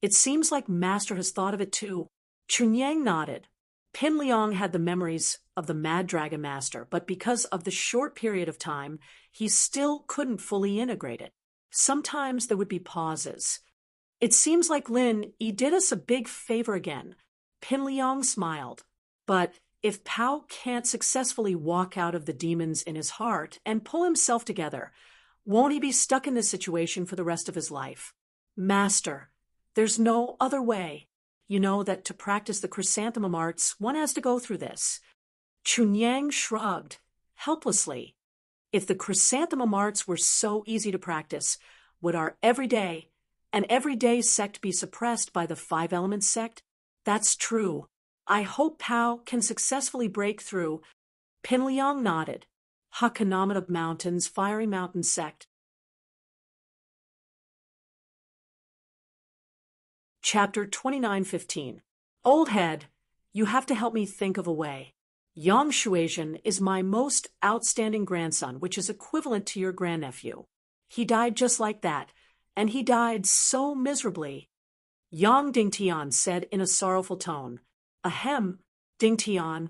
Speaker 1: It seems like Master has thought of it too. Chunyang nodded. Pinliang had the memories of the Mad Dragon Master, but because of the short period of time, he still couldn't fully integrate it. Sometimes there would be pauses. It seems like Lin Yi did us a big favor again. Pinliang smiled. But if Pao can't successfully walk out of the demons in his heart and pull himself together, won't he be stuck in this situation for the rest of his life? Master, there's no other way. You know that to practice the chrysanthemum arts, one has to go through this. Chunyang shrugged, helplessly. If the chrysanthemum arts were so easy to practice, would our everyday sect be suppressed by the five-element sect? That's true. I hope Pao can successfully break through. Pinliang nodded. Hakanamata Mountains, Fiery Mountain Sect. Chapter 29:15. Old head, you have to help me think of a way. Yang Shuejian is my most outstanding grandson, which is equivalent to your grandnephew. He died just like that, and he died so miserably. Yang Dingtian said in a sorrowful tone. Ahem, Dingtian,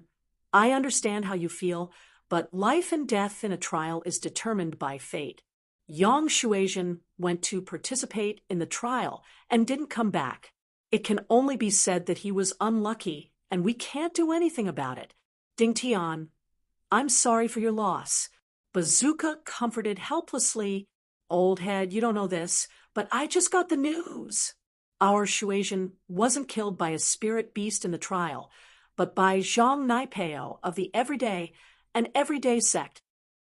Speaker 1: I understand how you feel, but life and death in a trial is determined by fate. Yang Shuejian went to participate in the trial and didn't come back. It can only be said that he was unlucky, and we can't do anything about it. Dingtian, I'm sorry for your loss. Bazooka comforted helplessly. Old head, you don't know this, but I just got the news. Our Shuejian wasn't killed by a spirit beast in the trial, but by Zhang Naipeo of the everyday and everyday sect.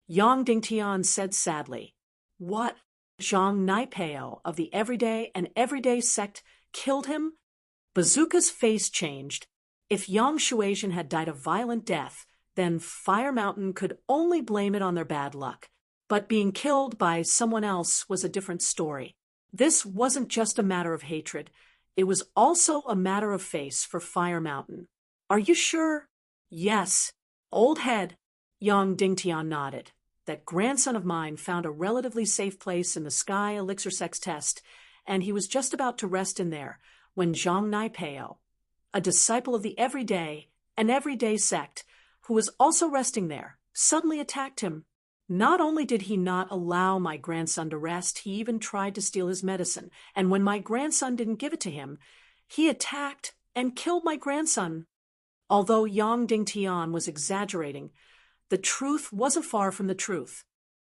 Speaker 1: Yang Dingtian said sadly. What? Zhang Naipeo of the everyday and everyday sect killed him? Bazooka's face changed. If Yang Shuejian had died a violent death, then Fire Mountain could only blame it on their bad luck. But being killed by someone else was a different story. This wasn't just a matter of hatred. It was also a matter of face for Fire Mountain. Are you sure? Yes. Old head, Yang Dingtian nodded. That grandson of mine found a relatively safe place in the Sky Elixir Sex test, and he was just about to rest in there when Zhang Naipeo, a disciple of the everyday and everyday sect, who was also resting there, suddenly attacked him. Not only did he not allow my grandson to rest, he even tried to steal his medicine, and when my grandson didn't give it to him, he attacked and killed my grandson. Although Yang Dingtian was exaggerating, the truth wasn't far from the truth.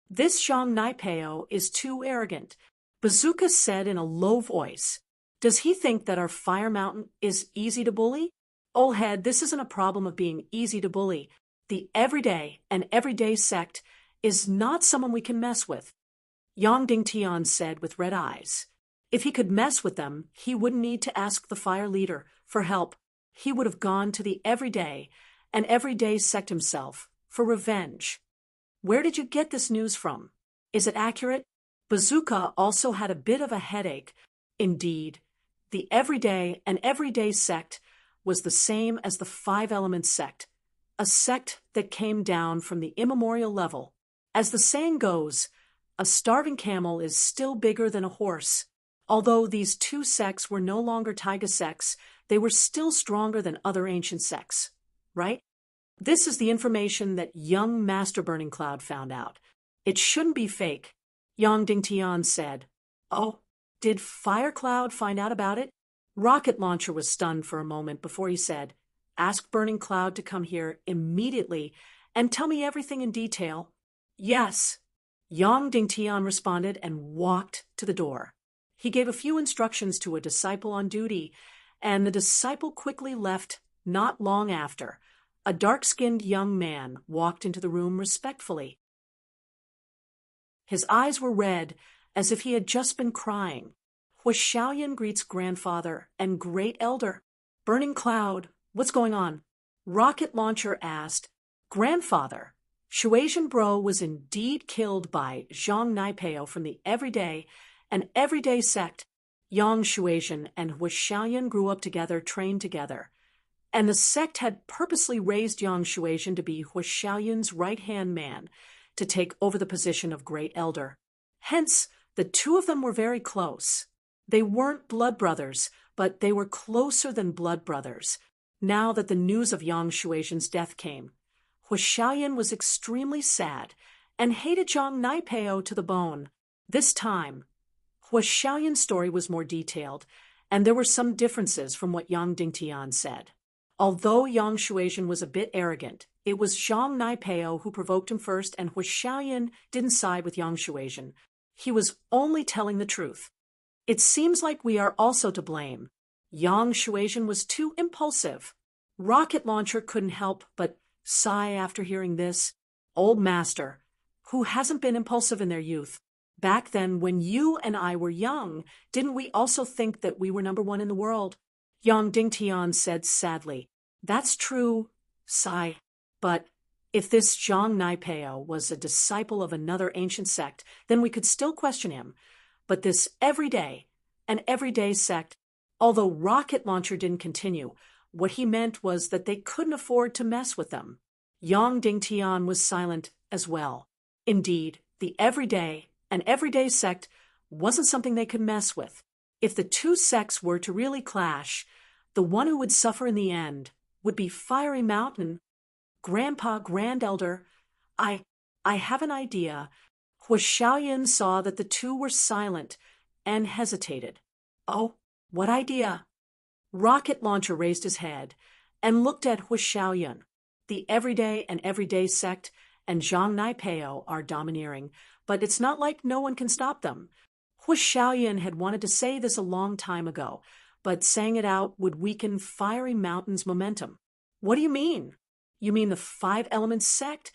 Speaker 1: This Zhang Naipeo is too arrogant. Bazooka said in a low voice, "Does he think that our fire mountain is easy to bully? Old head, this isn't a problem of being easy to bully. The everyday sect is not someone we can mess with." Yang Dingtian said with red eyes. If he could mess with them, he wouldn't need to ask the fire leader for help. He would have gone to the everyday sect himself for revenge. Where did you get this news from? Is it accurate? Bazooka also had a bit of a headache. Indeed, the everyday sect was the same as the Five Elements sect, a sect that came down from the immemorial level. As the saying goes, a starving camel is still bigger than a horse. Although these two sects were no longer taiga sects, they were still stronger than other ancient sects, right? This is the information that young Master Burning Cloud found out. It shouldn't be fake. Yang Dingtian said. Oh, did Fire Cloud find out about it? Rocket Launcher was stunned for a moment before he said, "Ask Burning Cloud to come here immediately and tell me everything in detail." "Yes." Yang Dingtian responded and walked to the door. He gave a few instructions to a disciple on duty, and the disciple quickly left. Not long after, a dark-skinned young man walked into the room respectfully. His eyes were red, as if he had just been crying. Huashaoyan greets grandfather and great elder. "Burning Cloud, what's going on?" Rocket Launcher asked. "Grandfather, Shuasian Bro was indeed killed by Zhang Naipeo from the everyday sect. Yang Shuasian and Huashaoyan grew up together, trained together. And the sect had purposely raised Yang Shuasian to be Huashaoyan's right-hand man, to take over the position of Great Elder. Hence, the two of them were very close. They weren't blood brothers, but they were closer than blood brothers. Now that the news of Yang Shuasian's death came, Huashaoyan was extremely sad and hated Zhang Naipeo to the bone. This time, Huashaoyan's story was more detailed, and there were some differences from what Yang Dingtian said. Although Yang Shuasian was a bit arrogant, it was Zhang Naipeo who provoked him first, and Huashaoyan didn't side with Yang Shuasian. He was only telling the truth. It seems like we are also to blame. Yang Shuasian was too impulsive. Rocket Launcher couldn't help but sigh after hearing this. Old Master, who hasn't been impulsive in their youth? Back then, when you and I were young, didn't we also think that we were number one in the world? Yang Dingtian said sadly. That's true, sigh. But if this Zhang Naipeo was a disciple of another ancient sect, then we could still question him. But this everyday sect, although Rocket Launcher didn't continue, what he meant was that they couldn't afford to mess with them. Yang Dingtian was silent as well. Indeed, the everyday sect wasn't something they could mess with. If the two sects were to really clash, the one who would suffer in the end would be Fiery Mountain. Grandpa, Grand Elder, I have an idea. Huashaoyan saw that the two were silent and hesitated. Oh, what idea? Rocket Launcher raised his head and looked at Huashaoyan. The everyday sect and Zhang Naipeo are domineering, but it's not like no one can stop them. Huashaoyan had wanted to say this a long time ago, but saying it out would weaken Fiery Mountain's momentum. What do you mean? You mean the Five Elements sect?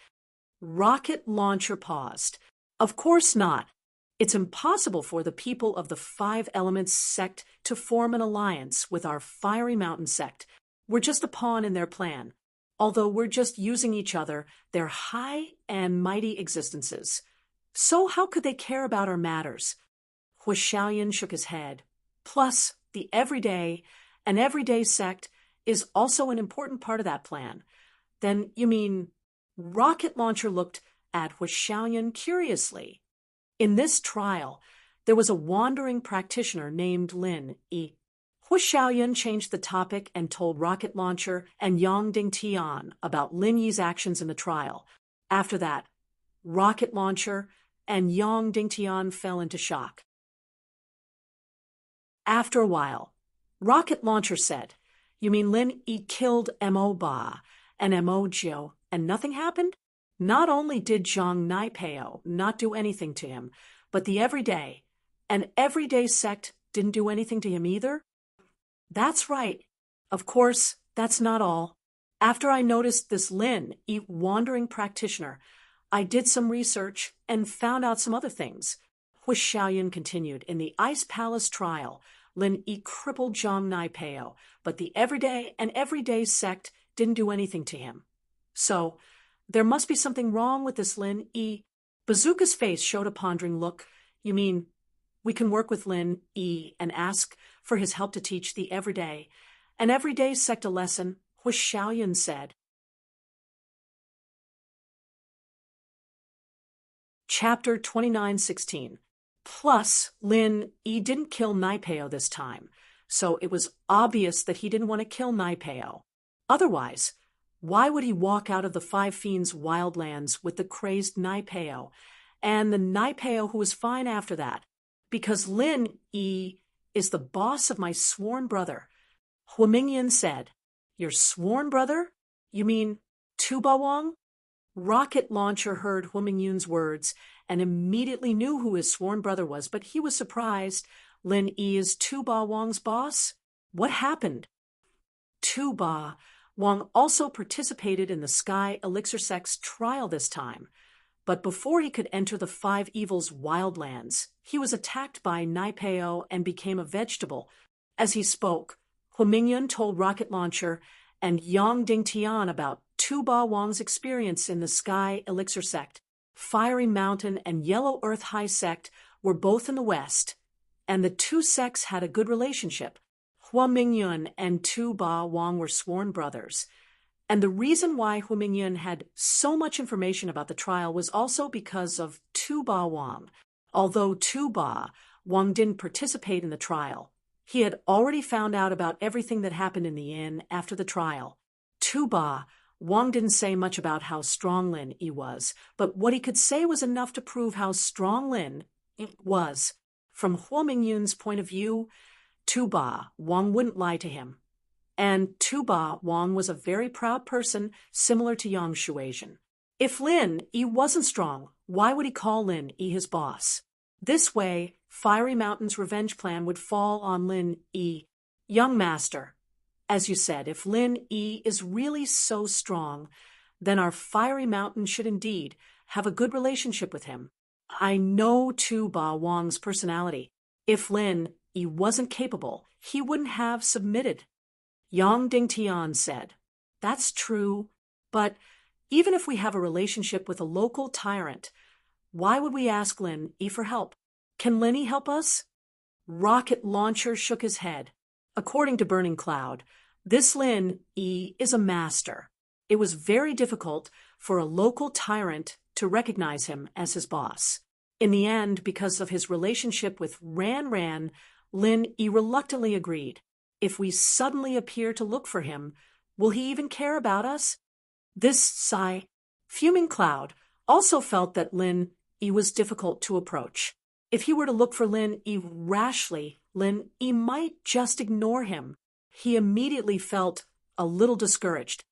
Speaker 1: Rocket Launcher paused. Of course not. It's impossible for the people of the Five Elements sect to form an alliance with our Fiery Mountain sect. We're just a pawn in their plan, although we're just using each other, their high and mighty existences. So how could they care about our matters? Huashaoyan shook his head. Plus, the everyday sect is also an important part of that plan. Then you mean... Rocket Launcher looked at Huashaoyan curiously. In this trial, there was a wandering practitioner named Lin Yi. Huashaoyan changed the topic and told Rocket Launcher and Yang Dingtian about Lin Yi's actions in the trial. After that, rocket launcher, and Yang Dingtian fell into shock. After a while, rocket launcher said, "You mean Lin Yi killed Mo Ba and Mo Jiu and nothing happened?" Not only did Zhang Naipeo not do anything to him, but the everyday sect didn't do anything to him either? That's right. Of course, that's not all. After I noticed this Lin Yi wandering practitioner, I did some research and found out some other things. Hui Xiaoyan continued. In the Ice Palace trial, Lin Yi crippled Zhang Naipeo, but the everyday sect didn't do anything to him. So, there must be something wrong with this Lin Yi. Bazooka's face showed a pondering look. You mean, we can work with Lin Yi and ask for his help to teach the everyday sect a lesson, Hui Xiaoyan said. Chapter 29:16. Plus, Lin Yi didn't kill Naipeo this time, so it was obvious that he didn't want to kill Naipeo. Otherwise, why would he walk out of the Five Fiends' wildlands with the crazed Naipeo, and the Naipeo who was fine after that? Because Lin Yi is the boss of my sworn brother. Hu Mingyan said. Your sworn brother? You mean Tu Ba Wang? Rocket Launcher heard Hu Mingyun's words and immediately knew who his sworn brother was, but he was surprised. Lin Yi is Tu Ba Wang's boss? What happened? Tu Ba Wang also participated in the Sky Elixir Sect's trial this time, but before he could enter the Five Evils wildlands, he was attacked by Naipeo and became a vegetable. As he spoke, Hu Mingyun told Rocket Launcher and Yang Dingtian about Tu Ba Wang's experience in the Sky Elixir Sect. Fiery Mountain and Yellow Earth High Sect were both in the West, and the two sects had a good relationship. Hu Mingyun and Tu Ba Wang were sworn brothers. And the reason why Hu Mingyun had so much information about the trial was also because of Tu Ba Wang. Although Tu Ba Wang didn't participate in the trial, he had already found out about everything that happened in the inn after the trial. Tu Ba Wang didn't say much about how strong Lin Yi was, but what he could say was enough to prove how strong Lin was. From Hu Mingyun's point of view, Tu Ba Wang wouldn't lie to him. And Tu Ba Wang was a very proud person, similar to Yang Shuaizhen. If Lin Yi wasn't strong, why would he call Lin Yi his boss? This way, Fiery Mountain's revenge plan would fall on Lin Yi. Young master, as you said, if Lin Yi is really so strong, then our Fiery Mountain should indeed have a good relationship with him. I know Tu Ba Wang's personality. If Lin Yi wasn't capable, he wouldn't have submitted. Yang Dingtian said, That's true, but even if we have a relationship with a local tyrant, why would we ask Lin Yi for help? Can Lin Yi help us? Rocket Launcher shook his head. According to Burning Cloud, this Lin Yi is a master. It was very difficult for a local tyrant to recognize him as his boss. In the end, because of his relationship with Ran, Lin Yi reluctantly agreed. If we suddenly appear to look for him, will he even care about us? This Fuming Cloud also felt that Lin Yi was difficult to approach. If he were to look for Lin Yi rashly, Lin Yi might just ignore him. He immediately felt a little discouraged.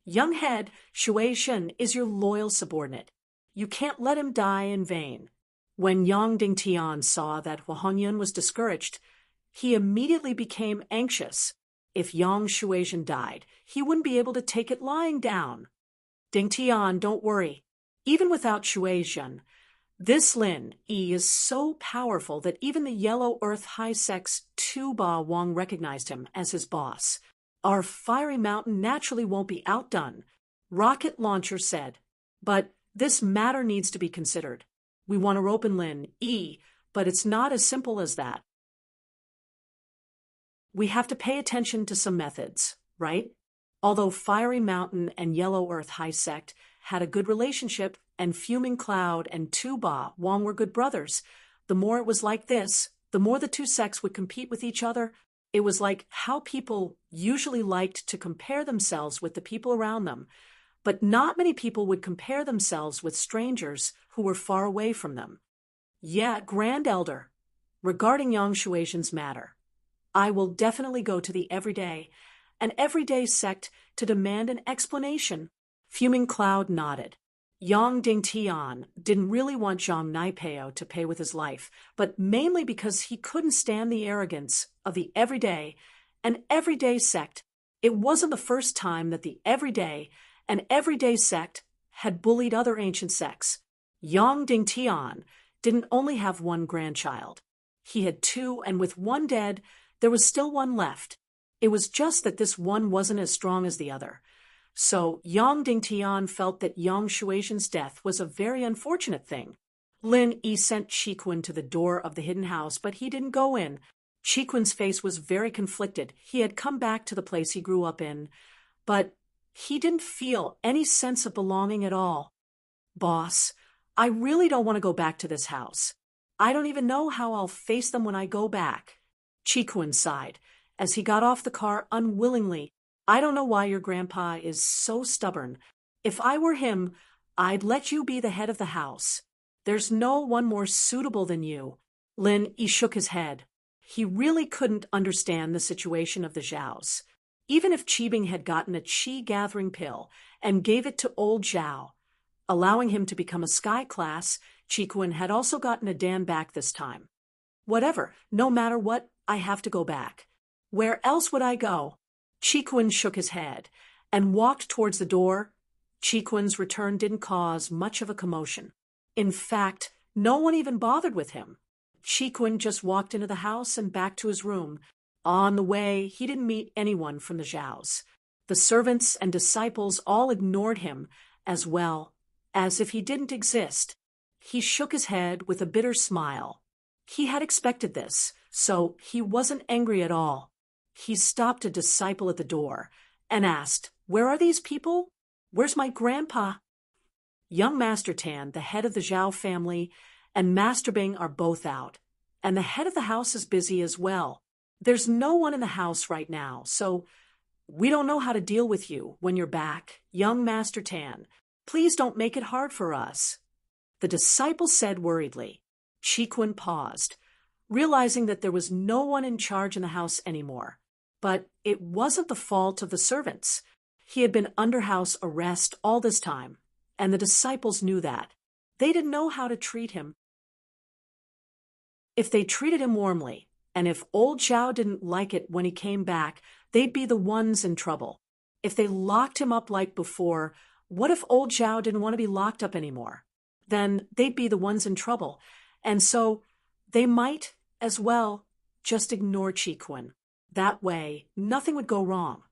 Speaker 1: Young head, Shuaizhen is your loyal subordinate. You can't let him die in vain. When Yang Dingtian saw that Hu Hongyun was discouraged, he immediately became anxious. If Yang Shuaizhen died, he wouldn't be able to take it lying down. Dingtian, don't worry. Even without Shuaizhen, this Lin Yi is so powerful that even the Yellow Earth High Sect's Tu Ba Wang recognized him as his boss. Our Fiery Mountain naturally won't be outdone, Rocket Launcher said. But this matter needs to be considered. We want to open Lin Yi, but it's not as simple as that. We have to pay attention to some methods, right? Although Fiery Mountain and Yellow Earth High Sect had a good relationship, and Fuming Cloud and Tu Ba Wang were good brothers, the more it was like this, the more the two sects would compete with each other. It was like how people usually liked to compare themselves with the people around them. but not many people would compare themselves with strangers who were far away from them. Yeah, Grand Elder, regarding Yang Shuaishan's matter, I will definitely go to the an everyday sect to demand an explanation. Fuming Cloud nodded. Yang Dingtian didn't really want Zhang Naipeo to pay with his life, but mainly because he couldn't stand the arrogance of the an everyday sect. It wasn't the first time that an everyday sect had bullied other ancient sects. Yang Dingtian didn't only have one grandchild. He had two, and with one dead, there was still one left. It was just that this one wasn't as strong as the other. So Yang Dingtian felt that Yang Shuaishan's death was a very unfortunate thing. Lin Yi sent Qi to the door of the hidden house, but he didn't go in. Qi face was very conflicted. He had come back to the place he grew up in, but he didn't feel any sense of belonging at all. Boss, I really don't want to go back to this house. I don't even know how I'll face them when I go back. Qi sighed as he got off the car unwillingly. I don't know why your grandpa is so stubborn. If I were him, I'd let you be the head of the house. There's no one more suitable than you. Lin Yi shook his head. He really couldn't understand the situation of the Zhaos. Even if Qibing had gotten a qi gathering pill and gave it to old Zhao, allowing him to become a sky class, Qi had also gotten a Dan back this time. Whatever, no matter what, I have to go back. Where else would I go? Qi shook his head and walked towards the door. Qi return didn't cause much of a commotion. In fact, no one even bothered with him. Qi just walked into the house and back to his room. On the way, he didn't meet anyone from the Zhaos. The servants and disciples all ignored him as well, as if he didn't exist. He shook his head with a bitter smile. He had expected this, so he wasn't angry at all. He stopped a disciple at the door and asked, "Where are these people? Where's my grandpa?" Young Master Tan, the head of the Zhao family, and Master Bing are both out, and the head of the house is busy as well. There's no one in the house right now, so we don't know how to deal with you when you're back. Young Master Tan, please don't make it hard for us. The disciple said worriedly. Qi paused, realizing that there was no one in charge in the house anymore. But it wasn't the fault of the servants. He had been under house arrest all this time, and the disciples knew that. They didn't know how to treat him. If they treated him warmly, and if old Zhao didn't like it when he came back, they'd be the ones in trouble. If they locked him up like before, what if old Zhao didn't want to be locked up anymore? Then they'd be the ones in trouble, and so they might, as well, just ignore Qi. That way, nothing would go wrong.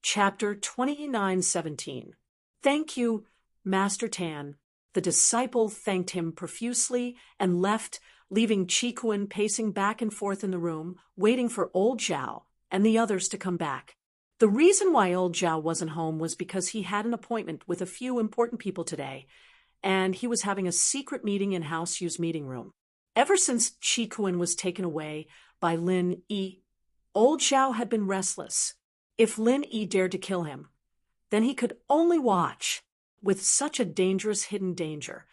Speaker 1: Chapter 29:17. Thank you, Master Tan. The disciple thanked him profusely and left, leaving Qi pacing back and forth in the room, waiting for old Zhao and the others to come back. The reason why old Zhao wasn't home was because he had an appointment with a few important people today, and he was having a secret meeting in House Yu's meeting room. Ever since Qi was taken away by Lin Yi, old Zhao had been restless. If Lin Yi dared to kill him, then he could only watch. With such a dangerous hidden danger,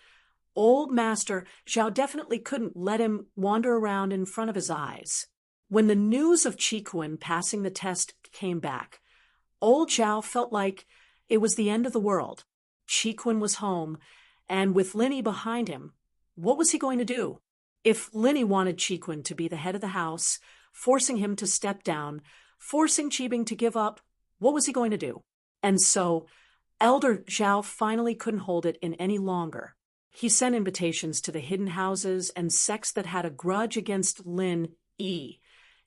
Speaker 1: old Master Zhao definitely couldn't let him wander around in front of his eyes. When the news of Qi passing the test came back, old Zhao felt like it was the end of the world. Qi was home, and with Lin Yi behind him, what was he going to do? If Lin Yi wanted Qi to be the head of the house, forcing him to step down, forcing Qibing to give up, what was he going to do? And so, Elder Zhao finally couldn't hold it in any longer. He sent invitations to the hidden houses and sects that had a grudge against Lin Yi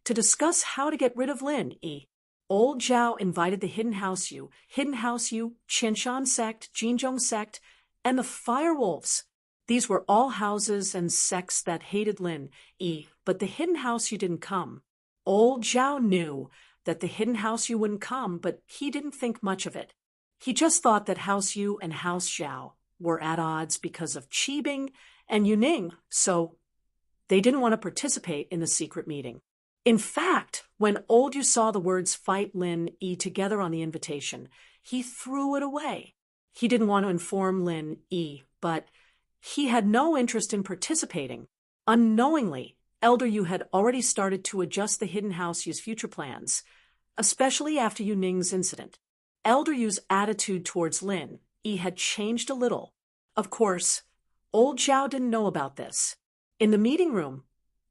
Speaker 1: to discuss how to get rid of Lin Yi. Old Zhao invited the Hidden House Yu, Qianshan sect, Jinzhong sect, and the Firewolves. These were all houses and sects that hated Lin Yi, but the Hidden House Yu didn't come. Old Zhao knew that the Hidden House Yu wouldn't come, but he didn't think much of it. He just thought that House Yu and House Zhao were at odds because of Qibing and Yuning, so they didn't want to participate in the secret meeting. In fact, when Old Yu saw the words Fight Lin Yi together on the invitation, he threw it away. He didn't want to inform Lin Yi, but he had no interest in participating. Unknowingly, Elder Yu had already started to adjust the Hidden House Yu's future plans, especially after Yu Ning's incident. Elder Yu's attitude towards Lin Yi had changed a little. Of course, Old Zhao didn't know about this. In the meeting room,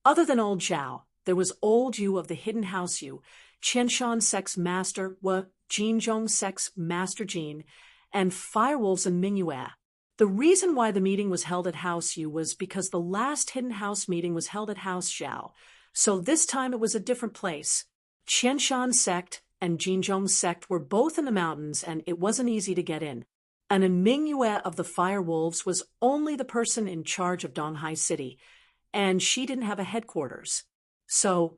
Speaker 1: other than Old Zhao, there was Old Yu of the Hidden House Yu, Qianshan Sect's Master Wu, Jinzhong Sect's Master Jin, and Firewolves and Mingyue. The reason why the meeting was held at House Yu was because the last Hidden House meeting was held at House Zhao, so this time it was a different place. Qianshan Sect and Jinzhong Sect were both in the mountains, and it wasn't easy to get in. And Mingyue of the Firewolves was only the person in charge of Donghai City, and she didn't have a headquarters. So,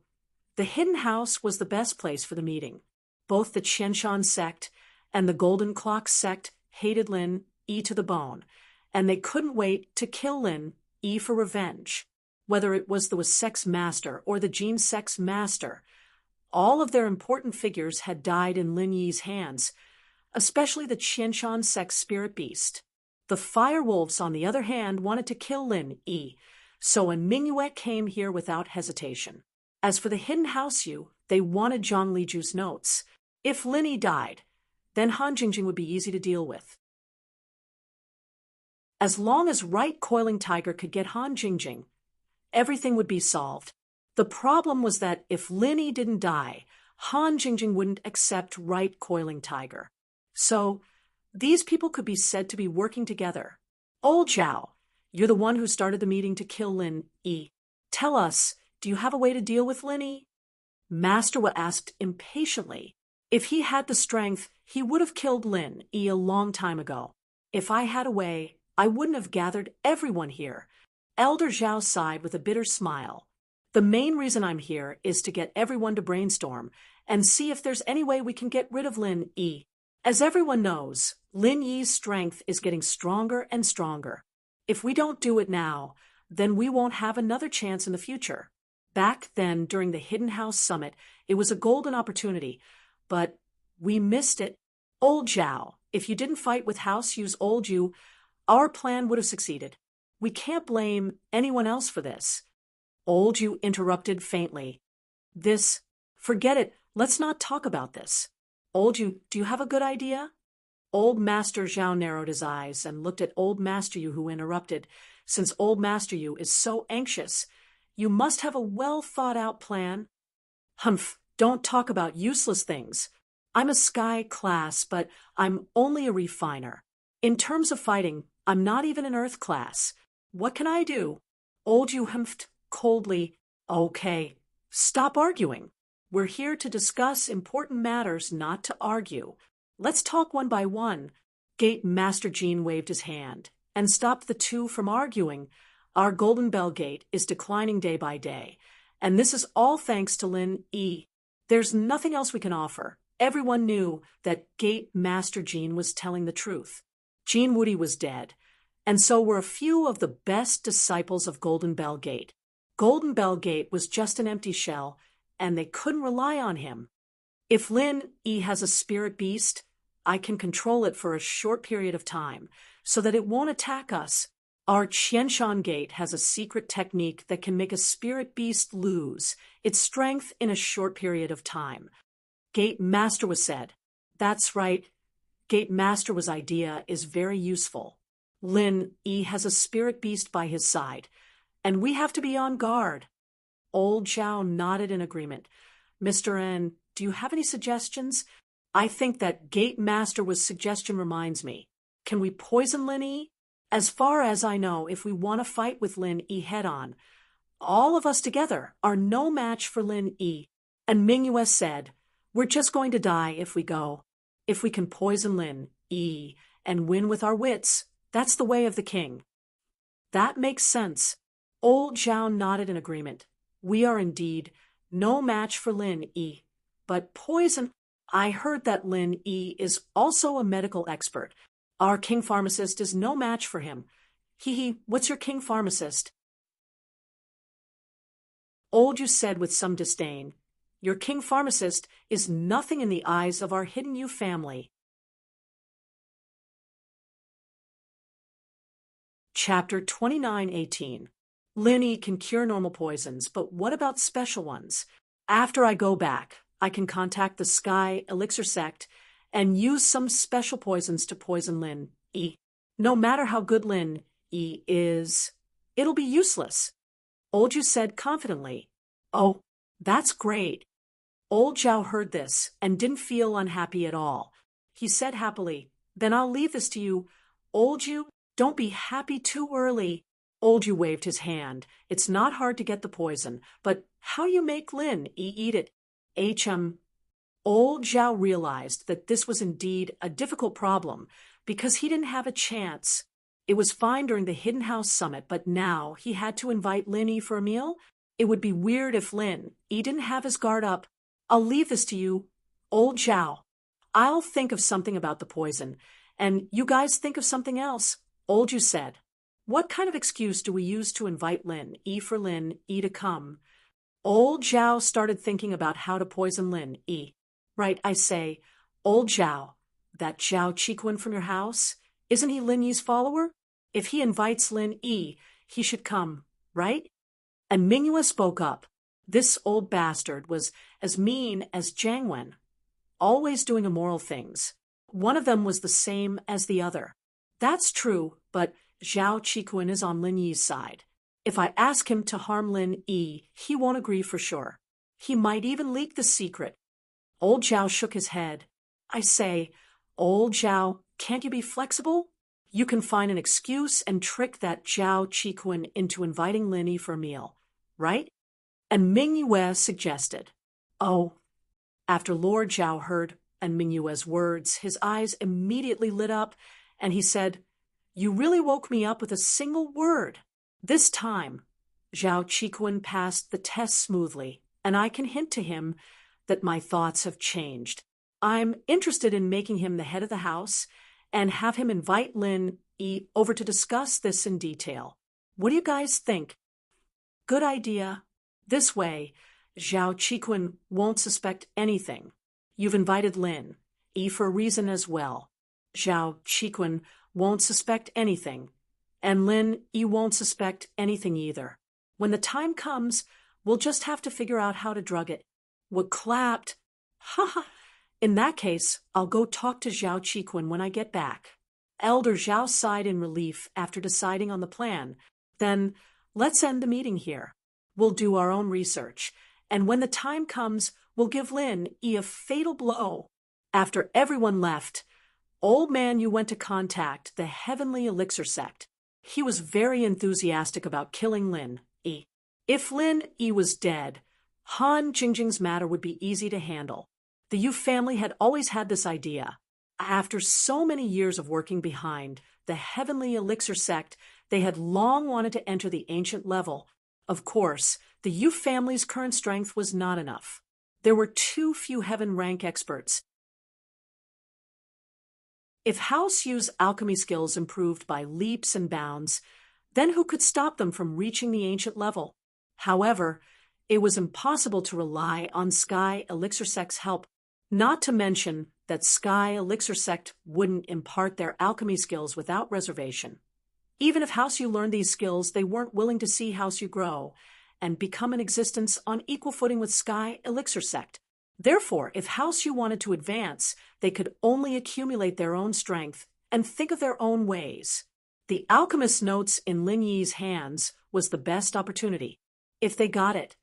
Speaker 1: the Hidden House was the best place for the meeting. Both the Qianshan Sect and the Golden Clock Sect hated Lin Yi to the bone, and they couldn't wait to kill Lin Yi for revenge. Whether it was the Wu Sect's master or the Jin Sect's master, all of their important figures had died in Lin Yi's hands, especially the Qianshan Sect's spirit beast. The Firewolves, on the other hand, wanted to kill Lin Yi, so Mingyue came here without hesitation. As for the Hidden House Yu, they wanted Zhang Liju's notes. If Lin Yi died, then Han Jingjing would be easy to deal with. As long as Right Coiling Tiger could get Han Jingjing, everything would be solved. The problem was that if Lin Yi didn't die, Han Jingjing wouldn't accept Right Coiling Tiger. So, these people could be said to be working together. Old Zhao, you're the one who started the meeting to kill Lin Yi. Tell us, do you have a way to deal with Lin Yi? Master Wu asked impatiently. If he had the strength, he would have killed Lin Yi a long time ago. If I had a way, I wouldn't have gathered everyone here. Elder Zhao sighed with a bitter smile. The main reason I'm here is to get everyone to brainstorm and see if there's any way we can get rid of Lin Yi. As everyone knows, Lin Yi's strength is getting stronger and stronger. If we don't do it now, then we won't have another chance in the future. Back then, during the Hidden House Summit, it was a golden opportunity, but we missed it. Old Zhao, if you didn't fight with House Yu's Old Yu, our plan would have succeeded. We can't blame anyone else for this. Old Yu interrupted faintly. Forget it, let's not talk about this. Old Yu, do you have a good idea? Old Master Zhao narrowed his eyes and looked at Old Master Yu, who interrupted. Since Old Master Yu is so anxious, you must have a well-thought-out plan. Humph, don't talk about useless things. I'm a Sky class, but I'm only a refiner. In terms of fighting, I'm not even an Earth class. What can I do? Old Yu humphed coldly. Okay, stop arguing. We're here to discuss important matters, not to argue. Let's talk one by one. Gate Master Jin waved his hand and stopped the two from arguing. Our Golden Bell Gate is declining day by day, and this is all thanks to Lin Yi. There's nothing else we can offer. Everyone knew that Gate Master Jin was telling the truth. Jin Wudi was dead, and so were a few of the best disciples of Golden Bell Gate. Golden Bell Gate was just an empty shell, and they couldn't rely on him. If Lin Yi has a spirit beast, I can control it for a short period of time, so that it won't attack us. Our Qianshan Gate has a secret technique that can make a spirit beast lose its strength in a short period of time. Gate Master was said. That's right. Gate Master was idea is very useful. Lin Yi has a spirit beast by his side, and we have to be on guard. Old Zhao nodded in agreement. Mr. N, do you have any suggestions? I think that Gate Master was suggestion reminds me. Can we poison Lin Yi? As far as I know, if we want to fight with Lin Yi head-on, all of us together are no match for Lin Yi. And Mingyue said, we're just going to die if we go. If we can poison Lin Yi and win with our wits, that's the way of the king. That makes sense. Old Zhao nodded in agreement. We are indeed no match for Lin Yi. But poison, I heard that Lin Yi is also a medical expert. Our king pharmacist is no match for him. What's your king pharmacist? Old Yu said with some disdain. Your king pharmacist is nothing in the eyes of our hidden Yu family. Chapter 29:18. Lin Yi can cure normal poisons, but what about special ones? After I go back, I can contact the Sky Elixir sect and use some special poisons to poison Lin Yi. No matter how good Lin Yi is, it'll be useless. Old Yu said confidently. Oh, that's great. Old Zhao heard this and didn't feel unhappy at all. He said happily, Then I'll leave this to you. Old Yu, don't be happy too early. Old Yu waved his hand. It's not hard to get the poison, but how you make Lin Yi eat it? Old Zhao realized that this was indeed a difficult problem because he didn't have a chance. It was fine during the Hidden House Summit, but now he had to invite Lin Yi for a meal? It would be weird if Lin Yi didn't have his guard up. I'll leave this to you, Old Zhao. I'll think of something about the poison, and you guys think of something else, Old Yu said. What kind of excuse do we use to invite Lin Yi to come? Old Zhao started thinking about how to poison Lin Yi. Right, I say, Old Zhao, that Zhao Qikun from your house, isn't he Lin Yi's follower? If he invites Lin Yi, he should come, right? And Mingyue spoke up. This old bastard was as mean as Jiang Wen, always doing immoral things. One of them was the same as the other. That's true, but Zhao Qikun is on Lin Yi's side. If I ask him to harm Lin Yi, he won't agree for sure. He might even leak the secret. Old Zhao shook his head. I say, Old Zhao, can't you be flexible? You can find an excuse and trick that Zhao Qikun into inviting Lin Yi for a meal, right? And Mingyue suggested. Oh. After Lord Zhao heard and Mingyue's words, his eyes immediately lit up, and he said, You really woke me up with a single word. This time, Zhao Qikun passed the test smoothly, and I can hint to him that my thoughts have changed. I'm interested in making him the head of the house and have him invite Lin Yi over to discuss this in detail. What do you guys think? Good idea. This way, Zhao Qikun won't suspect anything. You've invited Lin Yi for a reason as well. Zhao Qikun won't suspect anything, and Lin Yi won't suspect anything either. When the time comes, we'll just have to figure out how to drug it. What clapped? Ha ha! In that case, I'll go talk to Zhao Qikun when I get back. Elder Zhao sighed in relief after deciding on the plan. Then, let's end the meeting here. We'll do our own research, and when the time comes, we'll give Lin Yi a fatal blow. After everyone left, Old Man Yu went to contact the Heavenly Elixir sect. He was very enthusiastic about killing Lin Yi. If Lin Yi was dead, Han Jingjing's matter would be easy to handle. The Yu family had always had this idea. After so many years of working behind the Heavenly Elixir sect, they had long wanted to enter the ancient level. Of course, the Yu family's current strength was not enough. There were too few heaven rank experts. If House Yu's alchemy skills improved by leaps and bounds, then who could stop them from reaching the ancient level? However, it was impossible to rely on Sky Elixir Sect's help, not to mention that Sky Elixir Sect wouldn't impart their alchemy skills without reservation. Even if House Yu learned these skills, they weren't willing to see House Yu grow and become an existence on equal footing with Sky Elixir Sect. Therefore, if House Yu wanted to advance, they could only accumulate their own strength and think of their own ways. The alchemist's notes in Lin Yi's hands was the best opportunity. If they got it,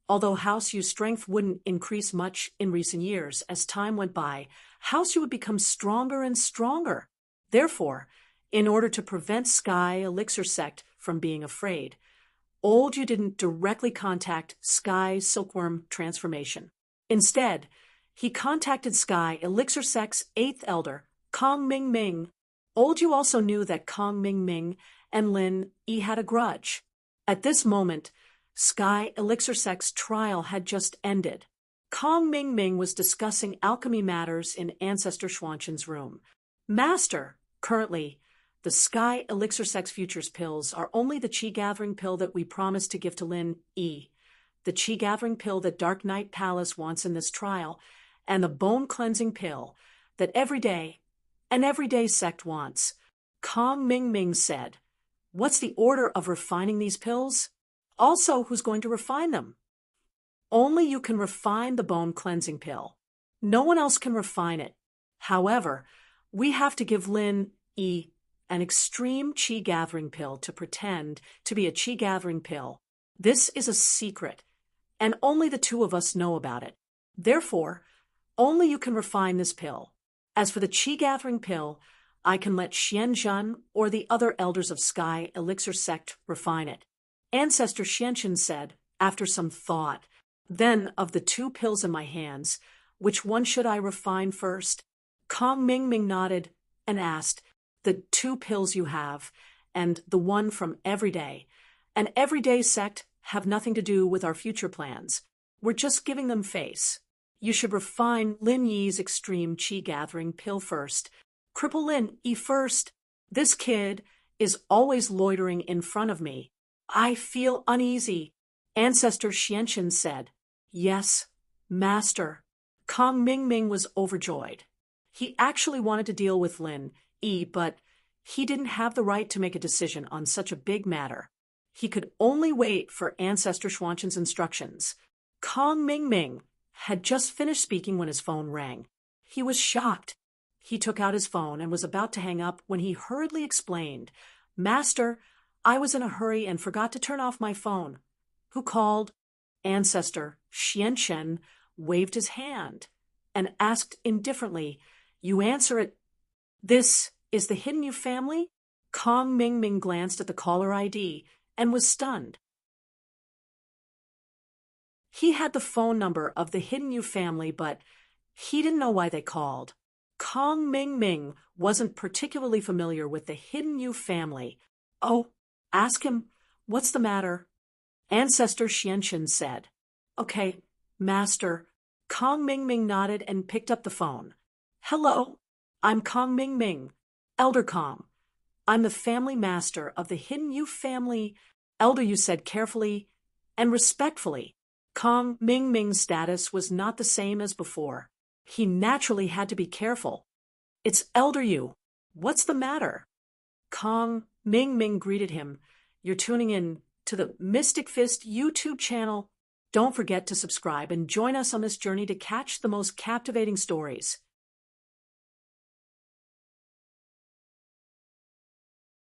Speaker 1: although House Yu's strength wouldn't increase much in recent years, as time went by, House Yu would become stronger and stronger. Therefore, in order to prevent Sky Elixir Sect from being afraid, Old Yu didn't directly contact Sky Silkworm Transformation. Instead, he contacted Sky Elixir Sect's 8th Elder, Kong Ming Ming. Old Yu also knew that Kong Ming Ming and Lin Yi had a grudge. At this moment, Sky Elixir Sect's trial had just ended. Kong Ming Ming was discussing alchemy matters in Ancestor Xuanqin's room. Master, currently, the Sky Elixir Sect's futures pills are only the qi-gathering pill that we promised to give to Lin Yi. the chi-gathering pill that Dark Knight Palace wants in this trial, and the bone-cleansing pill that an everyday sect wants. Kong Ming Ming said, "What's the order of refining these pills? Also, who's going to refine them?" "Only you can refine the bone-cleansing pill. No one else can refine it. However, we have to give Lin Yi an extreme chi-gathering pill to pretend to be a chi-gathering pill. This is a secret, and only the two of us know about it. Therefore, only you can refine this pill. As for the chi-gathering pill, I can let Xianzhen or the other elders of Sky Elixir Sect refine it." Ancestor Xianzhen said, after some thought, "Then, of the two pills in my hands, which one should I refine first?" Kong Ming Ming nodded and asked, "The two pills you have, and the one from Everyday. An everyday sect have nothing to do with our future plans. We're just giving them face. You should refine Lin Yi's extreme chi-gathering pill first. Cripple Lin Yi first. This kid is always loitering in front of me. I feel uneasy." Ancestor Xianzhen said, "Yes, Master." Kong Ming Ming was overjoyed. He actually wanted to deal with Lin Yi, but he didn't have the right to make a decision on such a big matter. He could only wait for Ancestor Xianzhen's instructions. Kong Ming Ming had just finished speaking when his phone rang. He was shocked. He took out his phone and was about to hang up when he hurriedly explained, "Master, I was in a hurry and forgot to turn off my phone." "Who called?" Ancestor Xianzhen waved his hand and asked indifferently, "You answer it." "This is the Hidden You family?" Kong Ming Ming glanced at the caller ID and was stunned. He had the phone number of the Hidden You family, but he didn't know why they called. Kong Ming Ming wasn't particularly familiar with the Hidden You family. "Oh, ask him, what's the matter?" Ancestor Xianzhen said. "Okay, Master." Kong Ming Ming nodded and picked up the phone. "Hello, I'm Kong Ming Ming, Elder Kong. I'm the family master of the Hidden You family." "Elder," you said carefully and respectfully. Kong Ming Ming's status was not the same as before. He naturally had to be careful. "It's Elder You. What's the matter?" Kong Ming Ming greeted him. "You're tuning in to the Mystic Fist YouTube channel. Don't forget to subscribe and join us on this journey to catch the most captivating stories.